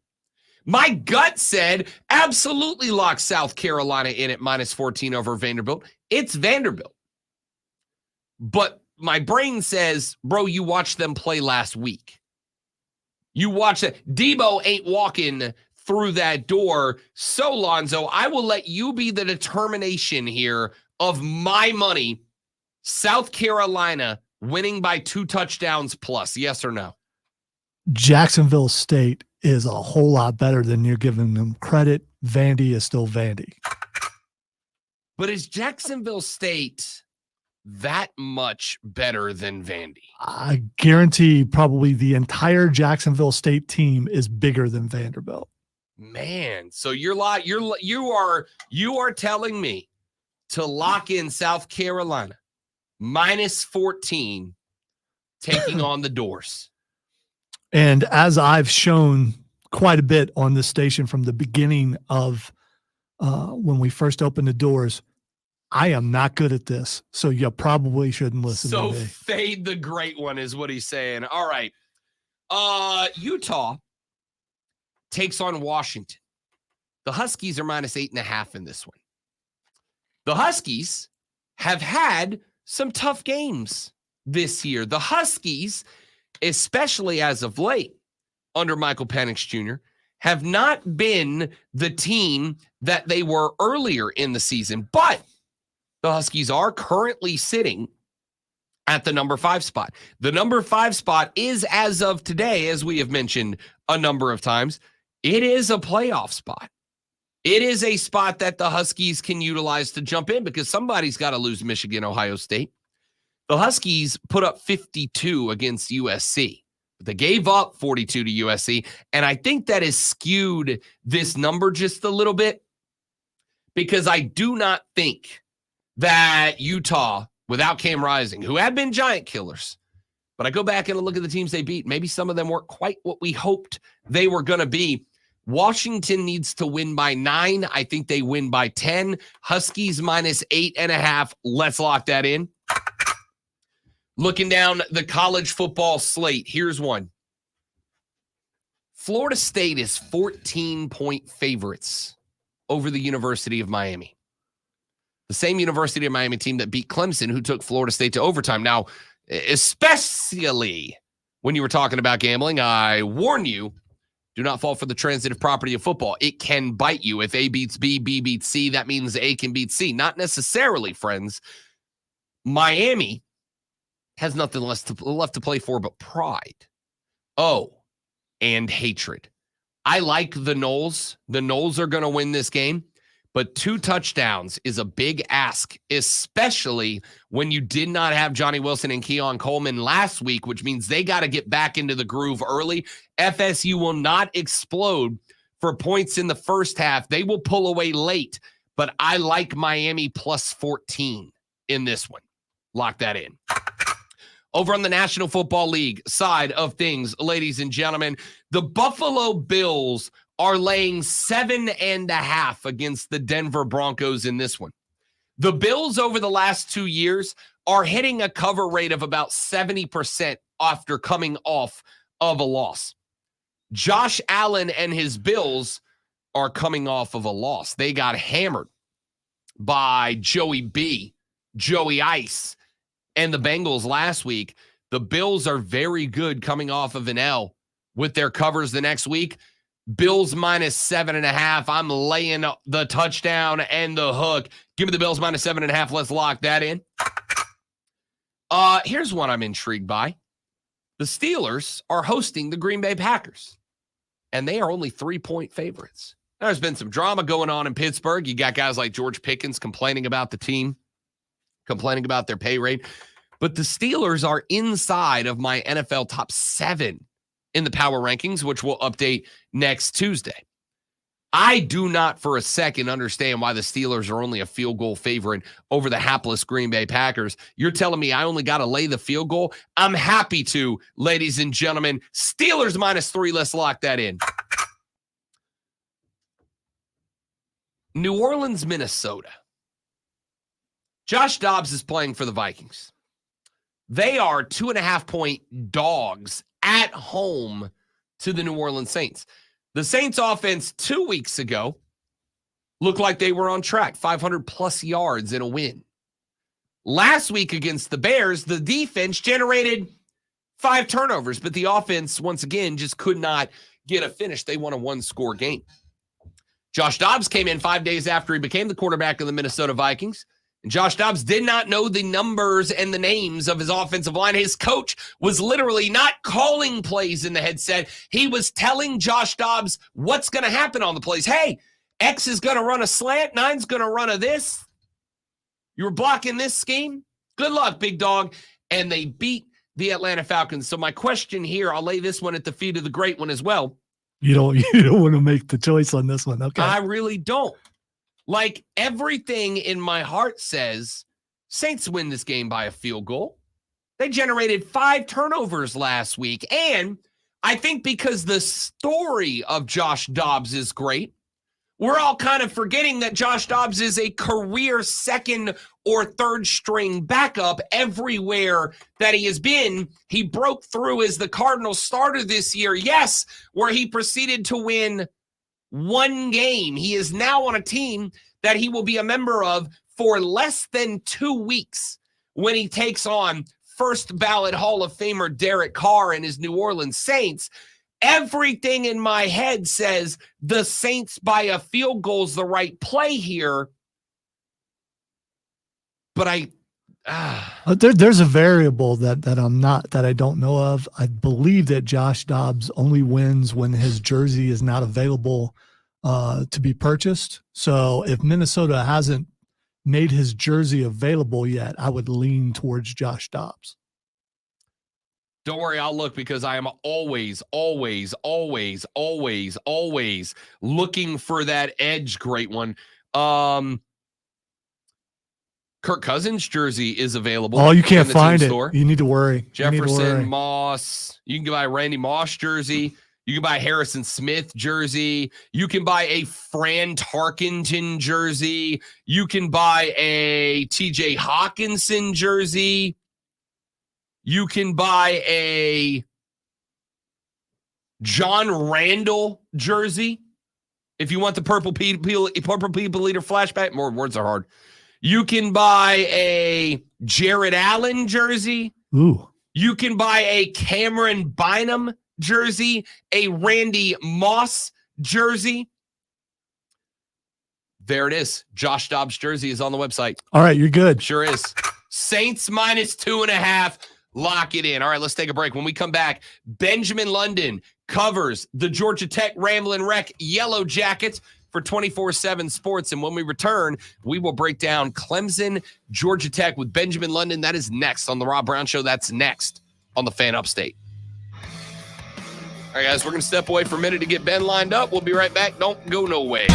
My gut said absolutely lock South Carolina in at minus 14 over Vanderbilt. It's Vanderbilt. But my brain says, bro, you watched them play last week. You watch that. Debo ain't walking through that door. So, Lonzo, I will let you be the determination here of my money. South Carolina winning by 2 touchdowns plus, yes or no? Jacksonville State is a whole lot better than you're giving them credit. Vandy is still Vandy. But is Jacksonville State that much better than Vandy? I guarantee probably the entire Jacksonville State team is bigger than Vanderbilt. Man, so you are telling me to lock in South Carolina minus 14 taking on the Doors. And as I've shown quite a bit on this station from the beginning of when we first opened the doors, I am not good at this, so you probably shouldn't listen to me. So fade the great one is what he's saying. All right. Utah takes on Washington. The Huskies are minus 8.5 in this one. The Huskies have had some tough games this year. The Huskies, especially as of late, under Michael Penix Jr., have not been the team that they were earlier in the season, but the Huskies are currently sitting at the number 5 spot. The number 5 spot is, as of today, as we have mentioned a number of times, it is a playoff spot. It is a spot that the Huskies can utilize to jump in because somebody's got to lose Michigan, Ohio State. The Huskies put up 52 against USC. They gave up 42 to USC, and I think that has skewed this number just a little bit because I do not think that Utah, without Cam Rising, who had been giant killers, but I go back and look at the teams they beat. Maybe some of them weren't quite what we hoped they were going to be. Washington needs to win by 9. I think they win by 10. Huskies minus 8.5. Let's lock that in. Looking down the college football slate, here's one. Florida State is 14-point favorites over the University of Miami. The same University of Miami team that beat Clemson, who took Florida State to overtime. Now, especially when you were talking about gambling, I warn you, do not fall for the transitive property of football. It can bite you. If A beats B, B beats C, that means A can beat C. Not necessarily, friends. Miami has nothing left to play for but pride. Oh, and hatred. I like the Noles. The Noles are going to win this game. But 2 touchdowns is a big ask, especially when you did not have Johnny Wilson and Keon Coleman last week, which means they got to get back into the groove early. FSU will not explode for points in the first half. They will pull away late, but I like Miami plus 14 in this one. Lock that in. Over on the National Football League side of things, ladies and gentlemen, the Buffalo Bills are laying 7.5 against the Denver Broncos in this one. The Bills over the last 2 years are hitting a cover rate of about 70% after coming off of a loss. Josh Allen and his Bills are coming off of a loss. They got hammered by Joey B, Joey Ice, and the Bengals last week. The Bills are very good coming off of an L with their covers the next week. Bills minus 7.5. I'm laying the touchdown and the hook. Give me the Bills minus 7.5. Let's lock that in. Here's one I'm intrigued by. The Steelers are hosting the Green Bay Packers, and they are only 3-point favorites. There's been some drama going on in Pittsburgh. You got guys like George Pickens complaining about the team, complaining about their pay rate. But the Steelers are inside of my NFL top 7 in the power rankings, which we'll update next Tuesday. I do not for a second understand why the Steelers are only a field goal favorite over the hapless Green Bay Packers. You're telling me I only got to lay the field goal? I'm happy to, ladies and gentlemen. Steelers minus 3. Let's lock that in. New Orleans, Minnesota. Josh Dobbs is playing for the Vikings. They are 2.5-point dogs at home to the New Orleans Saints. The Saints offense 2 weeks ago looked like they were on track, 500-plus yards in a win. Last week against the Bears, the defense generated 5 turnovers, but the offense, once again, just could not get a finish. They won a 1-score game. Josh Dobbs came in 5 days after he became the quarterback of the Minnesota Vikings. And Josh Dobbs did not know the numbers and the names of his offensive line. His coach was literally not calling plays in the headset. He was telling Josh Dobbs what's going to happen on the plays. Hey, X is going to run a slant. 9's going to run a this. You were blocking this scheme. Good luck, big dog. And they beat the Atlanta Falcons. So my question here, I'll lay this one at the feet of the great one as well. You don't want to make the choice on this one. Okay. I really don't. Like, everything in my heart says Saints win this game by a field goal. They generated 5 turnovers last week. And I think because the story of Josh Dobbs is great, we're all kind of forgetting that Josh Dobbs is a career second or third string backup everywhere that he has been. He broke through as the Cardinals starter this year, yes, where he proceeded to win 1 game. He is now on a team that he will be a member of for less than 2 weeks when he takes on first ballot Hall of Famer Derek Carr and his New Orleans Saints. Everything in my head says the Saints by a field goal is the right play here. But there's a variable that I don't know of. I believe that Josh Dobbs only wins when his jersey is not available to be purchased. So if Minnesota hasn't made his jersey available yet, I would lean towards Josh Dobbs. Don't worry, I'll look because I am always looking for that edge. Great one. Kirk Cousins jersey is available. Oh, you can't find it. You need to worry. Jefferson, Moss. You can buy a Randy Moss jersey. You can buy a Harrison Smith jersey. You can buy a Fran Tarkenton jersey. You can buy a TJ Hawkinson jersey. You can buy a John Randall jersey. If you want the purple people eater flashback, more words are hard. You can buy a Jared Allen jersey. Ooh. You can buy a Cameron Bynum jersey, a Randy Moss jersey. There it is. Josh Dobbs jersey is on the website. All right, you're good. Sure is. Saints minus 2.5. Lock it in. All right, let's take a break. When we come back, Benjamin London covers the Georgia Tech Ramblin' Wreck Yellow Jackets for 24/7 Sports. And when we return, we will break down Clemson, Georgia Tech with Benjamin London. That is next on the Rob Brown Show. That's next on the Fan Upstate. All right, guys, we're going to step away for a minute to get Ben lined up. We'll be right back. Don't go nowhere.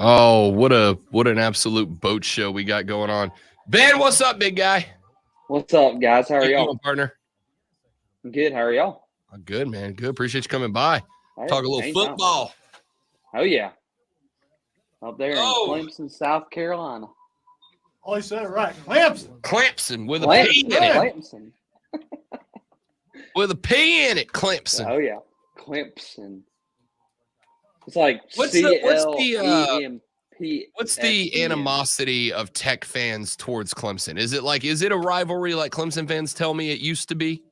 Oh, what an absolute boat show we got going on. Ben, what's up, big guy? What's up, guys? How are y'all? Doing, partner? I'm good. How are y'all? I'm good, man. Good. Appreciate you coming by. Hey, talk a little anytime. football. Oh, yeah. Up there Oh. in Clemson, South Carolina. Oh, you said it right. Clemson. Clemson with a P in it. Clemson. With a P in it, Clemson. Oh, yeah. Clemson. It's like What's the animosity of Tech fans towards Clemson? Is it a rivalry like Clemson fans tell me it used to be?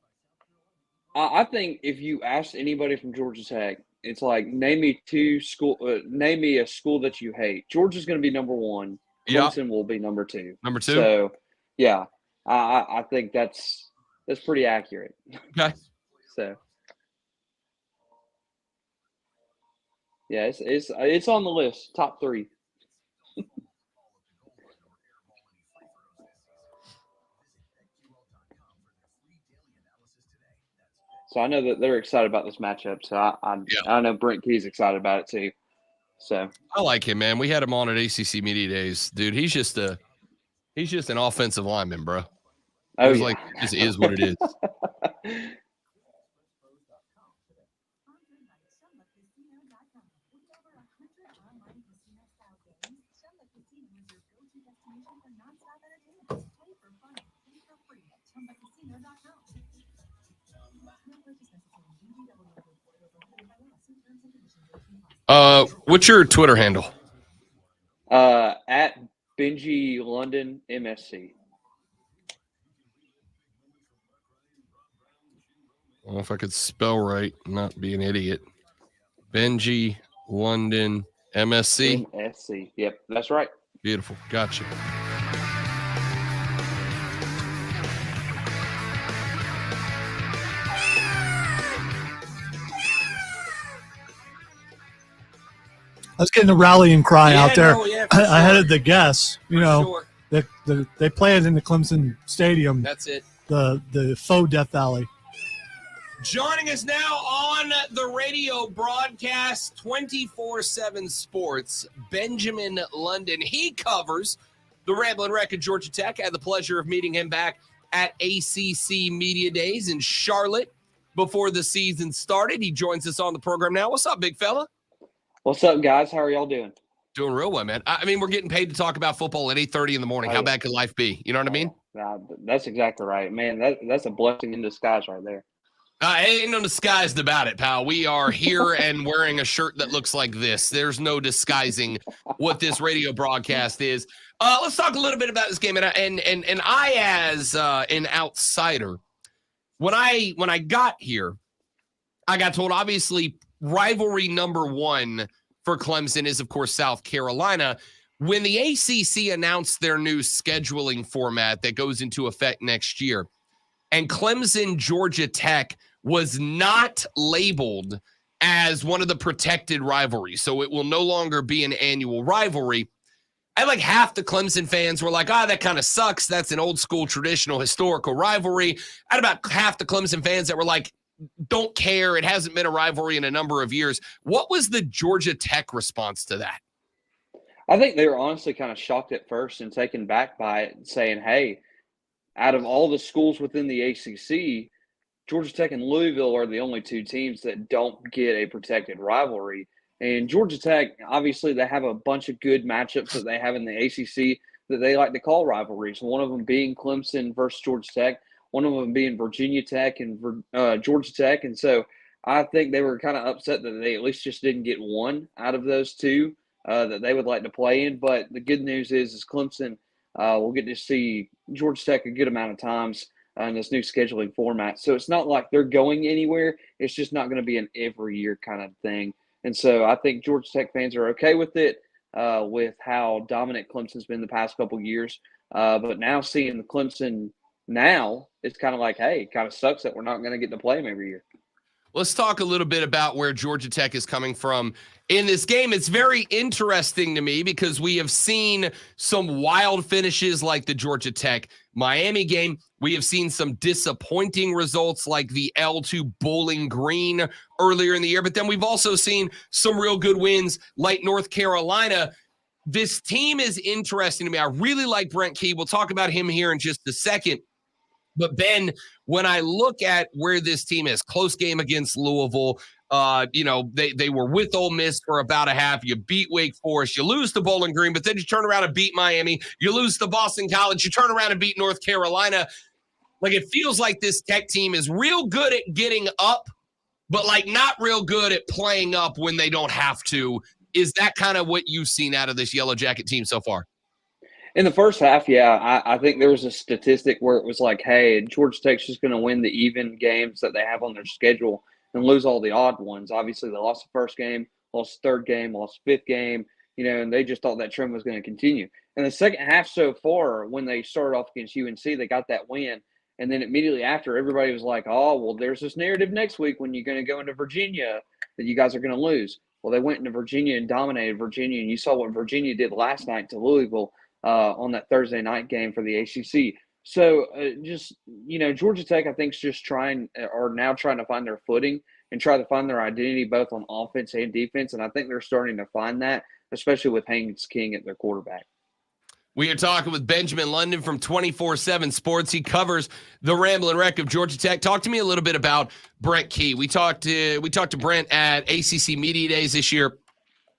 I think if you ask anybody from Georgia Tech, it's like name me a school that you hate. Georgia's going to be number one. Clemson will be number two. Number two. So, yeah, I think that's pretty accurate. Okay. So, yeah, it's on the list, top 3. So I know that they're excited about this matchup. So I know Brent Key's excited about it too. So I like him, man. We had him on at ACC Media Days, dude. He's just an offensive lineman, bro. Oh, He's yeah. like, this is what it is. What's your Twitter handle? At Benji London MSC. I don't know if I could spell right, not be an idiot. Benji London MSC. MSC. Yep, that's right. Beautiful. Gotcha. I was getting a rallying cry out there. No, yeah, I had the guess. You know, sure. they play it in the Clemson Stadium. That's it. The faux Death Valley. Joining us now on the radio broadcast, 24/7 Sports, Benjamin London. He covers the Ramblin' Wreck of Georgia Tech. I had the pleasure of meeting him back at ACC Media Days in Charlotte before the season started. He joins us on the program now. What's up, big fella? What's up, guys? How are y'all doing? Doing real well, man. I mean, we're getting paid to talk about football at 8:30 in the morning. How bad could life be? You know what I mean? That's exactly right, man. That's a blessing in disguise right there. Ain't no disguised about it, pal. We are here and wearing a shirt that looks like this. There's no disguising what this radio broadcast is. Let's talk a little bit about this game. And I, as an outsider, when I got here, I got told, obviously, rivalry number one for Clemson is, of course, South Carolina. When the ACC announced their new scheduling format that goes into effect next year, and Clemson, Georgia Tech was not labeled as one of the protected rivalries, so it will no longer be an annual rivalry, I like half the Clemson fans were like, that kind of sucks. That's an old school, traditional, historical rivalry. I had about half the Clemson fans that were like, don't care. It hasn't been a rivalry in a number of years. What was the Georgia Tech response to that? I think they were honestly kind of shocked at first and taken back by it and saying, hey, out of all the schools within the ACC, Georgia Tech and Louisville are the only two teams that don't get a protected rivalry. And Georgia Tech, obviously, they have a bunch of good matchups that they have in the ACC that they like to call rivalries. One of them being Clemson versus Georgia Tech, one of them being Virginia Tech and Georgia Tech. And so I think they were kind of upset that they at least just didn't get one out of those two that they would like to play in. But the good news is Clemson will get to see Georgia Tech a good amount of times in this new scheduling format. So it's not like they're going anywhere. It's just not going to be an every year kind of thing. And so I think Georgia Tech fans are okay with it, with how dominant Clemson's been the past couple of years. But now seeing the Clemson now, it's kind of like, hey, it kind of sucks that we're not going to get to play them every year. Let's talk a little bit about where Georgia Tech is coming from in this game. It's very interesting to me because we have seen some wild finishes like the Georgia Tech Miami game. We have seen some disappointing results like the L2 Bowling Green earlier in the year, but then we've also seen some real good wins like North Carolina. This team is interesting to me. I really like Brent Key. We'll talk about him here in just a second. But Ben, when I look at where this team is, close game against Louisville, they were with Ole Miss for about a half. You beat Wake Forest, you lose to Bowling Green, but then you turn around and beat Miami. You lose to Boston College, you turn around and beat North Carolina. Like, it feels like this Tech team is real good at getting up but like not real good at playing up when they don't have to. Is that kind of what you've seen out of this Yellow Jacket team so far? In the first half, yeah, I think there was a statistic where it was like, hey, Georgia Tech's just going to win the even games that they have on their schedule and lose all the odd ones. Obviously, they lost the first game, lost the third game, lost the fifth game, and they just thought that trend was going to continue. In the second half so far, when they started off against UNC, they got that win. And then immediately after, everybody was like, oh, well, there's this narrative next week when you're going to go into Virginia that you guys are going to lose. Well, they went into Virginia and dominated Virginia, and you saw what Virginia did last night to Louisville on that Thursday night game for the ACC. So Georgia Tech, I think, is just trying to find their footing and try to find their identity both on offense and defense. And I think they're starting to find that, especially with Haynes King at their quarterback. We are talking with Benjamin London from 24/7 Sports. He covers the Ramblin' Wreck of Georgia Tech. Talk to me a little bit about Brent Key. We talked to Brent at ACC Media Days this year,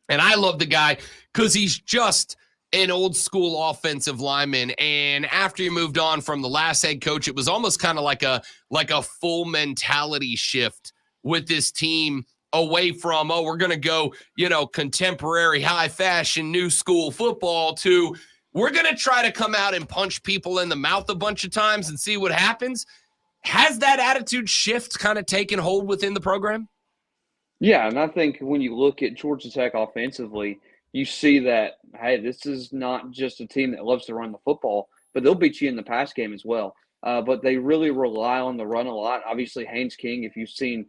and I love the guy because he's just an old school offensive lineman. And after he moved on from the last head coach, it was almost kind of like a full mentality shift with this team away from, we're going to go, contemporary, high fashion, new school football to we're going to try to come out and punch people in the mouth a bunch of times and see what happens. Has that attitude shift kind of taken hold within the program? Yeah, and I think when you look at Georgia Tech offensively, you see that, hey, this is not just a team that loves to run the football, but they'll beat you in the pass game as well. But they really rely on the run a lot. Obviously, Haynes King, if you've seen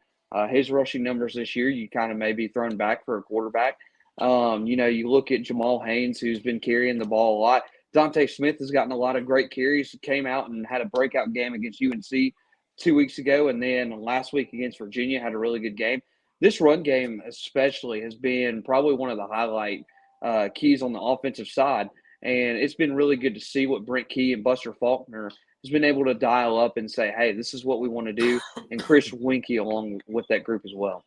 his rushing numbers this year, you kind of may be thrown back for a quarterback. You look at Jamal Haynes, who's been carrying the ball a lot. Dante Smith has gotten a lot of great carries. He came out and had a breakout game against UNC 2 weeks ago, and then last week against Virginia had a really good game. This run game especially has been probably one of the highlight keys on the offensive side, and it's been really good to see what Brent Key and Buster Faulkner has been able to dial up and say, hey, this is what we want to do, and Chris Winkie along with that group as well.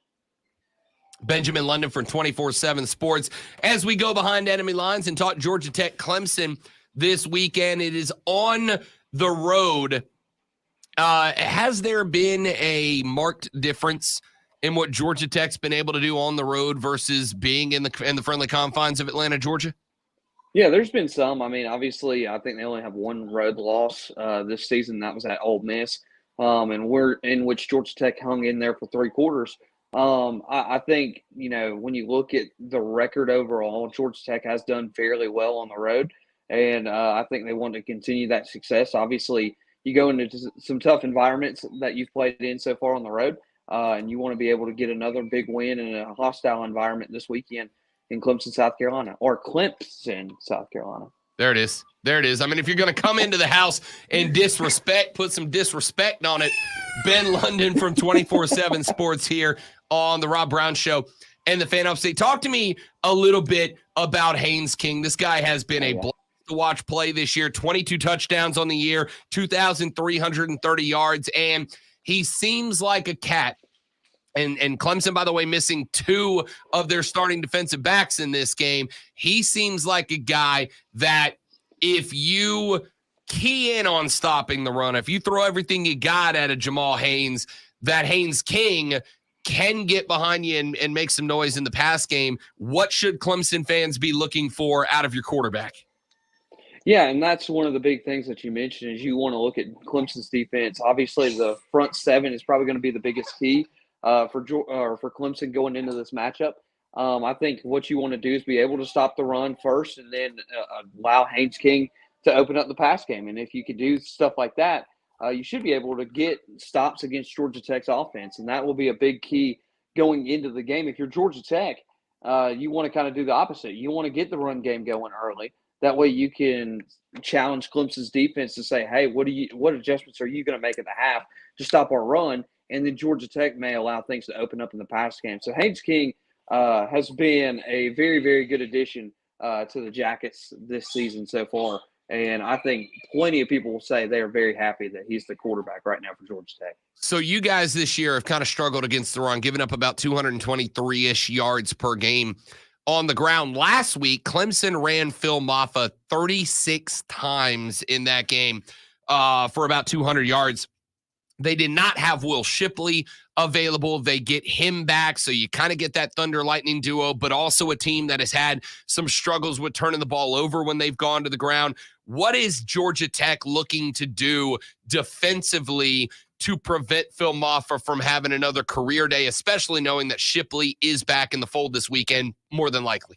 Benjamin London from 24/7 Sports. As we go behind enemy lines and talk Georgia Tech Clemson this weekend, it is on the road. Has there been a marked difference in what Georgia Tech's been able to do on the road versus being in the friendly confines of Atlanta, Georgia? Yeah, there's been some. I mean, obviously, I think they only have one road loss this season. That was at Ole Miss, and we're in which Georgia Tech hung in there for three quarters. I think, when you look at the record overall, Georgia Tech has done fairly well on the road, and I think they want to continue that success. Obviously, you go into some tough environments that you've played in so far on the road, and you want to be able to get another big win in a hostile environment this weekend in Clemson, South Carolina. There it is. I mean, if you're going to come into the house and put some disrespect on it, Ben London from 24/7 Sports here on the Rob Brown Show and the Fan Upstate. Talk to me a little bit about Haynes King. This guy has been a blast to watch play this year. 22 touchdowns on the year, 2,330 yards, and he seems like a cat. And Clemson, by the way, missing two of their starting defensive backs in this game. He seems like a guy that if you key in on stopping the run, if you throw everything you got at a Jamal Haynes, that Haynes King can get behind you and make some noise in the pass game. What should Clemson fans be looking for out of your quarterback? Yeah, and that's one of the big things that you mentioned is you want to look at Clemson's defense. Obviously, the front seven is probably going to be the biggest key for Clemson going into this matchup. I think what you want to do is be able to stop the run first and then allow Haynes King to open up the pass game. And if you could do stuff like that, you should be able to get stops against Georgia Tech's offense. And that will be a big key going into the game. If you're Georgia Tech, you want to kind of do the opposite. You want to get the run game going early. That way you can challenge Clemson's defense to say, hey, what adjustments are you going to make at the half to stop our run? And then Georgia Tech may allow things to open up in the pass game. So Haynes King has been a very, very good addition to the Jackets this season so far. And I think plenty of people will say they are very happy that he's the quarterback right now for Georgia Tech. So you guys this year have kind of struggled against the run, giving up about 223-ish yards per game on the ground. Last week, Clemson ran Phil Maffa 36 times in that game for about 200 yards. They did not have Will Shipley available. They get him back, so you kind of get that Thunder Lightning duo, but also a team that has had some struggles with turning the ball over when they've gone to the ground. What is Georgia Tech looking to do defensively to prevent Phil Maffa from having another career day, especially knowing that Shipley is back in the fold this weekend, more than likely?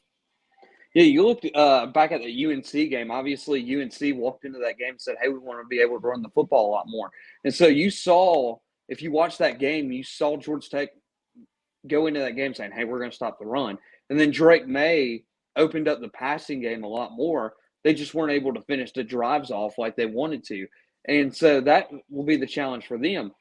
Yeah, you looked back at the UNC game. Obviously, UNC walked into that game and said, hey, we want to be able to run the football a lot more. And so you saw, if you watched that game, you saw Georgia Tech go into that game saying, hey, we're going to stop the run. And then Drake May opened up the passing game a lot more. They just weren't able to finish the drives off like they wanted to. And so that will be the challenge for them.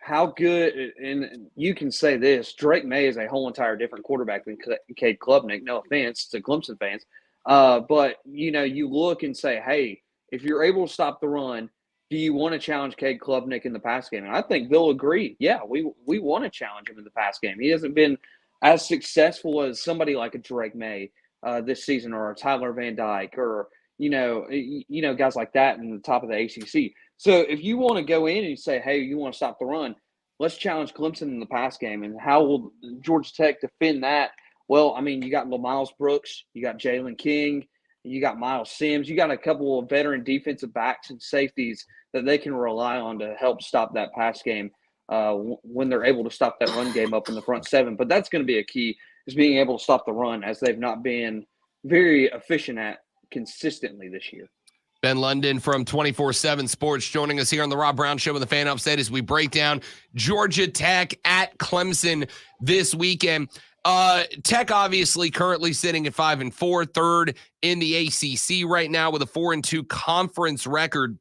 How good, and you can say this, Drake May is a whole entire different quarterback than Cade Klubnik. No offense to Clemson fans. But, you look and say, hey, if you're able to stop the run, do you want to challenge Cade Klubnik in the pass game? And I think they'll agree. Yeah, we want to challenge him in the pass game. He hasn't been as successful as somebody like a Drake May this season, or a Tyler Van Dyke, or, guys like that in the top of the ACC. So if you want to go in and say, hey, you want to stop the run, let's challenge Clemson in the pass game. And how will Georgia Tech defend that? Well, I mean, you got Miles Brooks, you got Jalen King, you got Miles Sims, you got a couple of veteran defensive backs and safeties that they can rely on to help stop that pass game when they're able to stop that run game up in the front seven. But that's going to be a key, is being able to stop the run, as they've not been very efficient at consistently this year. Ben London from 24/7 Sports joining us here on the Rob Brown Show with the Fan Upstate as we break down Georgia Tech at Clemson this weekend. Tech obviously currently sitting at 5-4, third in the ACC right now with a 4-2 conference record.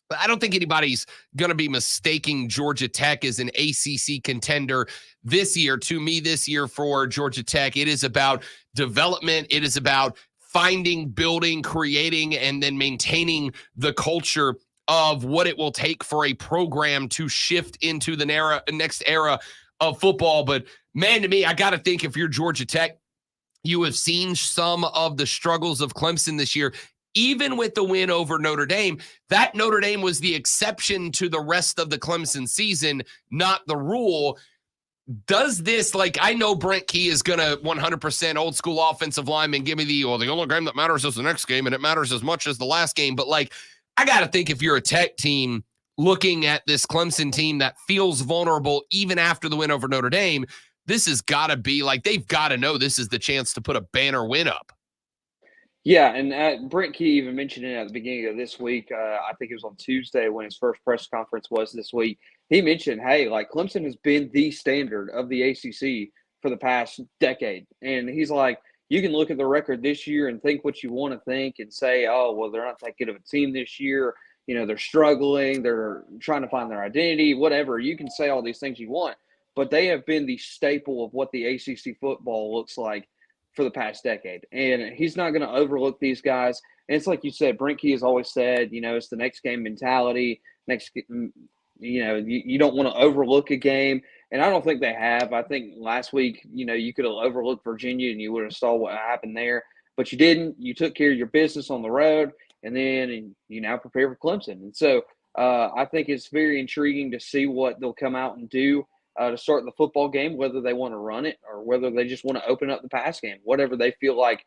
But I don't think anybody's going to be mistaking Georgia Tech as an ACC contender this year. To me, this year for Georgia Tech, it is about development. It is about finding, building, creating, and then maintaining the culture of what it will take for a program to shift into the next era of football. But man, to me, I got to think, if you're Georgia Tech, you have seen some of the struggles of Clemson this year. Even with the win over Notre Dame, that Notre Dame was the exception to the rest of the Clemson season, not the rule. Does this, I know Brent Key is going to 100% old school offensive lineman give me the only game that matters is the next game, and it matters as much as the last game. But, I got to think, if you're a Tech team looking at this Clemson team that feels vulnerable even after the win over Notre Dame, this has got to be, they've got to know this is the chance to put a banner win up. Yeah, and Brent Key even mentioned it at the beginning of this week. I think it was on Tuesday when his first press conference was this week. He mentioned, hey, Clemson has been the standard of the ACC for the past decade. And he's like, you can look at the record this year and think what you want to think and say, oh, well, they're not that good of a team this year. They're struggling. They're trying to find their identity, whatever. You can say all these things you want. But they have been the staple of what the ACC football looks like for the past decade. And he's not going to overlook these guys. And it's like you said, Brent Key has always said, it's the next game mentality. You don't want to overlook a game. And I don't think they have. I think last week, you could have overlooked Virginia and you would have saw what happened there. But you didn't. You took care of your business on the road, and then you now prepare for Clemson. And so I think it's very intriguing to see what they'll come out and do to start the football game, whether they want to run it or whether they just want to open up the pass game, whatever they feel like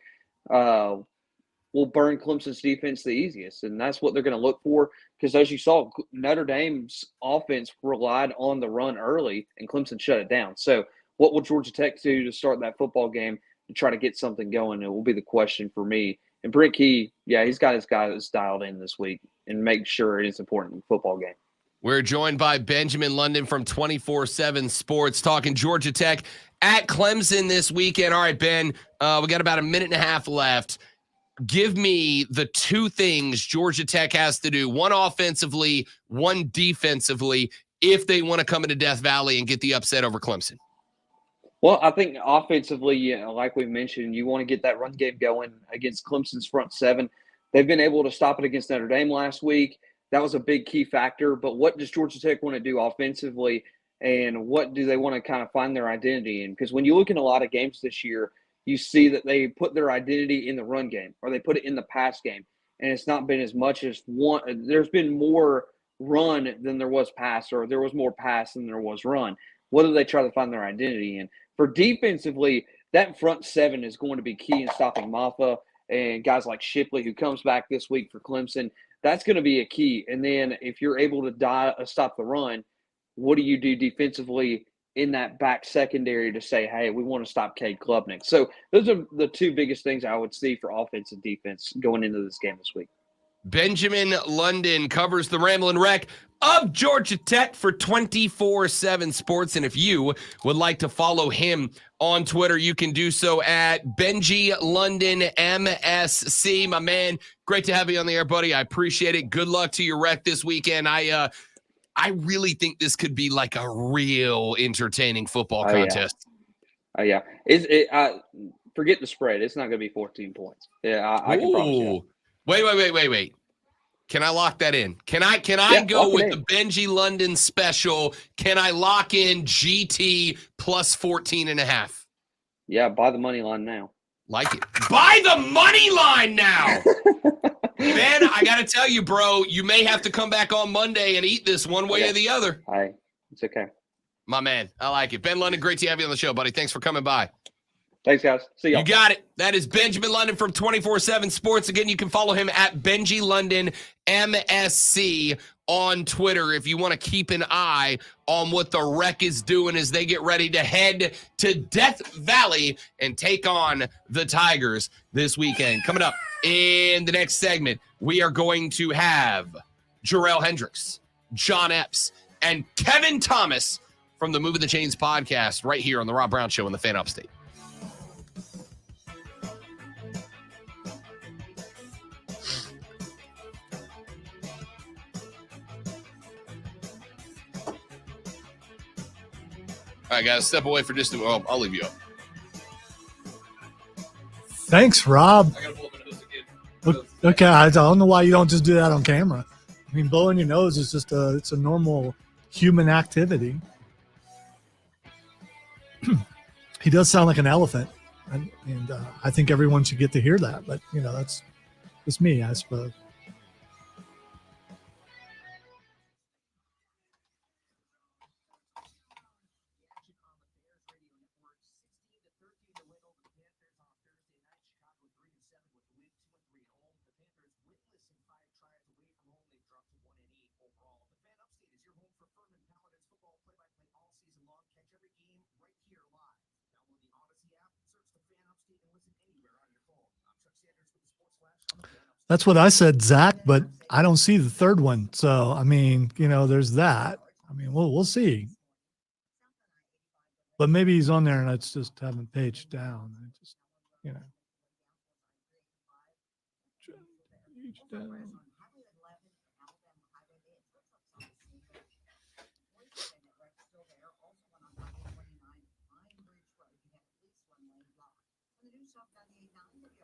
will burn Clemson's defense the easiest. And that's what they're going to look for, because as you saw, Notre Dame's offense relied on the run early, and Clemson shut it down. So what will Georgia Tech do to start that football game to try to get something going? It will be the question for me. And Brent Key, yeah, he's got his guys dialed in this week and make sure it is important in the football game. We're joined by Benjamin London from 24/7 Sports, talking Georgia Tech at Clemson this weekend. All right, Ben, we got about a minute and a half left. Give me the two things Georgia Tech has to do, one offensively, one defensively, if they want to come into Death Valley and get the upset over Clemson. Well, I think offensively, like we mentioned, you want to get that run game going against Clemson's front seven. They've been able to stop it against Notre Dame last week. That was a big key factor. But what does Georgia Tech want to do offensively, and what do they want to kind of find their identity in? Because when you look in a lot of games this year, you see that they put their identity in the run game or they put it in the pass game. And it's not been as much as one. There's been more run than there was pass, or there was more pass than there was run? What do they try to find their identity in? For defensively, that front seven is going to be key in stopping Maffa and guys like Shipley, who comes back this week for Clemson. That's going to be a key. And then if you're able to stop the run, what do you do defensively in that back secondary to say, hey, we want to stop Cade Klubnik? So those are the two biggest things I would see for offense and defense going into this game this week. Benjamin London covers the Ramblin' Wreck of Georgia Tech for 24/7 Sports. And if you would like to follow him on Twitter, you can do so at Benji London MSC. My man, great to have you on the air, buddy. I appreciate it. Good luck to your wreck this weekend. I really think this could be like a real entertaining football contest. Yeah. Forget the spread. It's not going to be 14 points. Yeah, I can promise you. Wait. Can I lock that in? Can I go with the Benji London special? Can I lock in GT plus 14.5? Yeah, buy the money line now. Like it. Buy the money line now. Man, I got to tell you, bro, you may have to come back on Monday and eat this one way or the other. It's okay. My man, I like it. Ben London, great to have you on the show, buddy. Thanks for coming by. Thanks, guys. See y'all. You got it. That is Benjamin London from 24/7 Sports. Again, you can follow him at Benji London MSC on Twitter if you want to keep an eye on what the Wreck is doing as they get ready to head to Death Valley and take on the Tigers this weekend. Coming up in the next segment, we are going to have Jarrell Hendricks, John Epps, and Kevin Thomas from the Moving the Chains podcast right here on the Rob Brown Show in the Fan Upstate. All right, guys, step away for just a moment. I'll leave you up. Thanks, Rob. I gotta pull up my nose again. Okay, I don't know why you don't just do that on camera. I mean, blowing your nose is just it's a normal human activity. He does sound like an elephant, and I think everyone should get to hear that. But that's just me, I suppose. That's what I said, Zach, but I don't see the third one. So, I mean, there's that. I mean, we'll see. But maybe he's on there and it's just haven't paged down. I just,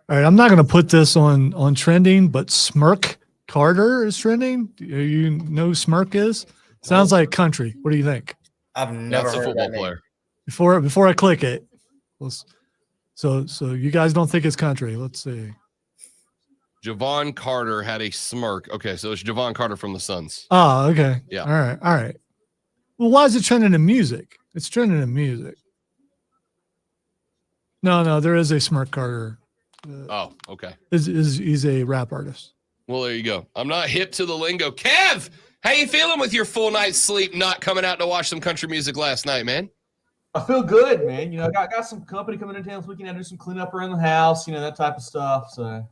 All right, I'm not going to put this on trending, but Smirk Carter is trending. Do you know who Smirk is? Sounds like country. What do you think? I've never heard a football that name. player. Before I click it, so you guys don't think it's country? Let's see. Javon Carter had a smirk. Okay, so it's Javon Carter from the Suns. Oh, okay. Yeah. All right. Well, why is it trending in music? It's trending in music. No, there is a Smirk Carter. Oh, okay. He's a rap artist. Well, there you go. I'm not hip to the lingo. Kev, how you feeling with your full night's sleep not coming out to watch some country music last night, man? I feel good, man. I got some company coming in town this weekend. I do some cleanup around the house, that type of stuff. So,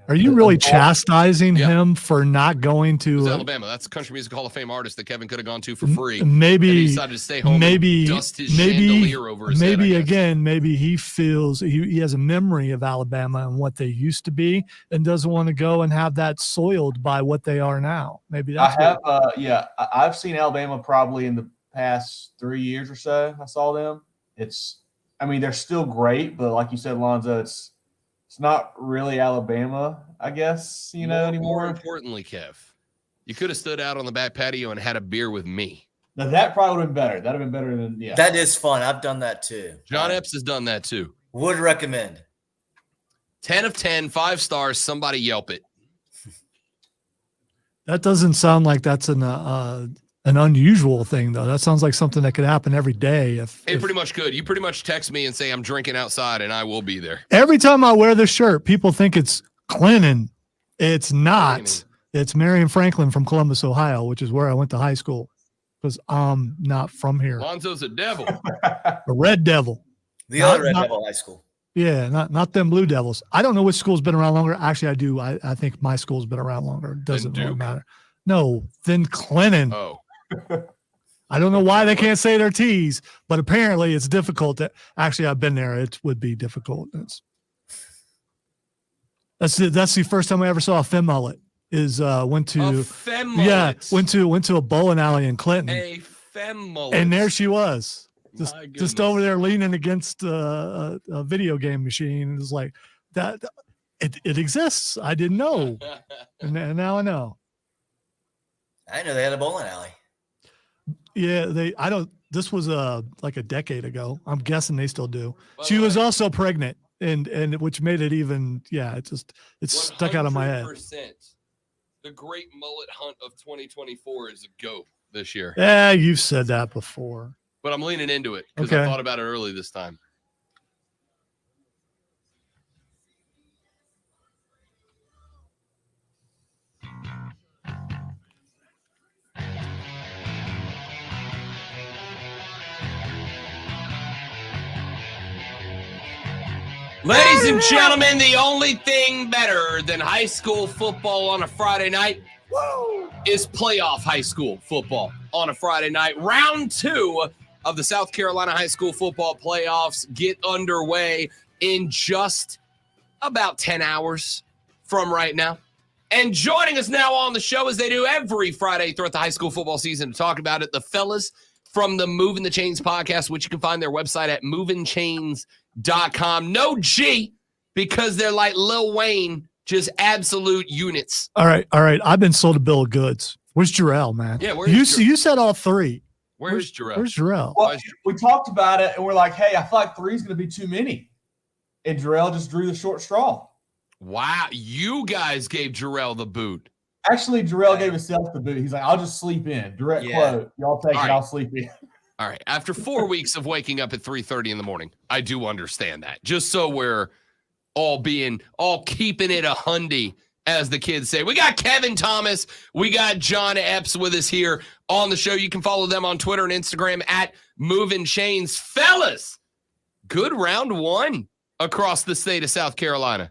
Are you really chastising him for not going to It was Alabama? That's a Country Music Hall of Fame artist that Kevin could have gone to for free. Maybe and he decided to stay home and dust his chandelier over his head, maybe he feels he has a memory of Alabama and what they used to be and doesn't want to go and have that soiled by what they are now. Maybe that's I've seen Alabama probably in the past 3 years or so. I saw them. They're still great, but like you said, Lonzo, it's not really Alabama, I guess, anymore. More importantly, Kev, you could have stood out on the back patio and had a beer with me. Now, that probably would have been better. That would have been better than, That is fun. I've done that too. John Epps has done that too. Would recommend. 10 of 10, 5 stars. Somebody Yelp it. That doesn't sound like that's an unusual thing, though. That sounds like something that could happen every day. If pretty much could. You pretty much text me and say I'm drinking outside, and I will be there. Every time I wear this shirt, people think it's Clinton. It's not. Clinton. It's Marion Franklin from Columbus, Ohio, which is where I went to high school. Because I'm not from here. Lonzo's a devil. A Red Devil. The other Red Devil High School. Yeah, not them Blue Devils. I don't know which school's been around longer. Actually, I do. I think my school's been around longer. It doesn't really matter. No, then Clinton. Oh. I don't know why they can't say their T's, but apparently it's difficult. Actually, I've been there. It would be difficult. That's the first time I ever saw a femme mullet. Went to a bowling alley in Clinton. A femme mullet. And there she was, just over there leaning against a video game machine. It was like that. It exists. I didn't know, and now I know. I know they had a bowling alley. Yeah, this was like a decade ago. I'm guessing they still do. She was also pregnant, and which made it even. Yeah, it's stuck out of my head. The great mullet hunt of 2024 is a go this year. Yeah, you've said that before. But I'm leaning into it because I thought about it early this time. Ladies and gentlemen, the only thing better than high school football on a Friday night is playoff high school football on a Friday night. Round 2 of the South Carolina high school football playoffs get underway in just about 10 hours from right now. And joining us now on the show, as they do every Friday throughout the high school football season to talk about it, the fellas from the Moving the Chains podcast, which you can find their website at movingchains.com. No G, because they're like Lil Wayne, just absolute units. All right. I've been sold a bill of goods. Where's Jarrell, man? Yeah, you said all three. Where's Jarrell? Where's Jarrell? Well, we talked about it, and we're like, hey, I feel like 3 is going to be too many. And Jarrell just drew the short straw. Wow, you guys gave Jarrell the boot. Actually, Jarrell gave himself the boot. He's like, I'll just sleep in. Direct quote. Y'all take it, I'll sleep in. All right. After 4 weeks of waking up at 3:30 in the morning, I do understand that. Just so we're all keeping it 100, as the kids say. We got Kevin Thomas. We got John Epps with us here on the show. You can follow them on Twitter and Instagram at Moving Chains. Fellas, good round 1 across the state of South Carolina.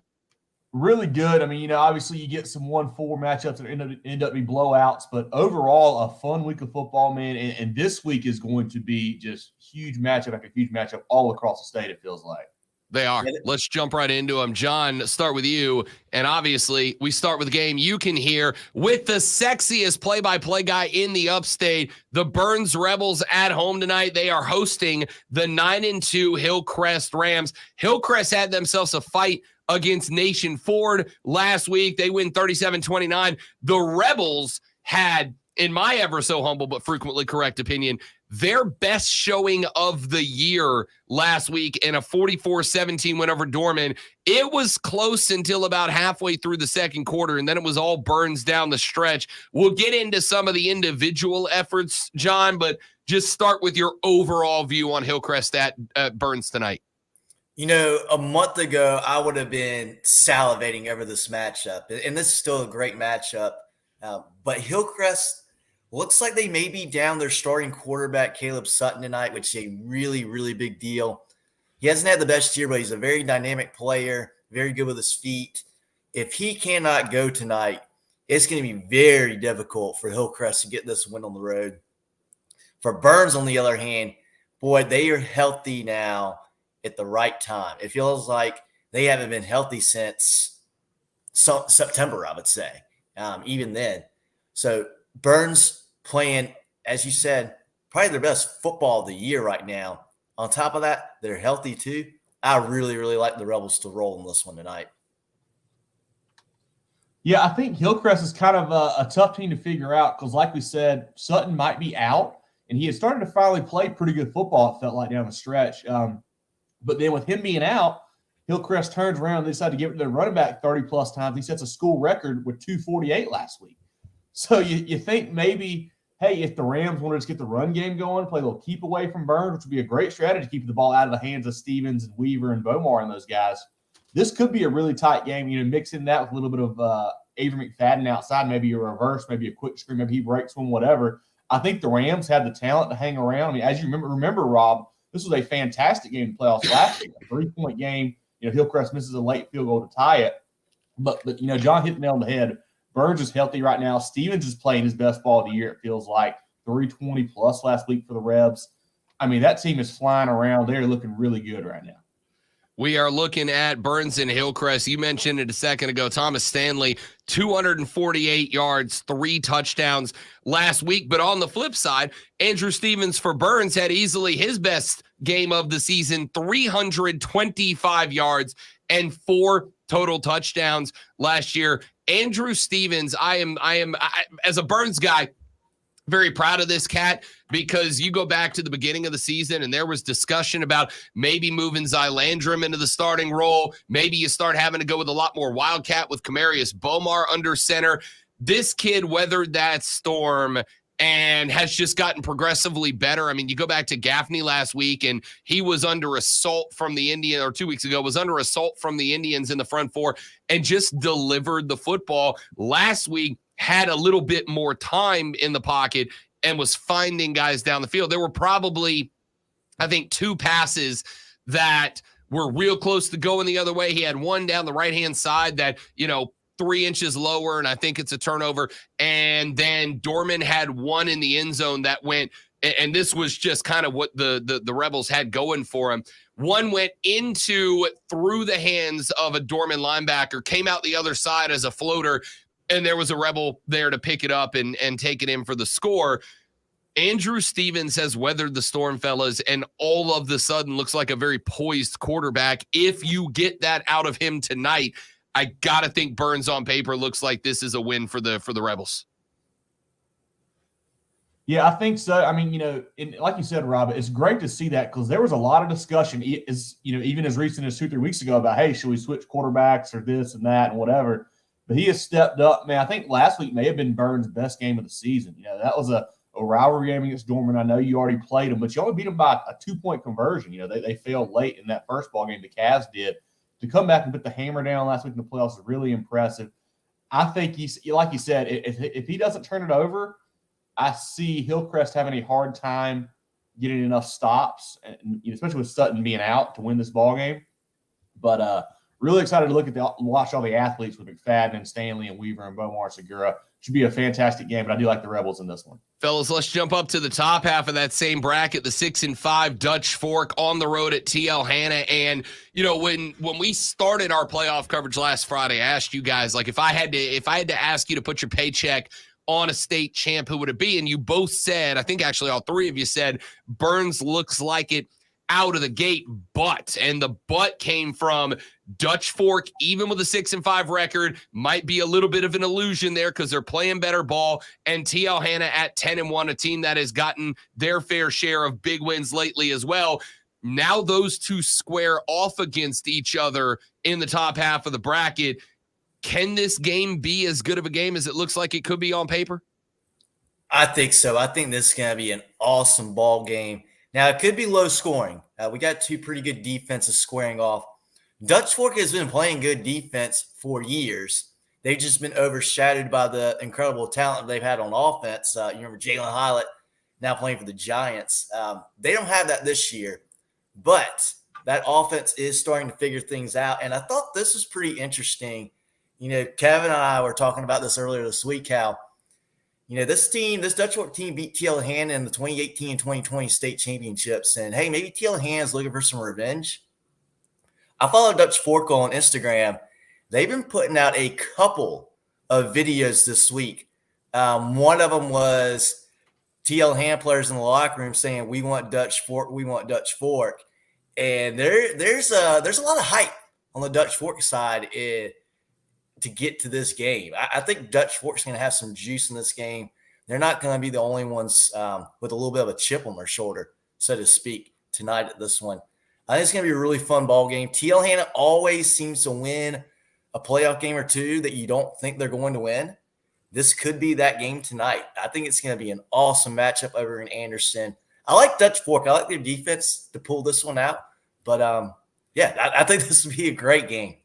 Really good. I mean, obviously you get some 1-4 matchups that end up being blowouts, but overall a fun week of football, man. And this week is going to be just huge matchup after huge matchup all across the state, it feels like. They are. Let's jump right into them. John, start with you. And obviously, we start with a game you can hear with the sexiest play-by-play guy in the upstate, the Burns Rebels at home tonight. They are hosting the 9-2 Hillcrest Rams. Hillcrest had themselves a fight against Nation Ford last week. They win 37-29. The Rebels had, in my ever so humble but frequently correct opinion, their best showing of the year last week in a 44-17 win over Dorman. It was close until about halfway through the second quarter, and then it was all Burns down the stretch. We'll get into some of the individual efforts, John, but just start with your overall view on Hillcrest at Burns tonight. You know, a month ago, I would have been salivating over this matchup, and this is still a great matchup. But Hillcrest looks like they may be down their starting quarterback, Caleb Sutton, tonight, which is a really, really big deal. He hasn't had the best year, but he's a very dynamic player, very good with his feet. If he cannot go tonight, it's going to be very difficult for Hillcrest to get this win on the road. For Burns, on the other hand, boy, they are healthy now at the right time. It feels like they haven't been healthy since September, I would say, even then. So Burns playing, as you said, probably their best football of the year right now. On top of that, they're healthy too. I really, really like the Rebels to roll in this one tonight. Yeah, I think Hillcrest is kind of a tough team to figure out because, like we said, Sutton might be out, and he had started to finally play pretty good football, it felt like, down the stretch. But then with him being out, Hillcrest turns around and they decide to give it to their running back 30-plus times. He sets a school record with 248 last week. So you think maybe, hey, if the Rams want to just get the run game going, play a little keep away from Burns, which would be a great strategy, keeping the ball out of the hands of Stevens and Weaver and Bomar and those guys. This could be a really tight game, mixing that with a little bit of Avery McFadden outside, maybe a reverse, maybe a quick screen, maybe he breaks one, whatever. I think the Rams have the talent to hang around. I mean, as you remember, Rob, this was a fantastic game in the playoffs last week, a 3-point game. Hillcrest misses a late field goal to tie it. But John hit the nail on the head. Burns is healthy right now. Stevens is playing his best ball of the year, it feels like. 320 plus last week for the Rebs. I mean, that team is flying around. They're looking really good right now. We are looking at Burns and Hillcrest. You mentioned it a second ago. Thomas Stanley, 248 yards, 3 touchdowns last week. But on the flip side, Andrew Stevens for Burns had easily his best game of the season, 325 yards and 4 total touchdowns last year. Andrew Stevens, I am as a Burns guy, very proud of this cat, because you go back to the beginning of the season and there was discussion about maybe moving Zylandrum into the starting role. Maybe you start having to go with a lot more Wildcat with Kamarius Bomar under center. This kid weathered that storm and has just gotten progressively better. I mean, you go back to Gaffney last week and he was under assault from the Indians, or 2 weeks ago, was under assault from the Indians in the front four and just delivered the football. Last week, had a little bit more time in the pocket and was finding guys down the field. There were probably, I think, 2 passes that were real close to going the other way. He had one down the right-hand side that, 3 inches lower, and I think it's a turnover. And then Dorman had one in the end zone that went, and this was just kind of what the Rebels had going for him. One went through the hands of a Dorman linebacker, came out the other side as a floater, and there was a Rebel there to pick it up and take it in for the score. Andrew Stevens has weathered the storm, fellas, and all of the sudden looks like a very poised quarterback. If you get that out of him tonight, I got to think Burns on paper looks like this is a win for the Rebels. Yeah, I think so. I mean, like you said, Rob, it's great to see that because there was a lot of discussion, even as recent as 2-3 weeks ago about, hey, should we switch quarterbacks or this and that and whatever. But he has stepped up. Man, I think last week may have been Burns' best game of the season. That was a rivalry game against Dorman. I know you already played them, but you only beat them by a 2-point conversion. They failed late in that first ball game. The Cavs did. To come back and put the hammer down last week in the playoffs is really impressive. I think like you said, if he doesn't turn it over, I see Hillcrest having a hard time getting enough stops, and especially with Sutton being out to win this ball game. But really excited to watch all the athletes with McFadden and Stanley and Weaver and Bomar Segura. Should be a fantastic game, but I do like the Rebels in this one. Fellas, let's jump up to the top half of that same bracket, the 6-5 Dutch Fork on the road at TL Hanna. And, when we started our playoff coverage last Friday, I asked you guys, like, if I had to ask you to put your paycheck on a state champ, who would it be? And you both said, I think actually all 3 of you said, Burns looks like it out of the gate, and the but came from Dutch Fork, even with a 6-5 record, might be a little bit of an illusion there because they're playing better ball, and TL Hanna at 10-1, a team that has gotten their fair share of big wins lately as well. Now those two square off against each other in the top half of the bracket. Can this game be as good of a game as it looks like it could be on paper? I think so. I think this is going to be an awesome ball game. Now, it could be low scoring. We got 2 pretty good defenses squaring off. Dutch Fork has been playing good defense for years. They've just been overshadowed by the incredible talent they've had on offense. You remember Jalen Hylett now playing for the Giants. They don't have that this year, but that offense is starting to figure things out. And I thought this was pretty interesting. Kevin and I were talking about this earlier this week, how this Dutch Fork team beat TL Hanna in the 2018 and 2020 state championships. And, hey, maybe TL Hanna's looking for some revenge. I follow Dutch Fork on Instagram. They've been putting out a couple of videos this week. One of them was TL Hanna players in the locker room saying, we want Dutch Fork, we want Dutch Fork. And there's a lot of hype on the Dutch Fork side to get to this game. I think Dutch Fork's going to have some juice in this game. They're not going to be the only ones with a little bit of a chip on their shoulder, so to speak, tonight at this one. I think it's going to be a really fun ball game. TL Hanna always seems to win a playoff game or two that you don't think they're going to win. this could be that game tonight. I think it's going to be an awesome matchup over in Anderson. I like Dutch Fork. I like their defense to pull this one out. But, I think this would be a great game.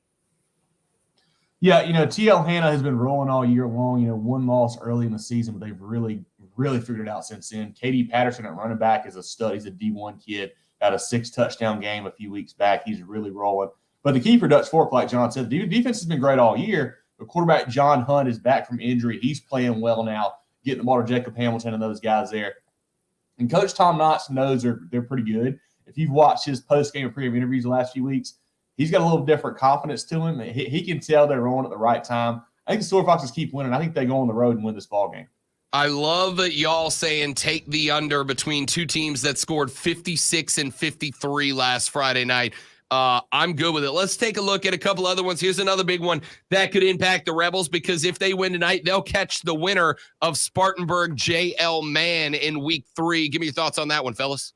Yeah, TL Hanna has been rolling all year long. One loss early in the season, but they've really, really figured it out since then. KD Patterson at running back is a stud. He's a D1 kid. Had a 6-touchdown game a few weeks back. He's really rolling. But the key for Dutch Fork, like John said, the defense has been great all year. The quarterback, John Hunt, is back from injury. He's playing well now, getting the ball to Jacob Hamilton and those guys there. And Coach Tom Knotts knows they're pretty good. If you've watched his post-game and pre-game interviews the last few weeks, he's got a little different confidence to him. He can tell they're rolling at the right time. I think the Silver Foxes keep winning. I think they go on the road and win this ball game. I love y'all saying take the under between two teams that scored 56 and 53 last Friday night. I'm good with it. Let's take a look at a couple other ones. Here's another big one that could impact the Rebels because if they win tonight, they'll catch the winner of Spartanburg JL Mann in week 3. Give me your thoughts on that one, fellas.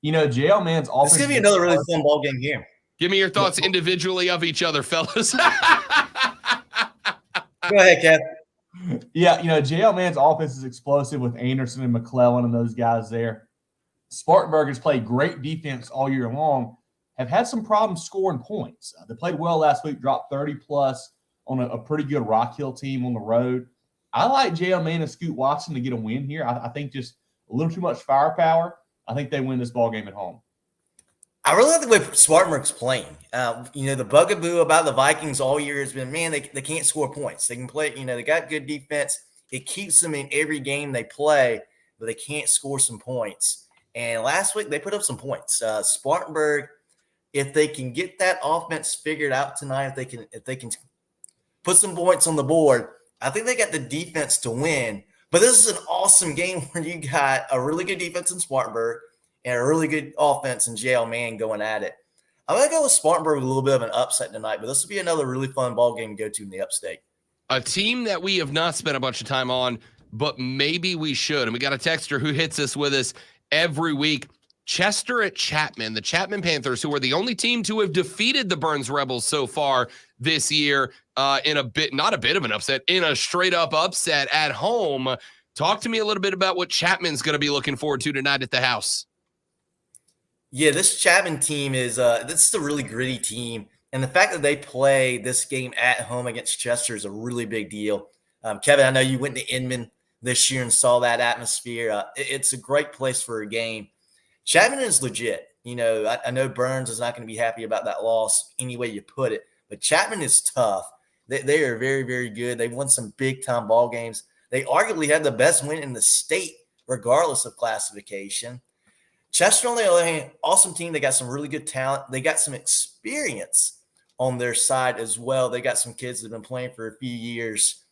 JL Mann's offense. It's going to be another really fun ball game here. Give me your thoughts individually of each other, fellas. Go ahead, Kev. Yeah, JL Mann's offense is explosive with Anderson and McClellan and those guys there. Spartanburg has played great defense all year long, have had some problems scoring points. They played well last week, dropped 30-plus on a pretty good Rock Hill team on the road. I like JL Mann and Scoot Watson to get a win here. I think just a little too much firepower. I think they win this ball game at home. I really like the way Spartanburg's playing. The bugaboo about the Vikings all year has been, man, they can't score points. They can play, they got good defense. It keeps them in every game they play, but they can't score some points. And last week they put up some points. Spartanburg, if they can get that offense figured out tonight, if they can put some points on the board, I think they got the defense to win. But this is an awesome game where you got a really good defense in Spartanburg and a really good offense in JL Mann going at it. I'm going to go with Spartanburg with a little bit of an upset tonight, but this will be another really fun ball game to go to in the upstate. A team that we have not spent a bunch of time on, but maybe we should. And we got a texter who hits us with us every week. Chester at Chapman, the Chapman Panthers, who are the only team to have defeated the Burns Rebels so far this year not a bit of an upset, in a straight-up upset at home. Talk to me a little bit about what Chapman's going to be looking forward to tonight at the house. Yeah, this Chapman team this is a really gritty team. And the fact that they play this game at home against Chester is a really big deal. Kevin, I know you went to Inman this year and saw that atmosphere. It's a great place for a game. Chapman is legit. I know Burns is not going to be happy about that loss any way you put it, but Chapman is tough. They are very, very good. They've won some big-time ball games. They arguably had the best win in the state, regardless of classification. Chester, on the other hand, awesome team. They got some really good talent. They got some experience on their side as well. They got some kids that have been playing for a few years.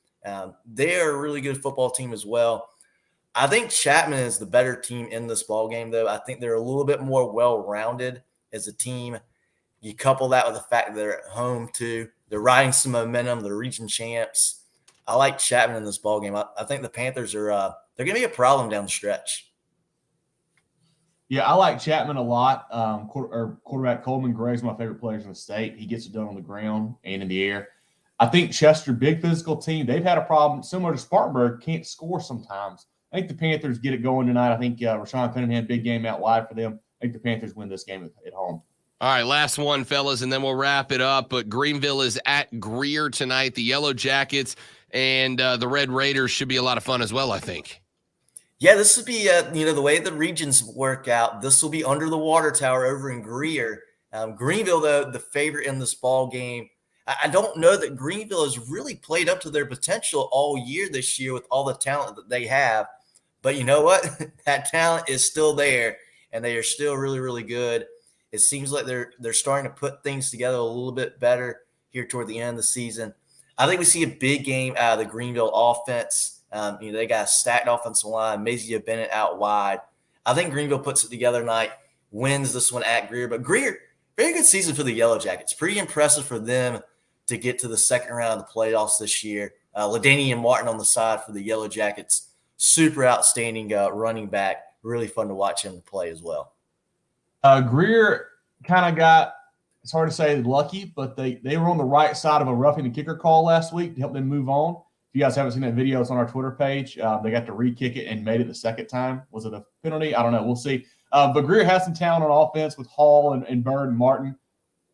They are a really good football team as well. I think Chapman is the better team in this ball game, though. I think they're a little bit more well-rounded as a team. You couple that with the fact that they're at home, too. They're riding some momentum. They're region champs. I like Chapman in this ball game. I think the Panthers are they're going to be a problem down the stretch. Yeah, I like Chapman a lot. Quarterback Coleman Gregg's my favorite players in the state. He gets it done on the ground and in the air. I think Chester, big physical team. They've had a problem similar to Spartanburg, can't score sometimes. I think the Panthers get it going tonight. I think Rashawn Cunningham, big game out wide for them. I think the Panthers win this game at home. All right, last one, fellas, and then we'll wrap it up. But Greenville is at Greer tonight. The Yellow Jackets and the Red Raiders should be a lot of fun as well, I think. Yeah, this will be, the way the regions work out, this will be under the water tower over in Greer. Greenville, though, the favorite in this ball game. I don't know that Greenville has really played up to their potential all year this year with all the talent that they have. But you know what? That talent is still there, and they are still really, really good. It seems like they're starting to put things together a little bit better here toward the end of the season. I think we see a big game out of the Greenville offense. They got a stacked offensive line, Mazia Bennett out wide. I think Greenville puts it together tonight, wins this one at Greer. But Greer, very good season for the Yellow Jackets. Pretty impressive for them to get to the second round of the playoffs this year. LaDainian Martin on the side for the Yellow Jackets. Super outstanding running back. Really fun to watch him play as well. Greer kind of got, it's hard to say lucky, but they were on the right side of a roughing the kicker call last week to help them move on. If you guys haven't seen that video, it's on our Twitter page. They got to re-kick it and made it the second time. Was it a penalty? I don't know. We'll see. But Greer has some talent on offense with Hall and Bird and Martin.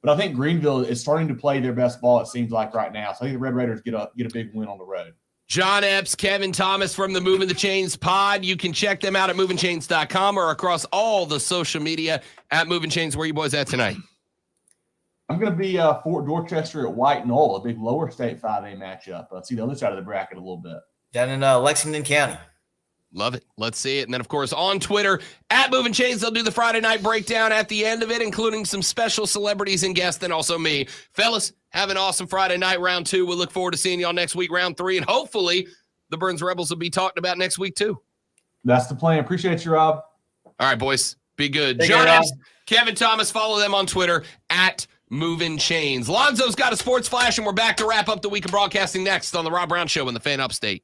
But I think Greenville is starting to play their best ball, it seems like, right now. So I think the Red Raiders get a big win on the road. John Epps, Kevin Thomas from the Moving the Chains pod. You can check them out at movingchains.com or across all the social media at Moving Chains. Where you boys at tonight? I'm going to be Fort Dorchester at White Knoll, a big lower state 5A matchup. Let's see the other side of the bracket a little bit. Down in Lexington County. Love it. Let's see it. And then, of course, on Twitter, at Moving Chains, they'll do the Friday night breakdown at the end of it, including some special celebrities and guests, and also me. Fellas, have an awesome Friday night, round 2. We'll look forward to seeing y'all next week, round 3, and hopefully the Burns Rebels will be talked about next week, too. That's the plan. Appreciate you, Rob. All right, boys. Be good. Take John care, Epps, Kevin Thomas, follow them on Twitter, at Moving Chains. Lonzo's got a sports flash, and we're back to wrap up the week of broadcasting next on the Rob Brown Show in the Fan Upstate.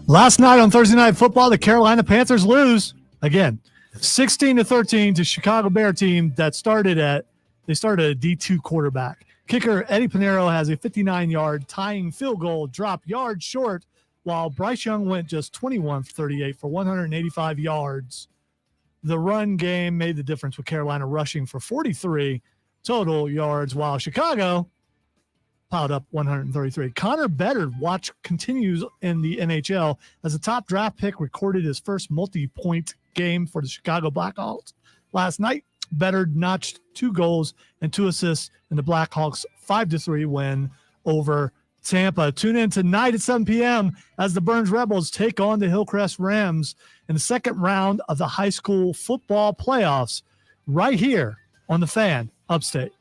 Last night on Thursday Night Football, the Carolina Panthers lose again, 16-13 to Chicago Bear team that started a D2 quarterback. Kicker Eddie Pinheiro has a 59-yard tying field goal, drop yards short, while Bryce Young went just 21 for 38 for 185 yards. The run game made the difference with Carolina rushing for 43 total yards, while Chicago piled up 133. Connor Bedard watch continues in the NHL as a top draft pick recorded his first multi-point game for the Chicago Blackhawks last night. Bedard notched 2 goals and 2 assists in the Blackhawks 5-3 win over Tampa. Tune in tonight at 7 p.m. as the Burns Rebels take on the Hillcrest Rams in the second round of the high school football playoffs right here on the Fan Upstate.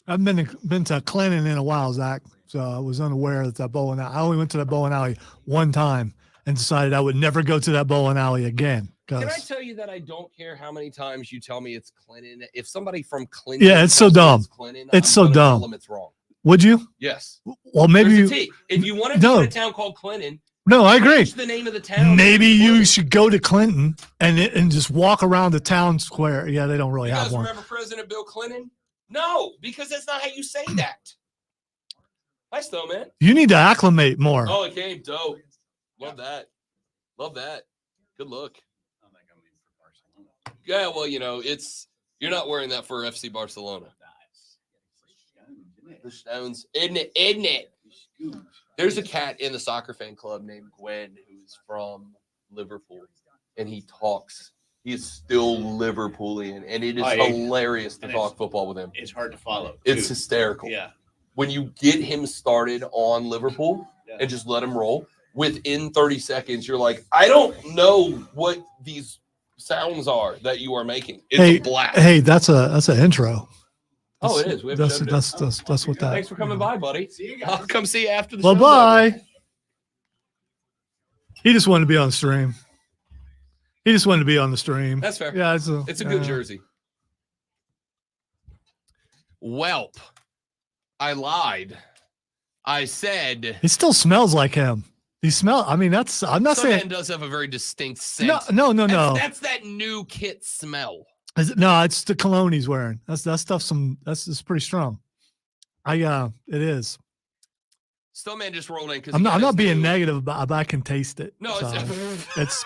I've been to Clinton in a while, Zach. So I was unaware that bowling alley. I only went to that bowling alley one time and decided I would never go to that bowling alley again. Can I tell you that I don't care how many times you tell me it's Clinton? If somebody from Clinton, yeah, it's so dumb. Clinton, it's so dumb. Tell them it's wrong. Would you? Yes. Well, maybe if you want to go to a town called Clinton. No, I agree. The name of the town. Maybe you should go to Clinton and just walk around the town square. Yeah, they don't really have one. Remember President Bill Clinton? No, because that's not how you say that. Hi, Snowman. You need to acclimate more. Oh, it came dope. Love that. Love that. Good look. Yeah, well, you're not wearing that for FC Barcelona. The Stones, isn't it? There's a cat in the soccer fan club named Gwen who's from Liverpool, and he talks. He is still Liverpoolian, and it is hilarious to talk football with him. It's hard to follow. It's hysterical. Yeah. When you get him started on Liverpool and just let him roll, within 30 seconds, you're like, I don't know what these sounds are that you are making. It's a blast. Hey, that's an intro. Oh, it is. We have that's what that. Thanks for coming by, buddy. See you guys. I'll come see you after the show. Bye. He just wanted to be on the stream. That's fair. Yeah, it's a good jersey. Welp. I lied. I said it still smells like him. I'm not saying. Man does have a very distinct scent. No. That's that new kit smell. No, it's the cologne he's wearing. That's it's pretty strong. It is. Snowman just rolled in because I'm not being negative, but I can taste it. No, so it's.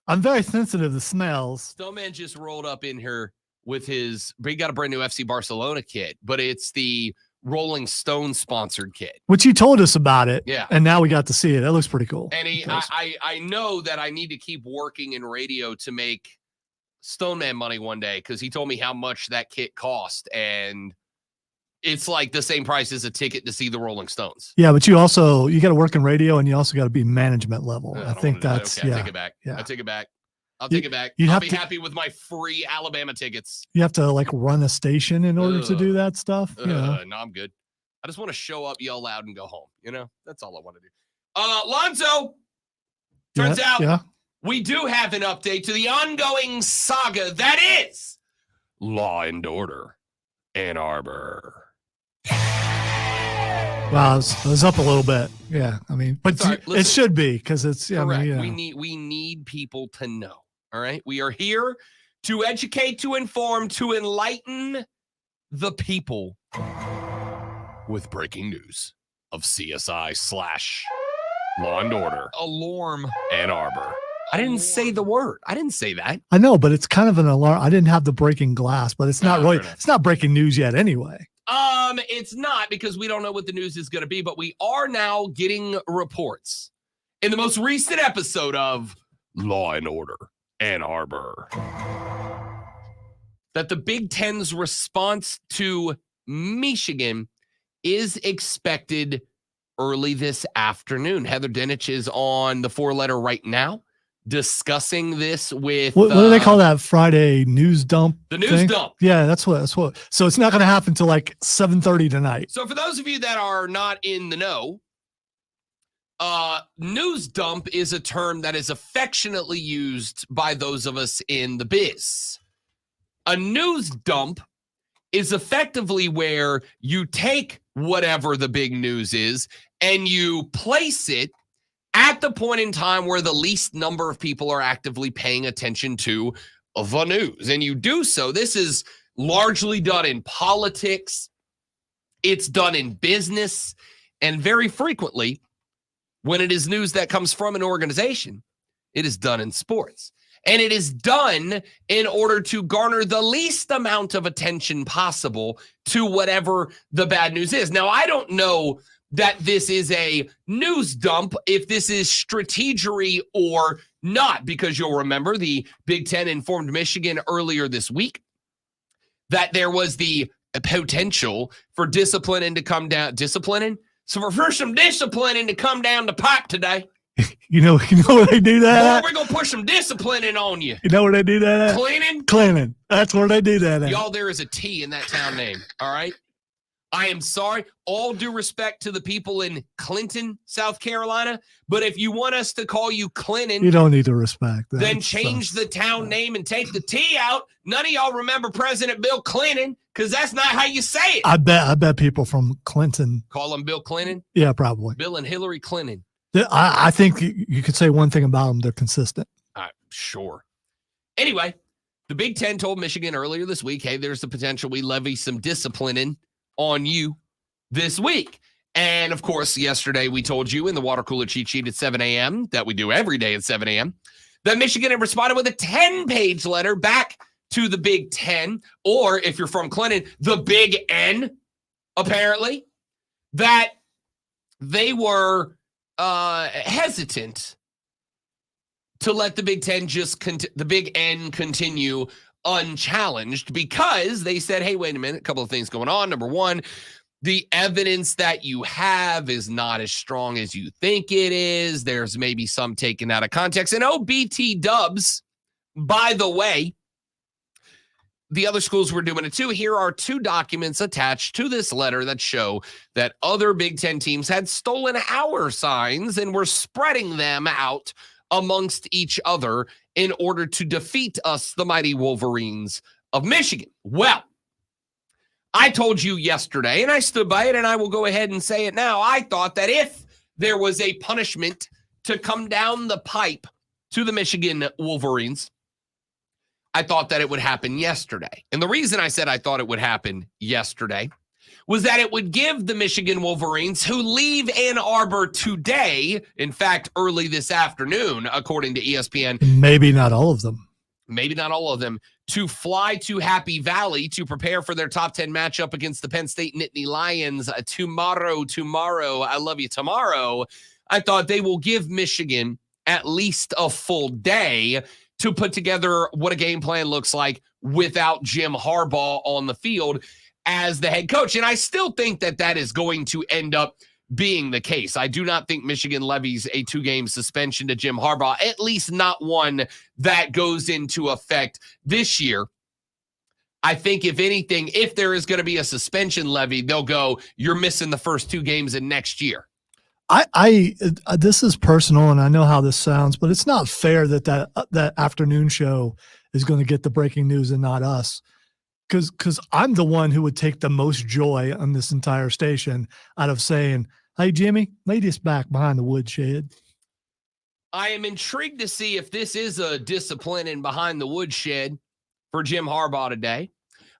I'm very sensitive to smells. Snowman just rolled up in here with he got a brand new FC Barcelona kit, but it's the Rolling Stone sponsored kit. Which you told us about it. Yeah. And now we got to see it. That looks pretty cool. And I know that I need to keep working in radio to make Stoneman money one day because he told me how much that kit cost, and it's like the same price as a ticket to see the Rolling Stones. Yeah, but you got to work in radio, and you also got to be management level. I think that's okay, I take it back. Yeah. I take it back. I'll take it back. I'll be happy with my free Alabama tickets. You have to run a station in order to do that stuff. No, I'm good. I just want to show up, yell loud, and go home. That's all I want to do. Lonzo, turns out we do have an update to the ongoing saga that is Law and Order Ann Arbor. Wow, it was up a little bit. Yeah, but it should be because it's correct. We need people to know. All right, we are here to educate, to inform, to enlighten the people with breaking news of CSI / Law and Order Alarm Ann Arbor. I didn't say the word. I didn't say that. I know, but it's kind of an alarm. I didn't have the breaking glass, but it's not really. It's not breaking news yet, anyway. It's not because we don't know what the news is going to be, but we are now getting reports in the most recent episode of Law and Order Ann Arbor that the Big Ten's response to Michigan is expected early this afternoon. Heather Dinich is on the 4-letter right now discussing this with what do they call that Friday news dump? The news dump. Yeah, that's what. So it's not going to happen till 7:30 tonight. So for those of you that are not in the know, news dump is a term that is affectionately used by those of us in the biz. A news dump is effectively where you take whatever the big news is and you place it at the point in time where the least number of people are actively paying attention to the news. And you do so. This is largely done in politics. It's done in business. And very frequently, when it is news that comes from an organization, it is done in sports. And it is done in order to garner the least amount of attention possible to whatever the bad news is. Now, I don't know that this is a news dump, if this is strategery or not, because you'll remember the Big Ten informed Michigan earlier this week that there was the potential for disciplining to come down. Disciplining? So for some disciplining to come down the pipe today. You know where they do that? Boy, we're going to push some disciplining on you. You know where they do that at? Cleaning? Cleaning. That's where they do that at. Y'all, there is a T in that town name, all right? I am sorry. All due respect to the people in Clinton, South Carolina. But if you want us to call you Clinton, You don't need to respect that. then change the town name and take the T out. None of y'all remember President Bill Clinton because that's not how you say it. I bet people from Clinton Call him Bill Clinton. Yeah, probably. Bill and Hillary Clinton. I think you could say one thing about them. They're consistent. Sure. Anyway, the Big Ten told Michigan earlier this week, hey, there's the potential we levy some disciplining on you this week. And, of course, yesterday we told you in the water cooler cheat sheet at 7 a.m. that we do every day at 7 a.m. that Michigan had responded with a 10-page letter back to the Big Ten, or if you're from Clinton, the Big N, apparently, that they were hesitant to let the Big Ten the Big N continue unchallenged because they said, hey, wait a minute, a couple of things going on. Number one, the evidence that you have is not as strong as you think it is. There's maybe some taken out of context. And BT Dubs, by the way, the other schools were doing it too. Here are 2 documents attached to this letter that show that other Big Ten teams had stolen our signs and were spreading them out amongst each other in order to defeat us, the mighty Wolverines of Michigan. Well, I told you yesterday, and I stood by it, and I will go ahead and say it now. I thought that if there was a punishment to come down the pipe to the Michigan Wolverines, I thought that it would happen yesterday. And the reason I said I thought it would happen yesterday was that it would give the Michigan Wolverines, who leave Ann Arbor today, in fact, early this afternoon, according to ESPN. Maybe not all of them. Maybe not all of them, to fly to Happy Valley to prepare for their top 10 matchup against the Penn State Nittany Lions tomorrow. I love you tomorrow. I thought they will give Michigan at least a full day to put together what a game plan looks like without Jim Harbaugh on the field as the head coach. And I still think that that is going to end up being the case. I do not think Michigan levies a 2-game suspension to Jim Harbaugh, at least not one that goes into effect this year. I think, if anything, if there is going to be a suspension levy, they'll go, you're missing the first 2 games in next year. This is personal, and I know how this sounds, but it's not fair that afternoon show is going to get the breaking news and not us. Because I'm the one who would take the most joy on this entire station out of saying, hey, Jimmy, lay this back behind the woodshed. I am intrigued to see if this is a discipline in behind the woodshed for Jim Harbaugh today.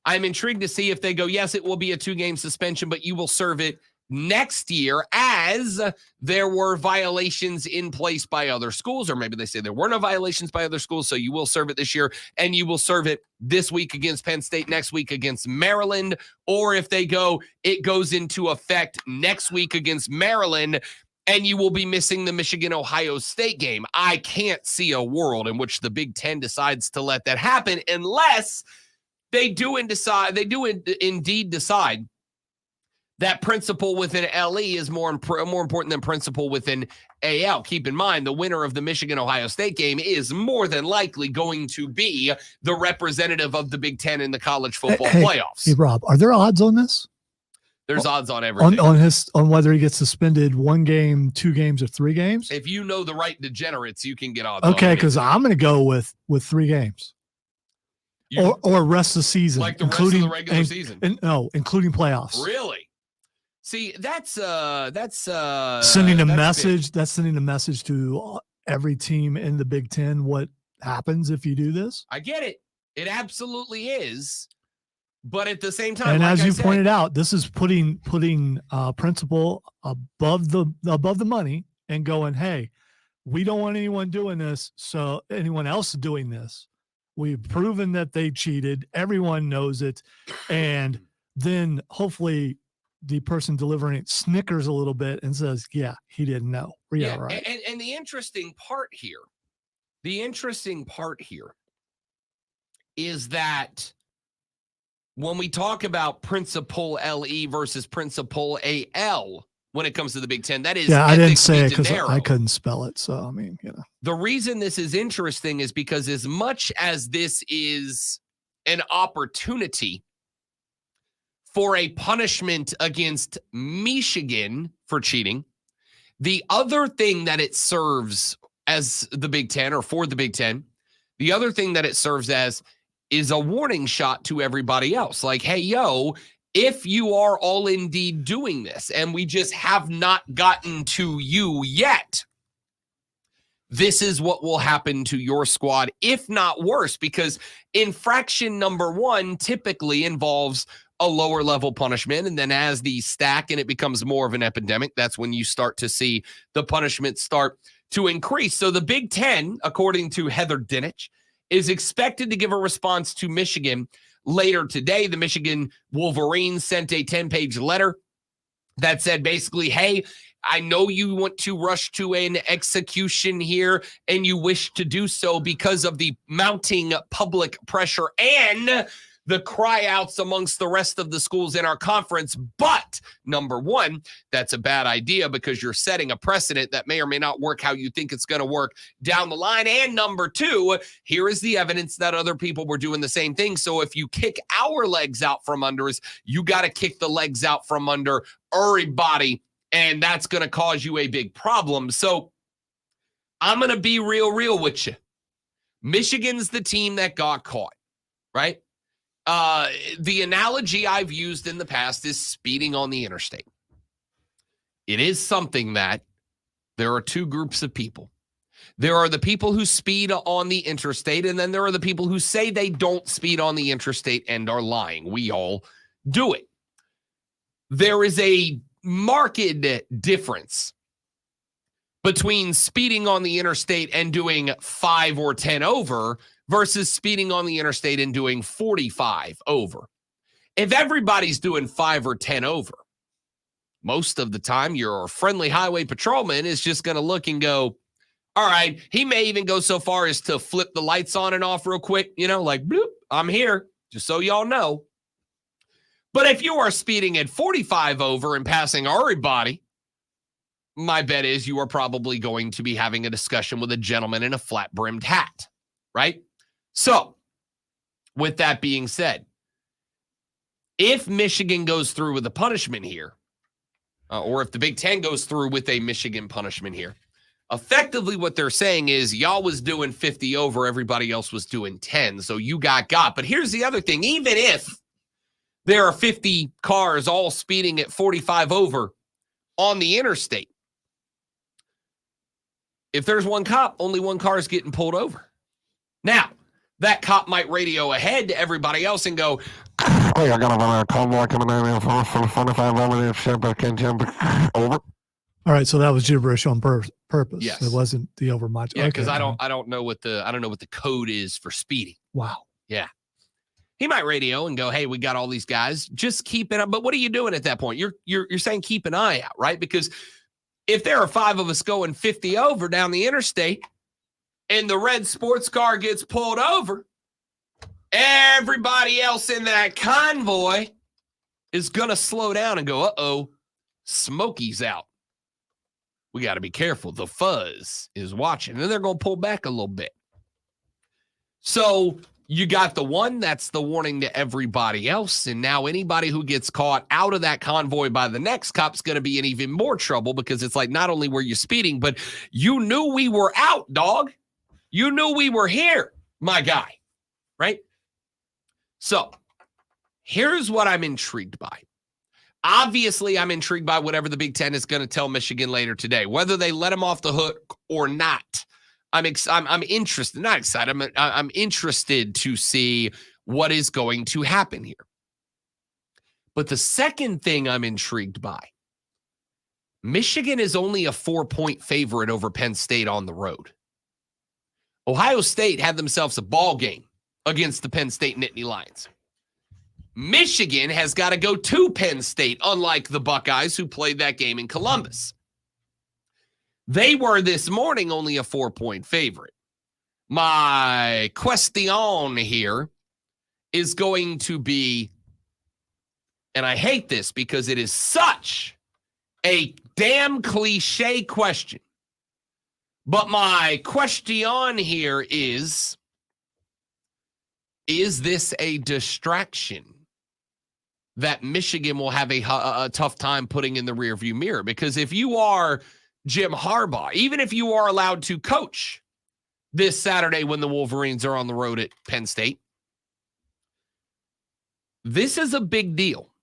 I'm intrigued to see if they go, yes, it will be a 2-game suspension, but you will serve it next year, as there were violations in place by other schools, or maybe they say there were no violations by other schools, so you will serve it this year, and you will serve it this week against Penn State, next week against Maryland, or if they go, it goes into effect next week against Maryland, and you will be missing the Michigan-Ohio State game. I can't see a world in which the Big Ten decides to let that happen unless they do indeed decide that principle within LE is more important than principle within AL. Keep in mind, the winner of the Michigan-Ohio State game is more than likely going to be the representative of the Big Ten in the college football playoffs. Hey, Rob, are there odds on this? There's odds on everything. On whether he gets suspended 1 game, 2 games, or 3 games? If you know the right degenerates, you can get odds. Okay, because I'm going to go with 3 games. Or rest of the season. Like the rest of the regular season? Including playoffs. Really? See, that's sending a message. That's sending a message to every team in the Big Ten. What happens if you do this? I get it. It absolutely is. But at the same time, and as you pointed out, this is putting principle above the money and going, hey, we don't want anyone doing this. So anyone else doing this, we've proven that they cheated. Everyone knows it, and then hopefully the person delivering it snickers a little bit and says, yeah, he didn't know. Yeah, right. And the interesting part here is that when we talk about principal LE versus principal AL, when it comes to the Big Ten, that is, I didn't say it because I couldn't spell it. So, I mean, the reason this is interesting is because as much as this is an opportunity for a punishment against Michigan for cheating. The other thing that it serves as the Big Ten, or for the Big Ten, the other thing that it serves as is a warning shot to everybody else. Like, hey, yo, if you are all indeed doing this and we just have not gotten to you yet, this is what will happen to your squad, if not worse, because infraction number 1 typically involves a lower level punishment. And then as these stack and it becomes more of an epidemic, that's when you start to see the punishment start to increase. So the Big Ten, according to Heather Dinich, is expected to give a response to Michigan later today. The Michigan Wolverines sent a 10-page letter that said basically, hey, I know you want to rush to an execution here and you wish to do so because of the mounting public pressure and the cry-outs amongst the rest of the schools in our conference. But, number 1, that's a bad idea because you're setting a precedent that may or may not work how you think it's going to work down the line. And number 2, here is the evidence that other people were doing the same thing. So if you kick our legs out from under us, you got to kick the legs out from under everybody, and that's going to cause you a big problem. So I'm going to be real with you. Michigan's the team that got caught, right? The analogy I've used in the past is speeding on the interstate. It is something that there are 2 groups of people. There are the people who speed on the interstate, and then there are the people who say they don't speed on the interstate and are lying. We all do it. There is a marked difference between speeding on the interstate and doing 5 or 10 over versus speeding on the interstate and doing 45 over. If everybody's doing 5 or 10 over, most of the time your friendly highway patrolman is just going to look and go, all right, he may even go so far as to flip the lights on and off real quick, like, bloop, I'm here, just so y'all know. But if you are speeding at 45 over and passing everybody, my bet is you are probably going to be having a discussion with a gentleman in a flat-brimmed hat, right? So, with that being said, if Michigan goes through with a punishment here, or if the Big Ten goes through with a Michigan punishment here, effectively what they're saying is y'all was doing 50 over, everybody else was doing 10, so you got. But here's the other thing. Even if there are 50 cars all speeding at 45 over on the interstate, if there's one cop, only one car is getting pulled over. Now, that cop might radio ahead to everybody else and go, hey, I got a convoy coming in for 45 over, ship, I can't jump over. All right, so that was gibberish on purpose. Yes. It wasn't the overmatch. Yeah, because I don't know what the code is for speeding. Wow. Yeah. He might radio and go, hey, we got all these guys. Just keep it up. But what are you doing at that point? You're saying keep an eye out, right? Because if there are 5 of us going 50 over down the interstate and the red sports car gets pulled over, everybody else in that convoy is going to slow down and go, uh-oh, Smokey's out. We got to be careful. The fuzz is watching. And they're going to pull back a little bit. So you got the one that's the warning to everybody else. And now anybody who gets caught out of that convoy by the next cop's going to be in even more trouble, because it's like, not only were you speeding, but you knew we were out, dog. You knew we were here, my guy, right? So here's what I'm intrigued by. Obviously, I'm intrigued by whatever the Big Ten is going to tell Michigan later today, whether they let him off the hook or not. I'm interested, not excited. I'm interested to see what is going to happen here. But the second thing I'm intrigued by, Michigan is only a 4-point favorite over Penn State on the road. Ohio State had themselves a ball game against the Penn State Nittany Lions. Michigan has got to go to Penn State, unlike the Buckeyes who played that game in Columbus. They were this morning only a 4-point favorite. My question here is going to be, and I hate this because it is such a damn cliche question, but my question here is this a distraction that Michigan will have a tough time putting in the rearview mirror. Because if you are Jim Harbaugh, even if you are allowed to coach this Saturday when the Wolverines are on the road at Penn State, this is a big deal.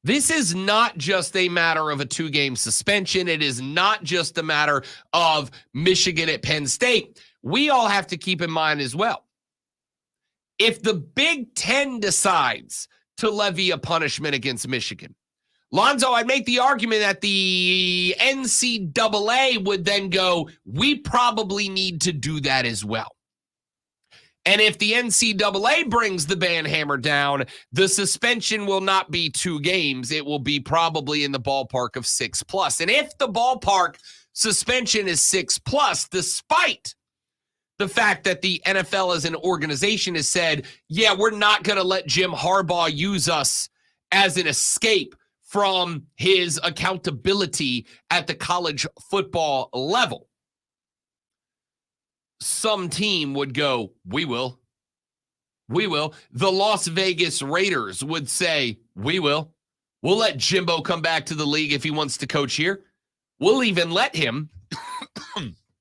This is not just a matter of a 2-game suspension. It is not just a matter of Michigan at Penn State. We all have to keep in mind as well, if the Big Ten decides to levy a punishment against Michigan, Lonzo, I'd make the argument that the NCAA would then go, we probably need to do that as well. And if the NCAA brings the ban hammer down, the suspension will not be 2 games. It will be probably in the ballpark of 6+. And if the ballpark suspension is 6+, despite the fact that the NFL as an organization has said, yeah, we're not going to let Jim Harbaugh use us as an escape from his accountability at the college football level, some team would go, we will. We will. The Las Vegas Raiders would say, we will. We'll let Jimbo come back to the league if he wants to coach here. We'll even let him,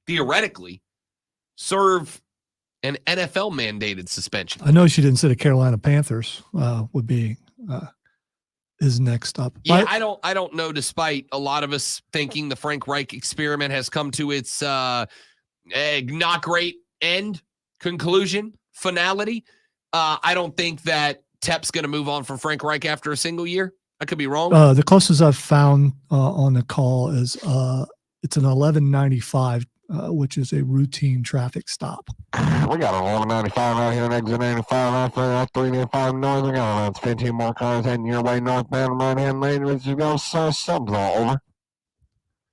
theoretically, serve an NFL-mandated suspension. I know she didn't say the Carolina Panthers would be is next up. Yeah, I don't know, despite a lot of us thinking the Frank Reich experiment has come to its not great conclusion, finality. I don't think that Tep's going to move on from Frank Reich after a single year. I could be wrong. The closest I've found on the call is it's an 1195, which is a routine traffic stop. We got an 1195 out here, exit 95 after that 395 north. We got 15 more cars heading your way northbound right-hand lane. Let's go subs all over.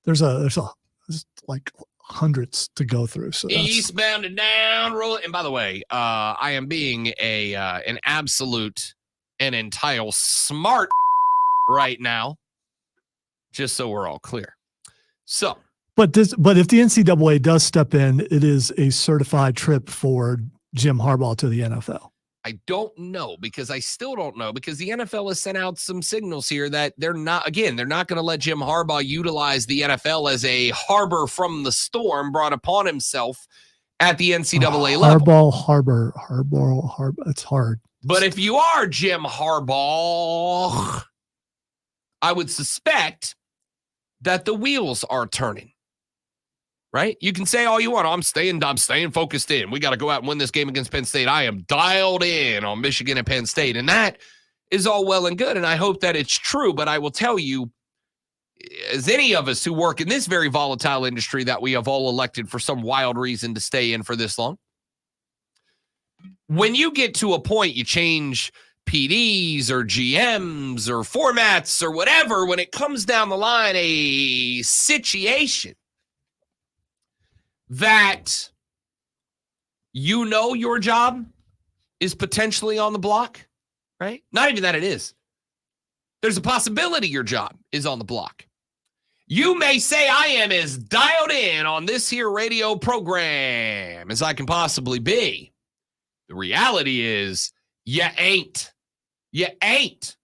There's like hundreds to go through. So eastbound and down roll. And by the way, I am being an absolute and entire smart right now, just so we're all clear. So. But if the NCAA does step in, it is a certified trip for Jim Harbaugh to the NFL. I don't know, because I still don't know, because the NFL has sent out some signals here that they're not going to let Jim Harbaugh utilize the NFL as a harbor from the storm brought upon himself at the NCAA level. Harbor. It's hard. But if you are Jim Harbaugh, I would suspect that the wheels are turning. Right? You can say all you want. I'm staying focused in. We got to go out and win this game against Penn State. I am dialed in on Michigan and Penn State. And that is all well and good. And I hope that it's true. But I will tell you, as any of us who work in this very volatile industry that we have all elected for some wild reason to stay in for this long, when you get to a point, you change PDs or GMs or formats or whatever, when it comes down the line, a situation that your job is potentially on the block, right? Not even that it is. There's a possibility your job is on the block. You may say I am as dialed in on this here radio program as I can possibly be. The reality is you ain't. You ain't.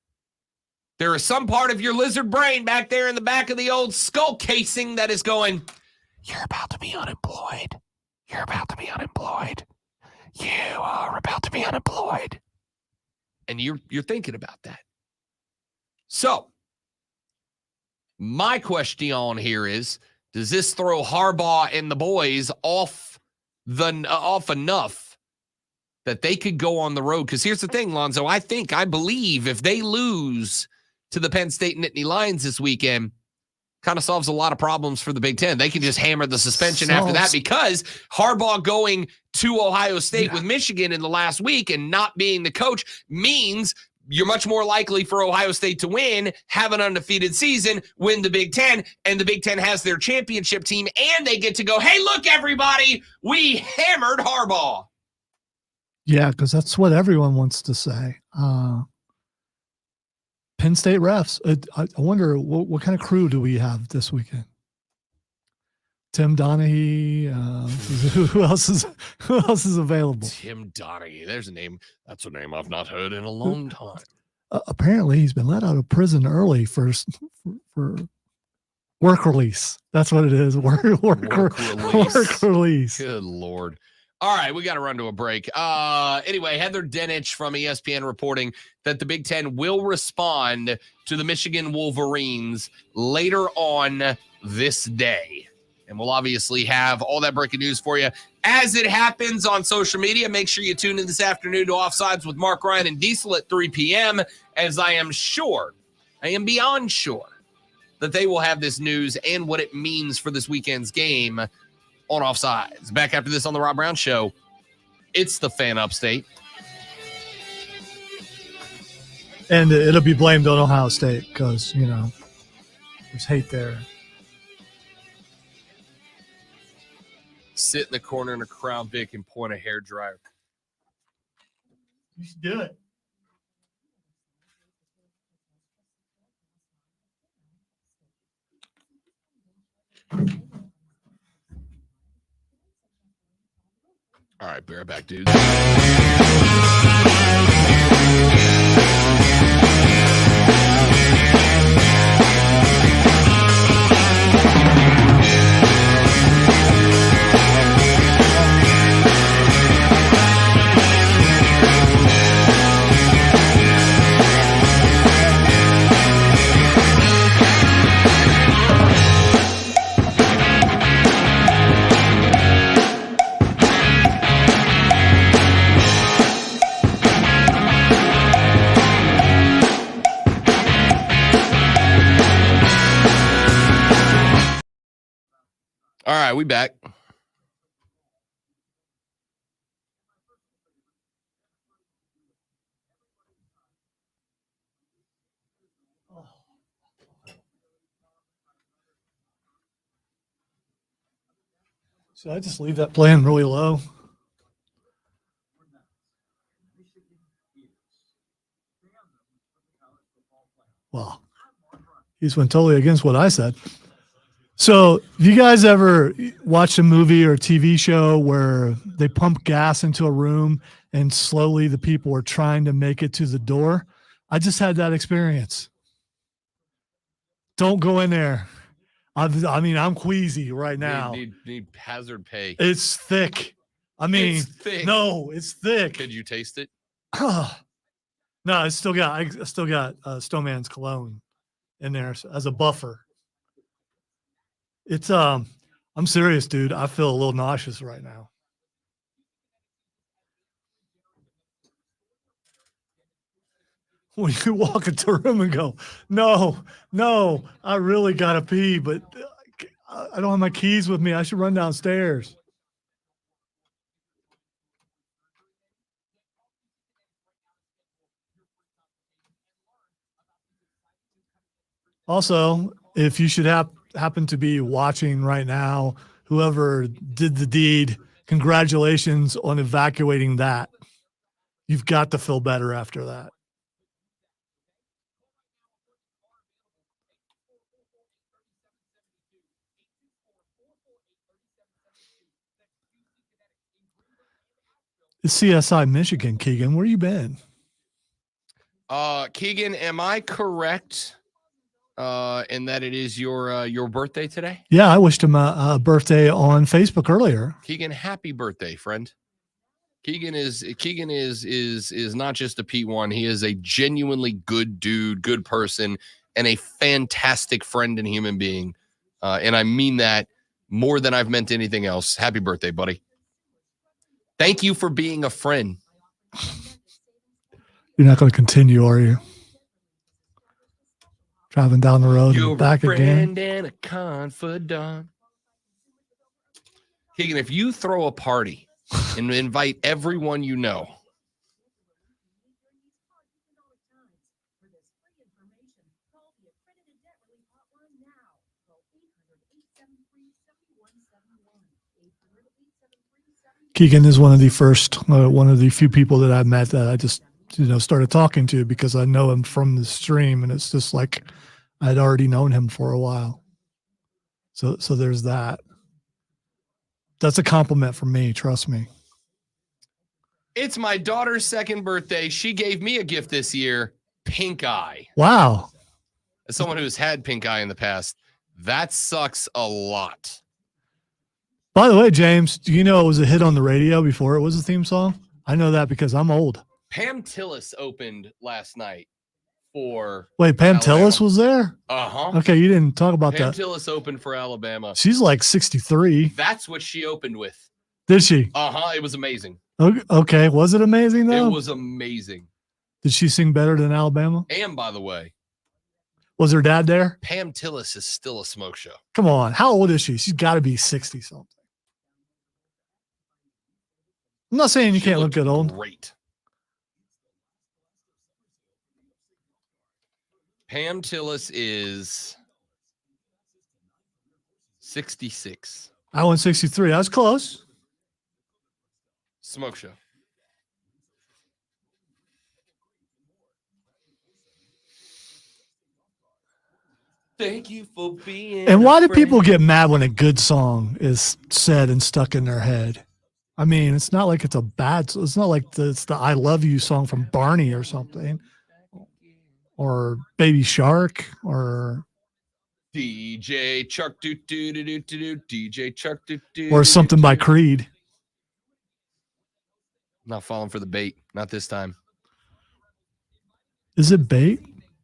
There is some part of your lizard brain back there in the back of the old skull casing that is going, you're about to be unemployed. You're about to be unemployed. You are about to be unemployed. And you're thinking about that. So, my question here is, does this throw Harbaugh and the boys off enough that they could go on the road? Because here's the thing, Lonzo. I believe if they lose to the Penn State Nittany Lions this weekend, kind of solves a lot of problems for the Big Ten. They can just hammer the suspension after that, because Harbaugh going to Ohio State with Michigan in the last week and not being the coach means you're much more likely for Ohio State to win, have an undefeated season, win the Big Ten, and the Big Ten has their championship team, and they get to go, hey, look, everybody, we hammered Harbaugh. Yeah, because that's what everyone wants to say. Penn State refs. I wonder what kind of crew do we have this weekend? Tim Donaghy. Who else is available? Tim Donaghy. There's a name. That's a name I've not heard in a long time. apparently he's been let out of prison early for work release. That's what it is. Work release. Good Lord. All right, we got to run to a break. Anyway, Heather Dinich from ESPN reporting that the Big Ten will respond to the Michigan Wolverines later on this day. And we'll obviously have all that breaking news for you as it happens on social media. Make sure you tune in this afternoon to Offsides with Mark, Ryan, and Diesel at 3 p.m., as I am beyond sure, that they will have this news and what it means for this weekend's game on Offsides. Back after this on The Rob Brown Show. It's the Fan Upstate. And it'll be blamed on Ohio State because, there's hate there. Sit in the corner in a Crown Vic and point a hairdryer. You should do it. All right, be right back, dudes. All right, we back. Should I just leave that playing really low? Well, he's went totally against what I said. So, have you guys ever watched a movie or a TV show where they pump gas into a room and slowly the people are trying to make it to the door? I just had that experience. Don't go in there. I'm queasy right now. Need hazard pay. It's thick. It's thick. No, it's thick. Could you taste it? No, I still got Stoneman's cologne in there as a buffer. It's I'm serious, dude. I feel a little nauseous right now. When you walk into a room and go, no, I really gotta pee, but I don't have my keys with me. I should run downstairs. Also, if you should happen to be watching right now, whoever did the deed, congratulations on evacuating that. You've got to feel better after that. It's CSI Michigan, Keegan. Where you been? Keegan, am I correct in that it is your birthday today? Yeah, I wished him a birthday on Facebook earlier. Keegan, happy birthday, friend. Keegan is not just a P1. He is a genuinely good dude, good person, and a fantastic friend and human being. And I mean that more than I've meant anything else. Happy birthday, buddy. Thank you for being a friend. You're not going to continue, are you? Driving down the road and back again. You're a friend and a confidant. Keegan, if you throw a party and invite everyone you know, Keegan is one of the few people that I've met that I just, started talking to because I know him from the stream, and it's just like I'd already known him for a while. So there's that. That's a compliment from me. Trust me. it's my daughter's second birthday. She gave me a gift this year. pink eye. Wow. As someone who's had pink eye in the past, that sucks a lot. By the way, James, do you know it was a hit on the radio before it was a theme song? I know that because I'm old. Pam Tillis opened last night for Wait, Pam Alabama. Tillis was there? Uh-huh. Okay, you didn't talk about Pam that. Tillis opened for Alabama. She's like 63. That's what she opened with. Did she? Uh-huh. It was amazing. Okay. Was it amazing, though? It was amazing. Did she sing better than Alabama? And by the way, Was her dad there? Pam Tillis is still a smoke show. Come on. How old is she? She's got to be 60-something. I'm not saying you She can't look looked good old. Great. Pam Tillis is 66. I went 63. I was close. Smoke show. Thank you for being. And why do a people friend. get mad when a good song is said and stuck in their head? I mean, it's not like it's a bad. It's not like it's the "I Love You" song from Barney or something, or Baby Shark, or DJ Chuck do do do do do do DJ Chuck do do or something by Creed. Not falling for the bait. Not this time. Is it bait?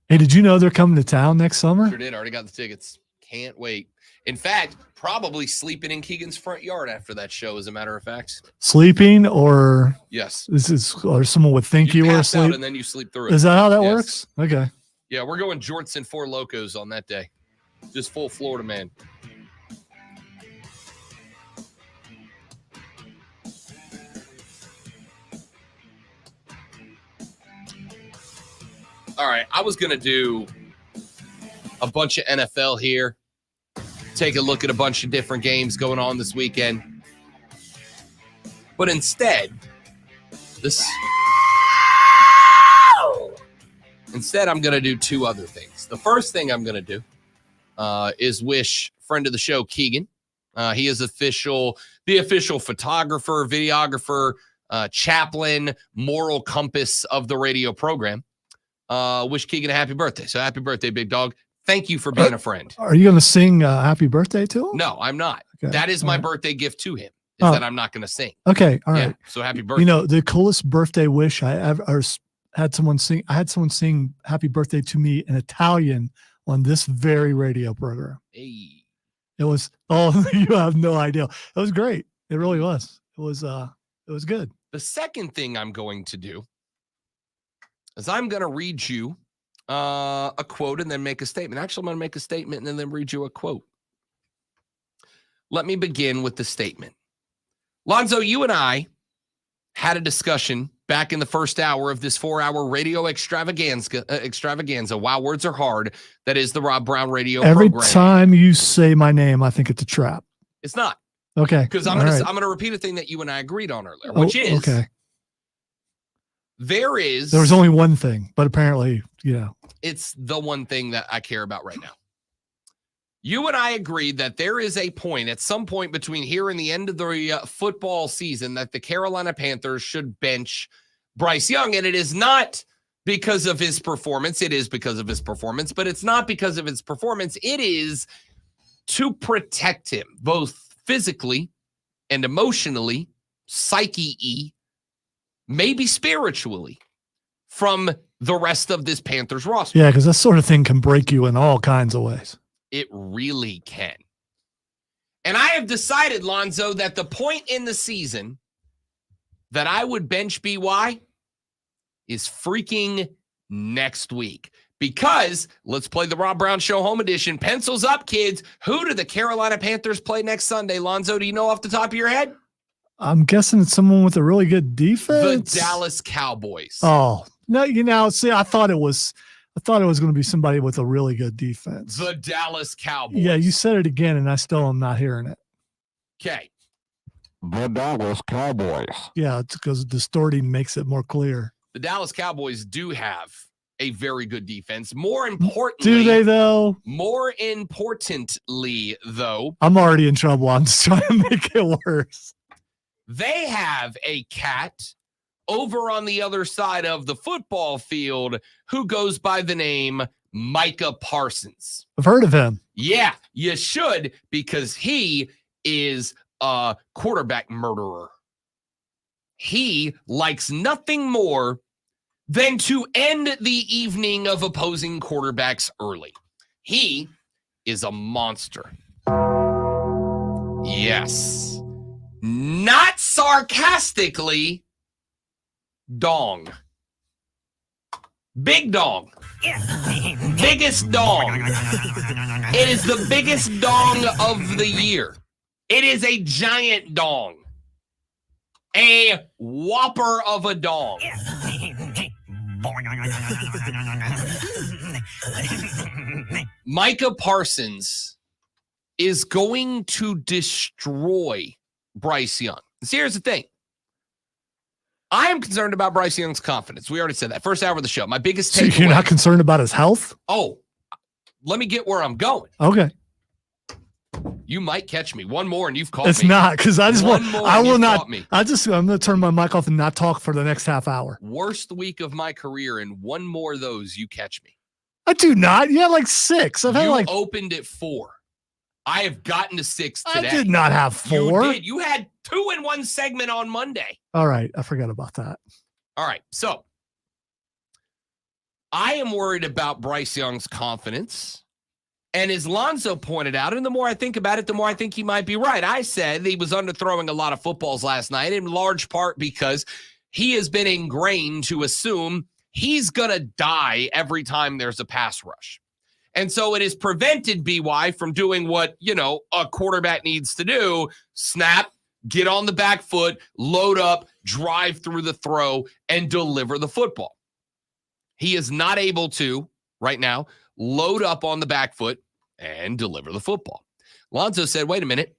Hey, did you know they're coming to town next summer? Sure did. Already got the tickets. Can't wait. In fact, probably sleeping in Keegan's front yard after that show, as a matter of fact. Sleeping, or Yes. or someone would think you were pass out asleep. and then you sleep through it. Is that how that Yes. works? Okay. Yeah, we're going jorts and Four Locos on that day. Just full Florida man. All right, I was going to do a bunch of NFL here. Take a look at a bunch of different games going on this weekend. But instead, I'm going to do two other things. The first thing I'm going to do is wish friend of the show, Keegan. He is the official photographer, videographer, chaplain, moral compass of the radio program. Wish Keegan a happy birthday. So happy birthday, big dog. Thank you for being a friend. Are you going to sing happy birthday to him? No, I'm not. Okay. That is All my right. birthday gift to him, is that I'm not going to sing. Okay. All right. Yeah, so happy birthday. You know, the coolest birthday wish I ever had someone sing. I had someone sing happy birthday to me in Italian on this very radio program. Hey. It was, you have no idea. It was great. It really was. It was good. The second thing I'm going to do is I'm going to read you a quote and then make a statement. Actually, I'm going to make a statement and then read you a quote. Let me begin with the statement. Lonzo, you and I had a discussion back in the first hour of this 4-hour radio extravaganza. Wow, words are hard. That is the Rob Brown radio Every program. time you say my name, I think it's a trap. It's not. Okay. Because I'm All going right. to repeat a thing that you and I agreed on earlier, which is okay. There was only one thing, but apparently, it's the one thing that I care about right now. You and I agreed that there is a point at some point between here and the end of the football season that the Carolina Panthers should bench Bryce Young. And it is not because of his performance. It is because of his performance, but it's not because of his performance. It is to protect him, both physically and emotionally, psyche-y, maybe spiritually, from the rest of this Panthers roster. Yeah, because that sort of thing can break you in all kinds of ways. It really can. And I have decided, Lonzo, that the point in the season that I would bench BY is freaking next week. Because, let's play the Rob Brown Show Home Edition. Pencils up, kids. Who do the Carolina Panthers play next Sunday? Lonzo, do you know off the top of your head? I'm guessing it's someone with a really good defense. The Dallas Cowboys. Oh, no, see, I thought it was going to be somebody with a really good defense. The Dallas Cowboys. Yeah, you said it again, and I still am not hearing it. Okay. The Dallas Cowboys. Yeah, it's because distorting makes it more clear. The Dallas Cowboys do have a very good defense. More importantly, Do they, though? More importantly, though, I'm already in trouble. I'm just trying to make it worse. they have a cat over on the other side of the football field who goes by the name Micah Parsons. I've heard of him. Yeah, you should, because he is a quarterback murderer. He likes nothing more than to end the evening of opposing quarterbacks early. He is a monster. Yes. Not sarcastically, dong. Big dong. Biggest dong. It is the biggest dong of the year. It is a giant dong. A whopper of a dong. Micah Parsons is going to destroy Bryce Young. See, here's the thing. I am concerned about Bryce Young's confidence. We already said that. First hour of the show. My biggest takeaway. So you're not concerned about his health? Oh, let me get where I'm going. Okay. You might catch me. One more and you've caught me. It's not, because I just want, I will not, me. I'm going to turn my mic off and not talk for the next half hour. Worst week of my career, and one more of those, you catch me. I do not. You had like 6. I've had you like. Opened at 4. I have gotten to 6 today. I did not have 4. You did. You had 2 in one segment on Monday. All right. I forgot about that. All right. So I am worried about Bryce Young's confidence. And as Lonzo pointed out, and the more I think about it, the more I think he might be right. I said he was underthrowing a lot of footballs last night, in large part because he has been ingrained to assume he's going to die every time there's a pass rush. And so it has prevented BY from doing what, a quarterback needs to do: snap, get on the back foot, load up, drive through the throw, and deliver the football. He is not able to, right now, load up on the back foot and deliver the football. Lonzo said, wait a minute.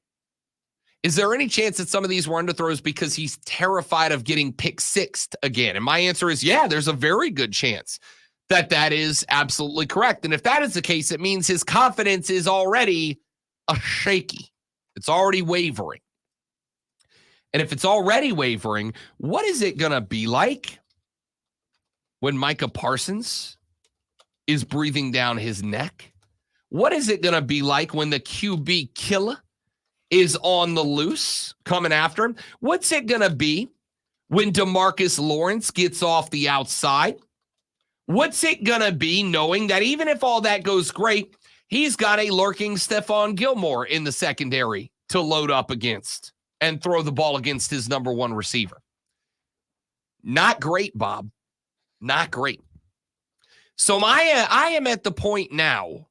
Is there any chance that some of these were underthrows because he's terrified of getting pick-sixed again? And my answer is, yeah, there's a very good chance that that is absolutely correct. And if that is the case, it means his confidence is already shaky. It's already wavering. And if it's already wavering, what is it going to be like when Micah Parsons is breathing down his neck? What is it going to be like when the QB killer is on the loose coming after him? What's it going to be when DeMarcus Lawrence gets off the outside? What's it going to be knowing that even if all that goes great, he's got a lurking Stephon Gilmore in the secondary to load up against and throw the ball against his number one receiver? Not great, Bob. Not great. So I am at the point now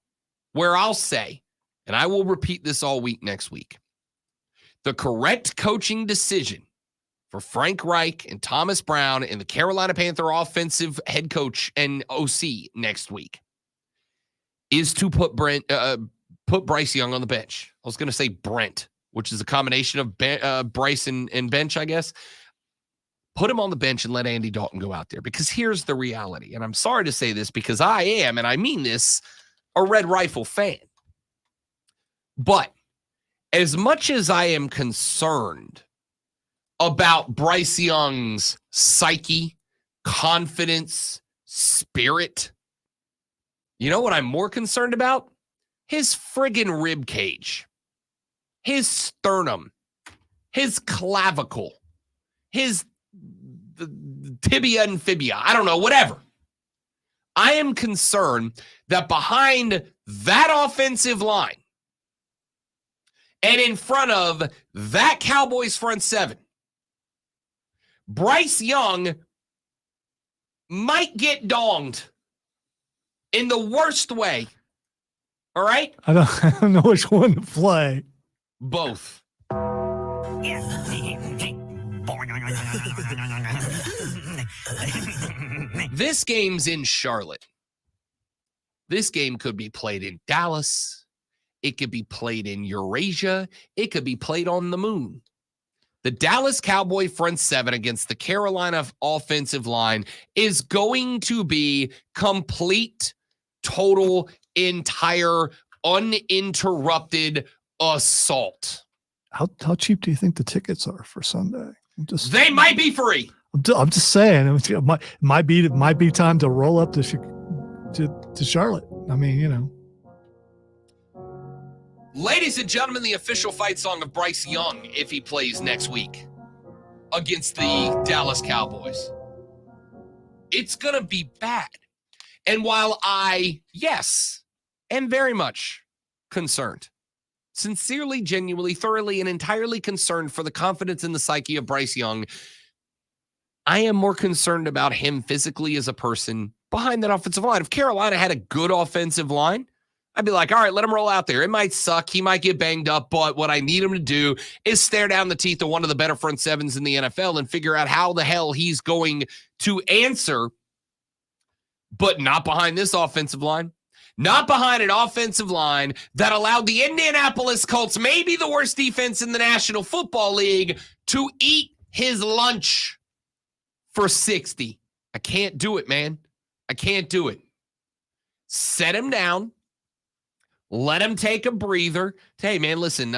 where I'll say, and I will repeat this all week next week, the correct coaching decision for Frank Reich and Thomas Brown and the Carolina Panther offensive head coach and OC next week is to put Bryce Young on the bench. I was going to say Brent, which is a combination of Bryce and bench, I guess. Put him on the bench and let Andy Dalton go out there, because here's the reality. And I'm sorry to say this because I am, and I mean this, a Red Rifle fan. But as much as I am concerned about Bryce Young's psyche, confidence, spirit, you know what I'm more concerned about? His friggin' rib cage, his sternum, his clavicle, his tibia and fibia, I don't know, whatever. I am concerned that behind that offensive line and in front of that Cowboys front seven, Bryce Young might get donged in the worst way. All right? I don't know which one to play. Both. This game's in Charlotte. This game could be played in Dallas. It could be played in Eurasia. It could be played on the moon. The Dallas Cowboy front seven against the Carolina offensive line is going to be complete, total, entire, uninterrupted assault. How cheap do you think the tickets are for Sunday? They might be free. I'm just saying it might be time to roll up to Charlotte. I mean, you know. Ladies and gentlemen, the official fight song of Bryce Young if he plays next week against the Dallas Cowboys. It's going to be bad. And while I, yes, am very much concerned, sincerely, genuinely, thoroughly, and entirely concerned for the confidence in the psyche of Bryce Young, I am more concerned about him physically as a person behind that offensive line. If Carolina had a good offensive line, I'd be like, all right, let him roll out there. It might suck. He might get banged up, but what I need him to do is stare down the teeth of one of the better front sevens in the NFL and figure out how the hell he's going to answer, but not behind this offensive line. Not behind an offensive line that allowed the Indianapolis Colts, maybe the worst defense in the National Football League, to eat his lunch for 60. I can't do it, man. I can't do it. Set him down. Let him take a breather. Hey, man, listen,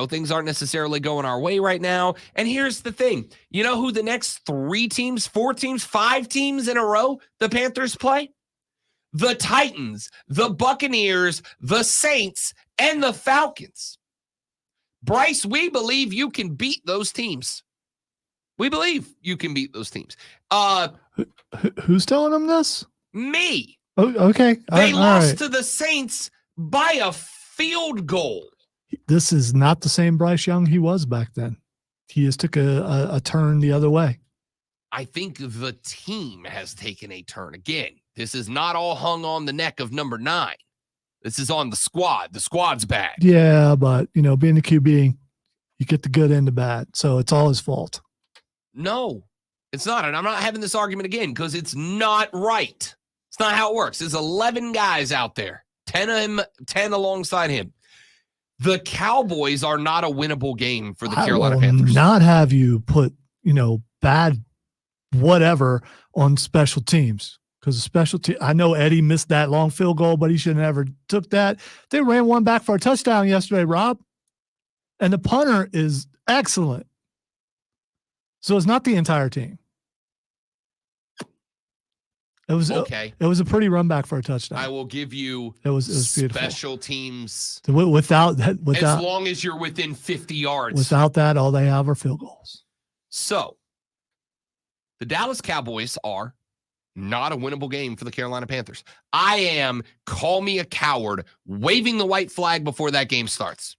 things aren't necessarily going our way right now. And here's the thing. You know who the next 3 teams, 4 teams, 5 teams in a row the Panthers play? The Titans, the Buccaneers, the Saints, and the Falcons. Bryce, we believe you can beat those teams. We believe you can beat those teams. Who's telling them this? Me. Oh, okay. They lost to the Saints by a field goal. This is not the same Bryce Young he was back then. He just took a turn the other way. I think the team has taken a turn. Again, this is not all hung on the neck of number 9. This is on the squad. The squad's bad. Yeah, but, being the QB, you get the good and the bad. So it's all his fault. No, it's not. And I'm not having this argument again because it's not right. It's not how it works. There's 11 guys out there. 10 alongside him. The Cowboys are not a winnable game for the Carolina Panthers. Not have you put, bad whatever on special teams. Because the special team, I know Eddie missed that long field goal, but he should have never took that. They ran one back for a touchdown yesterday, Rob. And the punter is excellent. So it's not the entire team. It was okay. It was a pretty run back for a touchdown. I will give you it was beautiful. Special teams without as long as you're within 50 yards. Without that, all they have are field goals. So the Dallas Cowboys are not a winnable game for the Carolina Panthers. I am, call me a coward, waving the white flag before that game starts.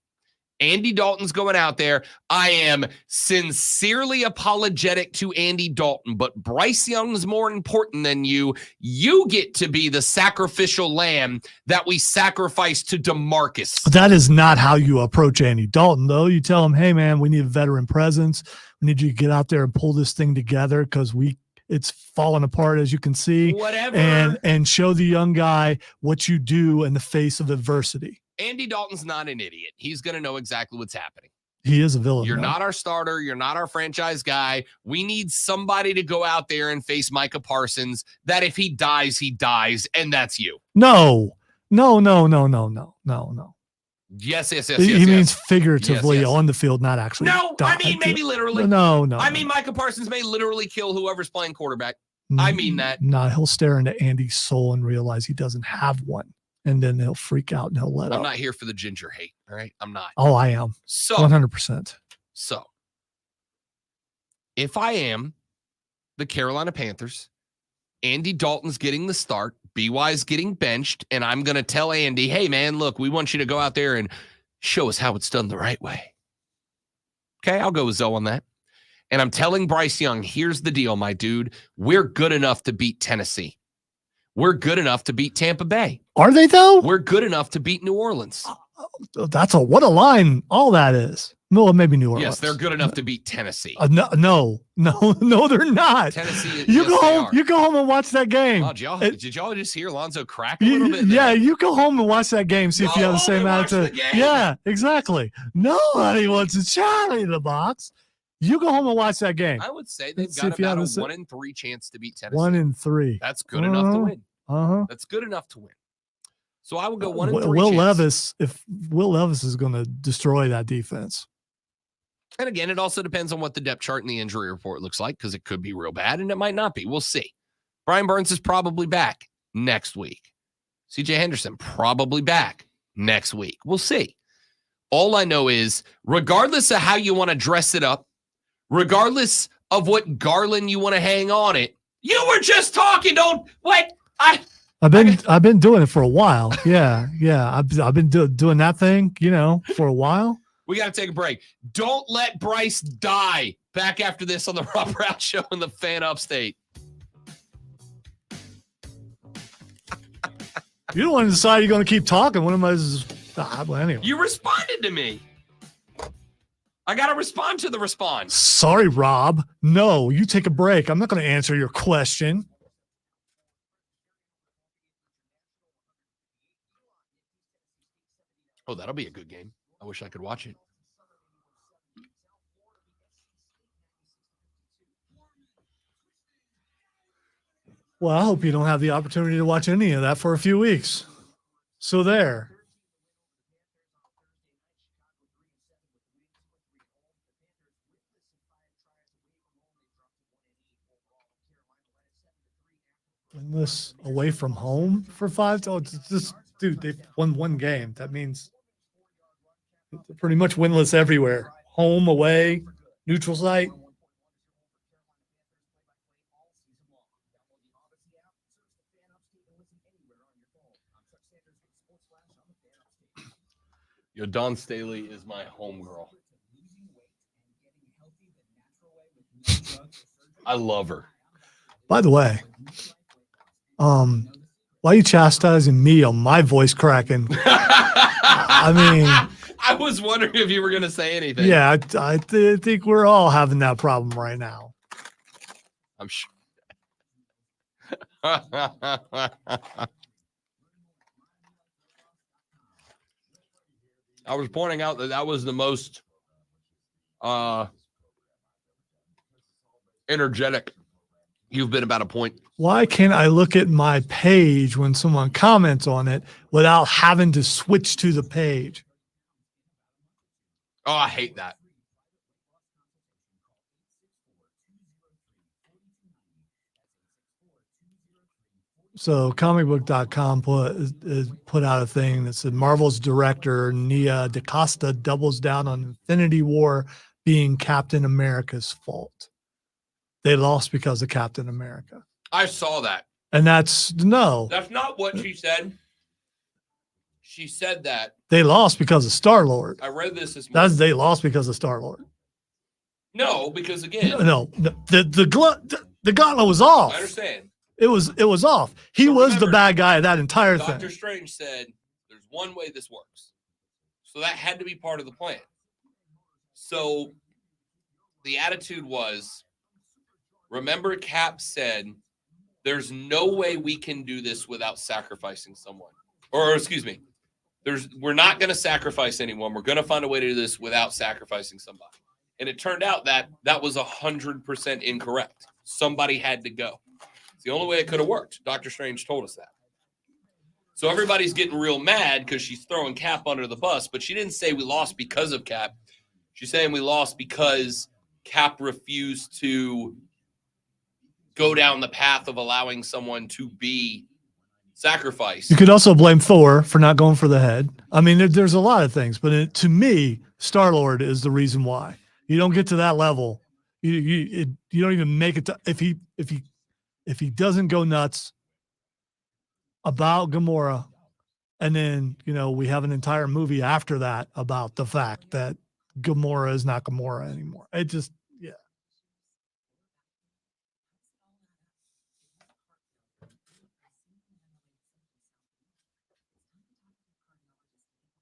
Andy Dalton's going out there. I am sincerely apologetic to Andy Dalton, but Bryce Young's more important than you. You get to be the sacrificial lamb that we sacrifice to DeMarcus. That is not how you approach Andy Dalton, though. You tell him, hey, man, we need a veteran presence. We need you to get out there and pull this thing together because it's falling apart, as you can see. Whatever. And show the young guy what you do in the face of adversity. Andy Dalton's not an idiot. He's going to know exactly what's happening. He is a villain. You're not our starter. You're not our franchise guy. We need somebody to go out there and face Micah Parsons that if he dies, and that's you. No. Yes. He means figuratively on the field, not actually. No, I mean maybe literally. No. I mean Micah Parsons may literally kill whoever's playing quarterback. I mean that. No, he'll stare into Andy's soul and realize he doesn't have one. And then he'll freak out and he'll let up. I'm not here for the ginger hate. All right. I'm not. Oh, I am. So 100%. So if I am the Carolina Panthers, Andy Dalton's getting the start, BY's getting benched, and I'm going to tell Andy, hey, man, look, we want you to go out there and show us how it's done the right way. Okay, I'll go with Zoe on that. And I'm telling Bryce Young, here's the deal, my dude. We're good enough to beat Tennessee. We're good enough to beat Tampa Bay. Are they, though? We're good enough to beat New Orleans. What a line all that is. No, maybe New Orleans. Yes, they're good enough to beat Tennessee. No, they're not. Tennessee. You go home and watch that game. Oh, did y'all just hear Lonzo crack a little bit? Yeah, you go home and watch that game. See if you have the same attitude. Yeah, exactly. Nobody wants to Charlie in the box. You go home and watch that game. I would say they've got about a 1 in 3 chance to beat Tennessee. 1 in 3. That's good enough to win. That's good enough to win. So I will go 1 in 3. Will Levis is going to destroy that defense. And again, it also depends on what the depth chart and the injury report looks like, because it could be real bad and it might not be. We'll see. Brian Burns is probably back next week. CJ Henderson probably back next week. We'll see. All I know is, regardless of how you want to dress it up, regardless of what garland you want to hang on it, you were just talking. Don't what I've been doing it for a while. Yeah. I've been doing that thing, for a while. We got to take a break. Don't let Bryce die. Back after this on the Rob Brown Show in the Fan Upstate. You don't want to decide you're going to keep talking. What am I? Well, anyway. You responded to me. I got to respond to the response. Sorry, Rob. No, you take a break. I'm not going to answer your question. Oh, that'll be a good game. I wish I could watch it. Well, I hope you don't have the opportunity to watch any of that for a few weeks. So there. Winless away from home for 5. Oh, it's just, dude, they've won one game. That means they're pretty much winless everywhere. Home, away, neutral site. Yo, Dawn Staley is my homegirl. I love her. By the way, why are you chastising me on my voice cracking? I mean, I was wondering if you were going to say anything. Yeah, I think we're all having that problem right now. I'm sure. I was pointing out that was the most energetic you've been about a point. Why can't I look at my page when someone comments on it without having to switch to the page? Oh, I hate that. So comicbook.com put out a thing that said Marvel's director Nia DaCosta doubles down on Infinity War being Captain America's fault. They lost because of Captain America. I saw that. And that's That's not what she said. She said that they lost because of Star-Lord. I read this morning. They lost because of Star-Lord. No, because again, No, the gauntlet was off. I understand. It was off. He was the bad guy of that entire thing. Doctor Strange said, "There's one way this works," so that had to be part of the plan. So the attitude was, remember, Cap said, "There's no way we can do this without sacrificing someone," or excuse me, we're not going to sacrifice anyone. We're going to find a way to do this without sacrificing somebody. And it turned out that was 100% incorrect. Somebody had to go. It's the only way it could have worked. Doctor Strange told us that. So everybody's getting real mad because she's throwing Cap under the bus, but she didn't say we lost because of Cap. She's saying we lost because Cap refused to go down the path of allowing someone to be sacrificed. You could also blame Thor for not going for the head. I mean, there's a lot of things, but to me, Star-Lord is the reason why. You don't get to that level. You don't even make it to, if he doesn't go nuts about Gamora, and then we have an entire movie after that about the fact that Gamora is not Gamora anymore. It just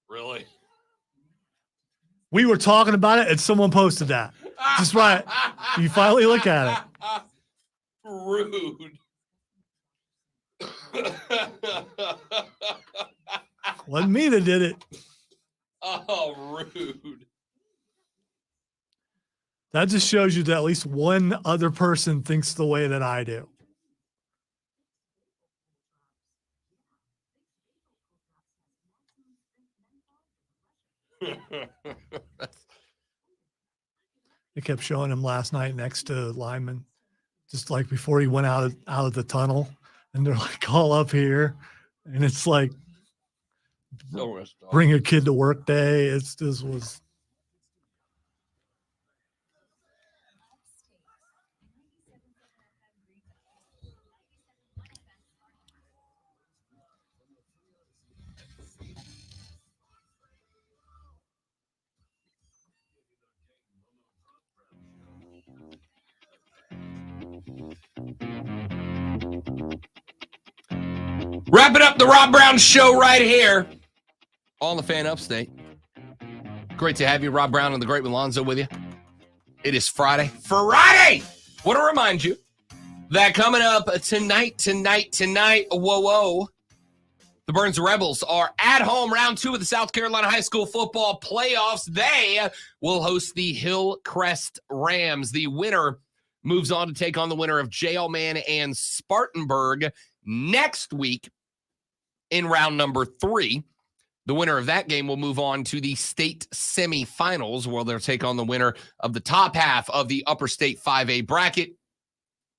Really? We were talking about it and someone posted that. Just right. You finally look at it. Rude. Wasn't me that did it. Oh, rude. That just shows you that at least one other person thinks the way that I do. They kept showing him last night next to Lyman, just like before he went out of the tunnel, and they're like all up here, and it's like bring a kid to work day. This was. Wrapping up the Rob Brown Show right here on the Fan Upstate. Great to have you, Rob Brown and the Great Lonzo with you. It is Friday. Friday! Want to remind you that coming up tonight, whoa, the Burns Rebels are at home, round 2 of the South Carolina High School football playoffs. They will host the Hillcrest Rams. The winner moves on to take on the winner of Jailman and Spartanburg next week in round number 3. The winner of that game will move on to the state semifinals, where they'll take on the winner of the top half of the upper state 5A bracket.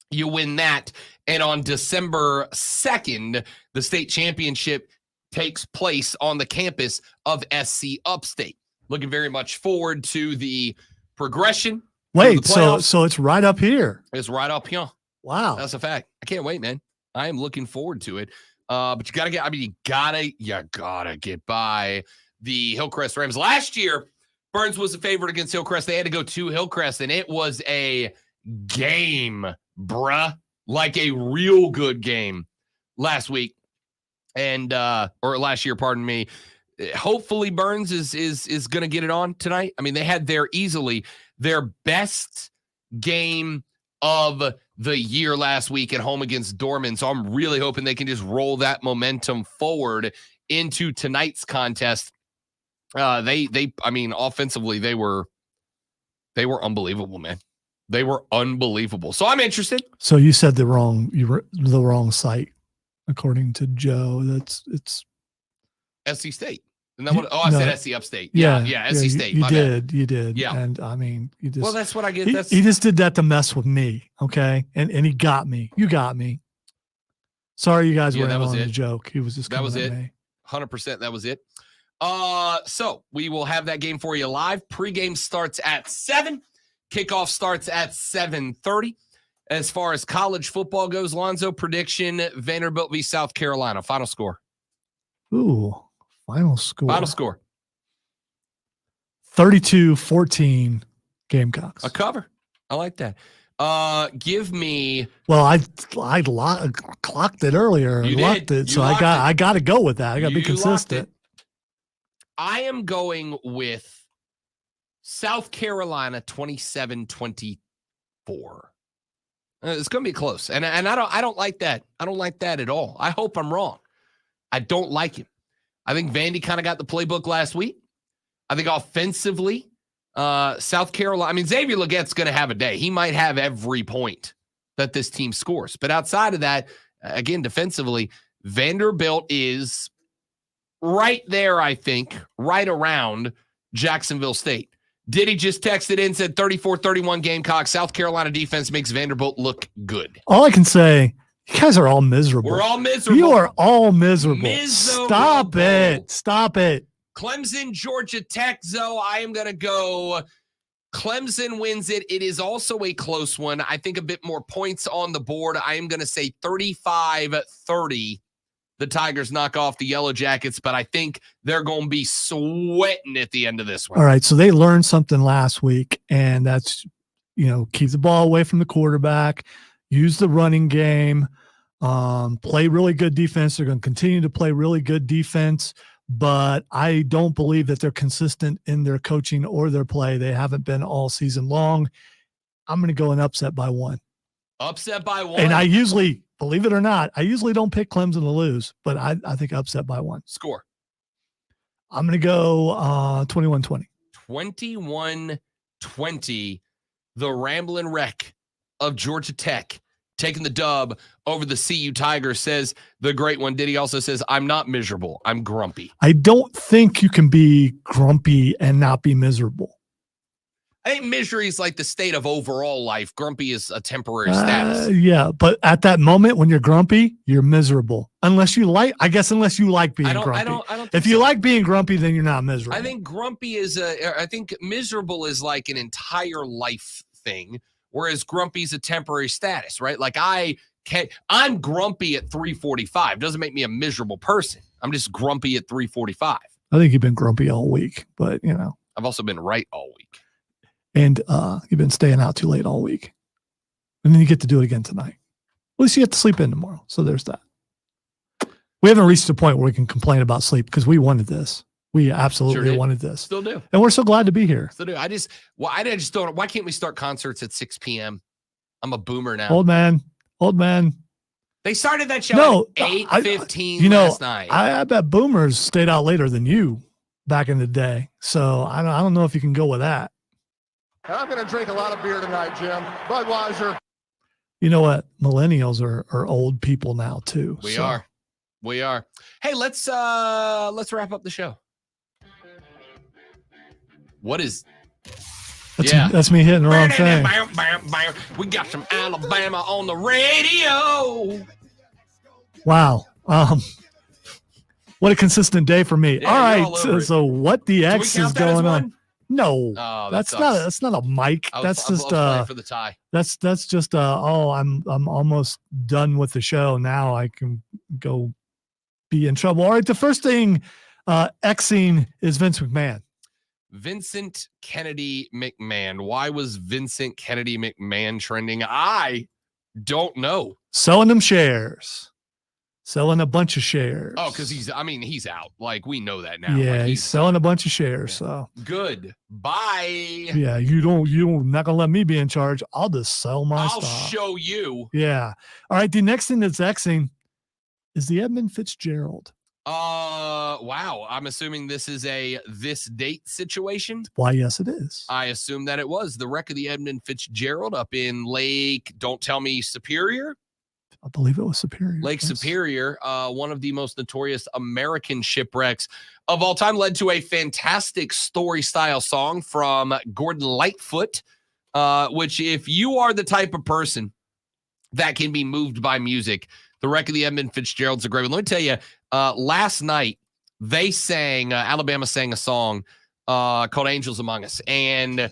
You win that. And on December 2nd, the state championship takes place on the campus of SC Upstate. Looking very much forward to the progression. Wait, so it's right up here. It's right up here. Wow. That's a fact. I can't wait, man. I am looking forward to it. But you gotta get by the Hillcrest Rams. Last year, Burns was a favorite against Hillcrest. They had to go to Hillcrest, and it was a game, bruh. Like a real good game last week. And or last year, pardon me. Hopefully Burns is gonna get it on tonight. I mean, they had their best game of the year last week at home against Dorman. So I'm really hoping they can just roll that momentum forward into tonight's contest. I mean, offensively, they were unbelievable, man. They were unbelievable. So I'm interested. So you said the wrong site, according to Joe. It's SC State. And then I said SC Upstate. Yeah, SC State. You did. Yeah. And I mean, you just. Well, that's what I get. He just did that to mess with me. Okay. And he got me. You got me. Sorry, you guys were on the joke. He was just that was it. Me. 100%. That was it. So we will have that game for you live. Pre-game starts at 7. Kickoff starts at 7:30. As far as college football goes, Lonzo, prediction: Vanderbilt v. South Carolina. Final score. Ooh. Final score. 32-14 Gamecocks. A cover. I like that. Give me. Well, I clocked it earlier. You locked did. it, so I got to go with that. I got to be consistent. I am going with South Carolina 27-24. It's going to be close, and I don't like that. I don't like that at all. I hope I'm wrong. I don't like it. I think Vandy kind of got the playbook last week. I think offensively, South Carolina, I mean, Xavier Leggette's going to have a day. He might have every point that this team scores. But outside of that, again, defensively, Vanderbilt is right there, I think, right around Jacksonville State. Diddy just texted in, said 34-31 Gamecock. South Carolina defense makes Vanderbilt look good. All I can say, you guys are all miserable. We're all miserable. You are all miserable. Stop it. Clemson, Georgia Tech, Zoe. I am going to go Clemson wins it. It is also a close one. I think a bit more points on the board. I am going to say 35-30. The Tigers knock off the Yellow Jackets, but I think they're going to be sweating at the end of this one. All right, so they learned something last week, and that's, keep the ball away from the quarterback, use the running game, play really good defense. They're going to continue to play really good defense, but I don't believe that they're consistent in their coaching or their play. They haven't been all season long. I'm going to go an upset by 1. Upset by 1. And I usually, believe it or not, I usually don't pick Clemson to lose, but I think upset by 1. Score. I'm going to go 21-20. 21-20. The Ramblin' Wreck of Georgia Tech taking the dub over the CU Tigers, says the great one. Diddy also says, I'm not miserable. I'm grumpy. I don't think you can be grumpy and not be miserable. I think misery is like the state of overall life. Grumpy is a temporary status. Yeah, but at that moment when you're grumpy, you're miserable. Unless you like being grumpy. I don't think if you so. like being grumpy, then you're not miserable. I think grumpy is I think miserable is like an entire life thing, whereas grumpy is a temporary status, right? Like I'm grumpy at 3:45. Doesn't make me a miserable person. I'm just grumpy at 3:45. I think you've been grumpy all week, but I've also been right all week. And you've been staying out too late all week. And then you get to do it again tonight. At least you get to sleep in tomorrow. So there's that. We haven't reached the point where we can complain about sleep because we wanted this. We absolutely wanted this. Still do. And we're so glad to be here. Still do. I just don't. Why can't we start concerts at 6 p.m.? I'm a boomer now. Old man. They started that show at 8:15 last night. I bet boomers stayed out later than you back in the day. So I don't know if you can go with that. I'm going to drink a lot of beer tonight, Jim. Budweiser. You know what? Millennials are old people now too. We are. Hey, let's wrap up the show. What is? That's me hitting the wrong thing. We got some Alabama on the radio. Wow. What a consistent day for me. Yeah, all right. all So what the X is going on? No, Oh, that's not a mic. That's just for the tie. That's just I'm almost done with the show. Now I can go be in trouble. All right. The first thing Xing is Vince McMahon. Vincent Kennedy McMahon. Why was Vincent Kennedy McMahon trending? I don't know. Selling them shares. Selling a bunch of shares. Oh, because he's out. Like, we know that now. Yeah, Like, he's selling a bunch of shares. So good. Bye. Yeah, you're not gonna let me be in charge. I'll just sell my I'll stock. show you. Yeah. All right. The next thing that's Xing is the Edmund Fitzgerald. Wow. I'm assuming this is this date situation. Why, yes, it is. I assume that it was the wreck of the Edmund Fitzgerald up in Lake, don't tell me, Superior. I believe it was Superior. Lake Superior, one of the most notorious American shipwrecks of all time, led to a fantastic story-style song from Gordon Lightfoot, which if you are the type of person that can be moved by music, the wreck of the Edmund Fitzgerald's a great one. Let me tell you, last night, they sang, Alabama sang a song called Angels Among Us, and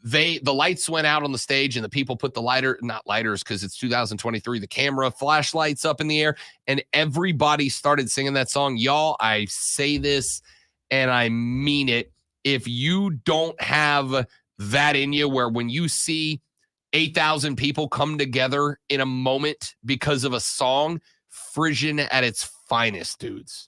the lights went out on the stage and the people put the not lighters because it's 2023, the camera flashlights up in the air, and everybody started singing that song. Y'all, I say this and I mean it. If you don't have that in you, where when you see 8,000 people come together in a moment because of a song, Frisian at its finest, dudes.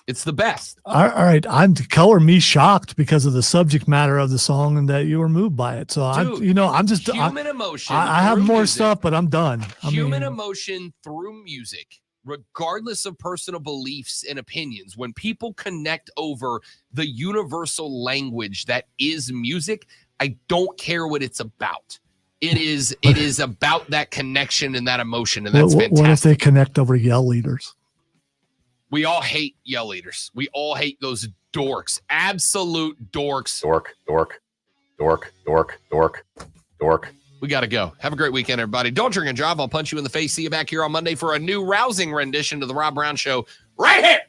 It's the best. All right. I'm color me shocked because of the subject matter of the song and that you were moved by it. So Dude, I'm just human emotion. I have more music. stuff, but I'm done. Human emotion through music, regardless of personal beliefs and opinions. When people connect over the universal language that is music, I don't care what it's about. It is about that connection and that emotion, and that's fantastic. What if they connect over yell leaders? We all hate yell leaders. We all hate those dorks. Absolute dorks. Dork. We got to go. Have a great weekend, everybody. Don't drink and drive. I'll punch you in the face. See you back here on Monday for a new rousing rendition of the Rob Brown Show right here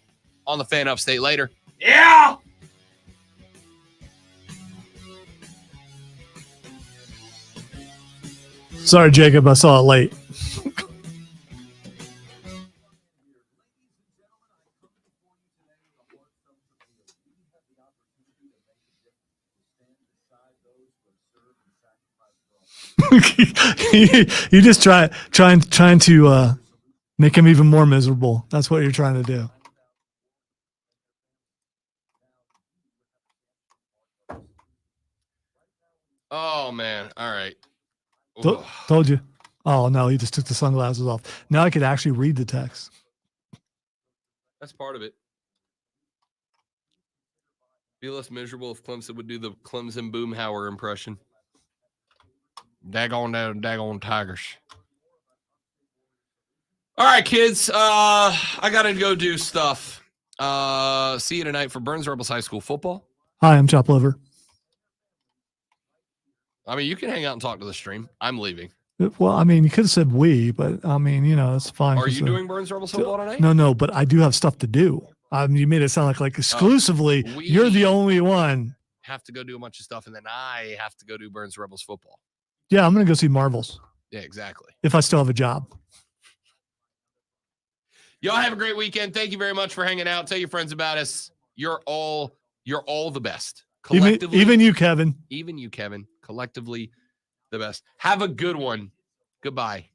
on the Fan Upstate later. Yeah! Sorry, Jacob. I saw it late. You just trying to make him even more miserable. That's what you're trying to do. Oh, man. All right. Told you. Oh, no, he just took the sunglasses off. Now I could actually read the text. That's part of it. Be less miserable if Clemson would do the Clemson Boomhauer impression. Daggone Tigers. All right, kids. I got to go do stuff. See you tonight for Burns Rebels High School football. Hi, I'm Chop Liver. I mean, you can hang out and talk to the stream. I'm leaving. Well, I mean, you could have said we, but I mean, it's fine. Are you doing Burns Rebels football tonight? No, but I do have stuff to do. You made it sound like exclusively you're the only one. Have to go do a bunch of stuff, and then I have to go do Burns Rebels football. Yeah, I'm going to go see Marvels. Yeah, exactly. If I still have a job. Y'all have a great weekend. Thank you very much for hanging out. Tell your friends about us. You're all the best. Collectively, Even you, Kevin. Even you, Kevin. Collectively, the best. Have a good one. Goodbye.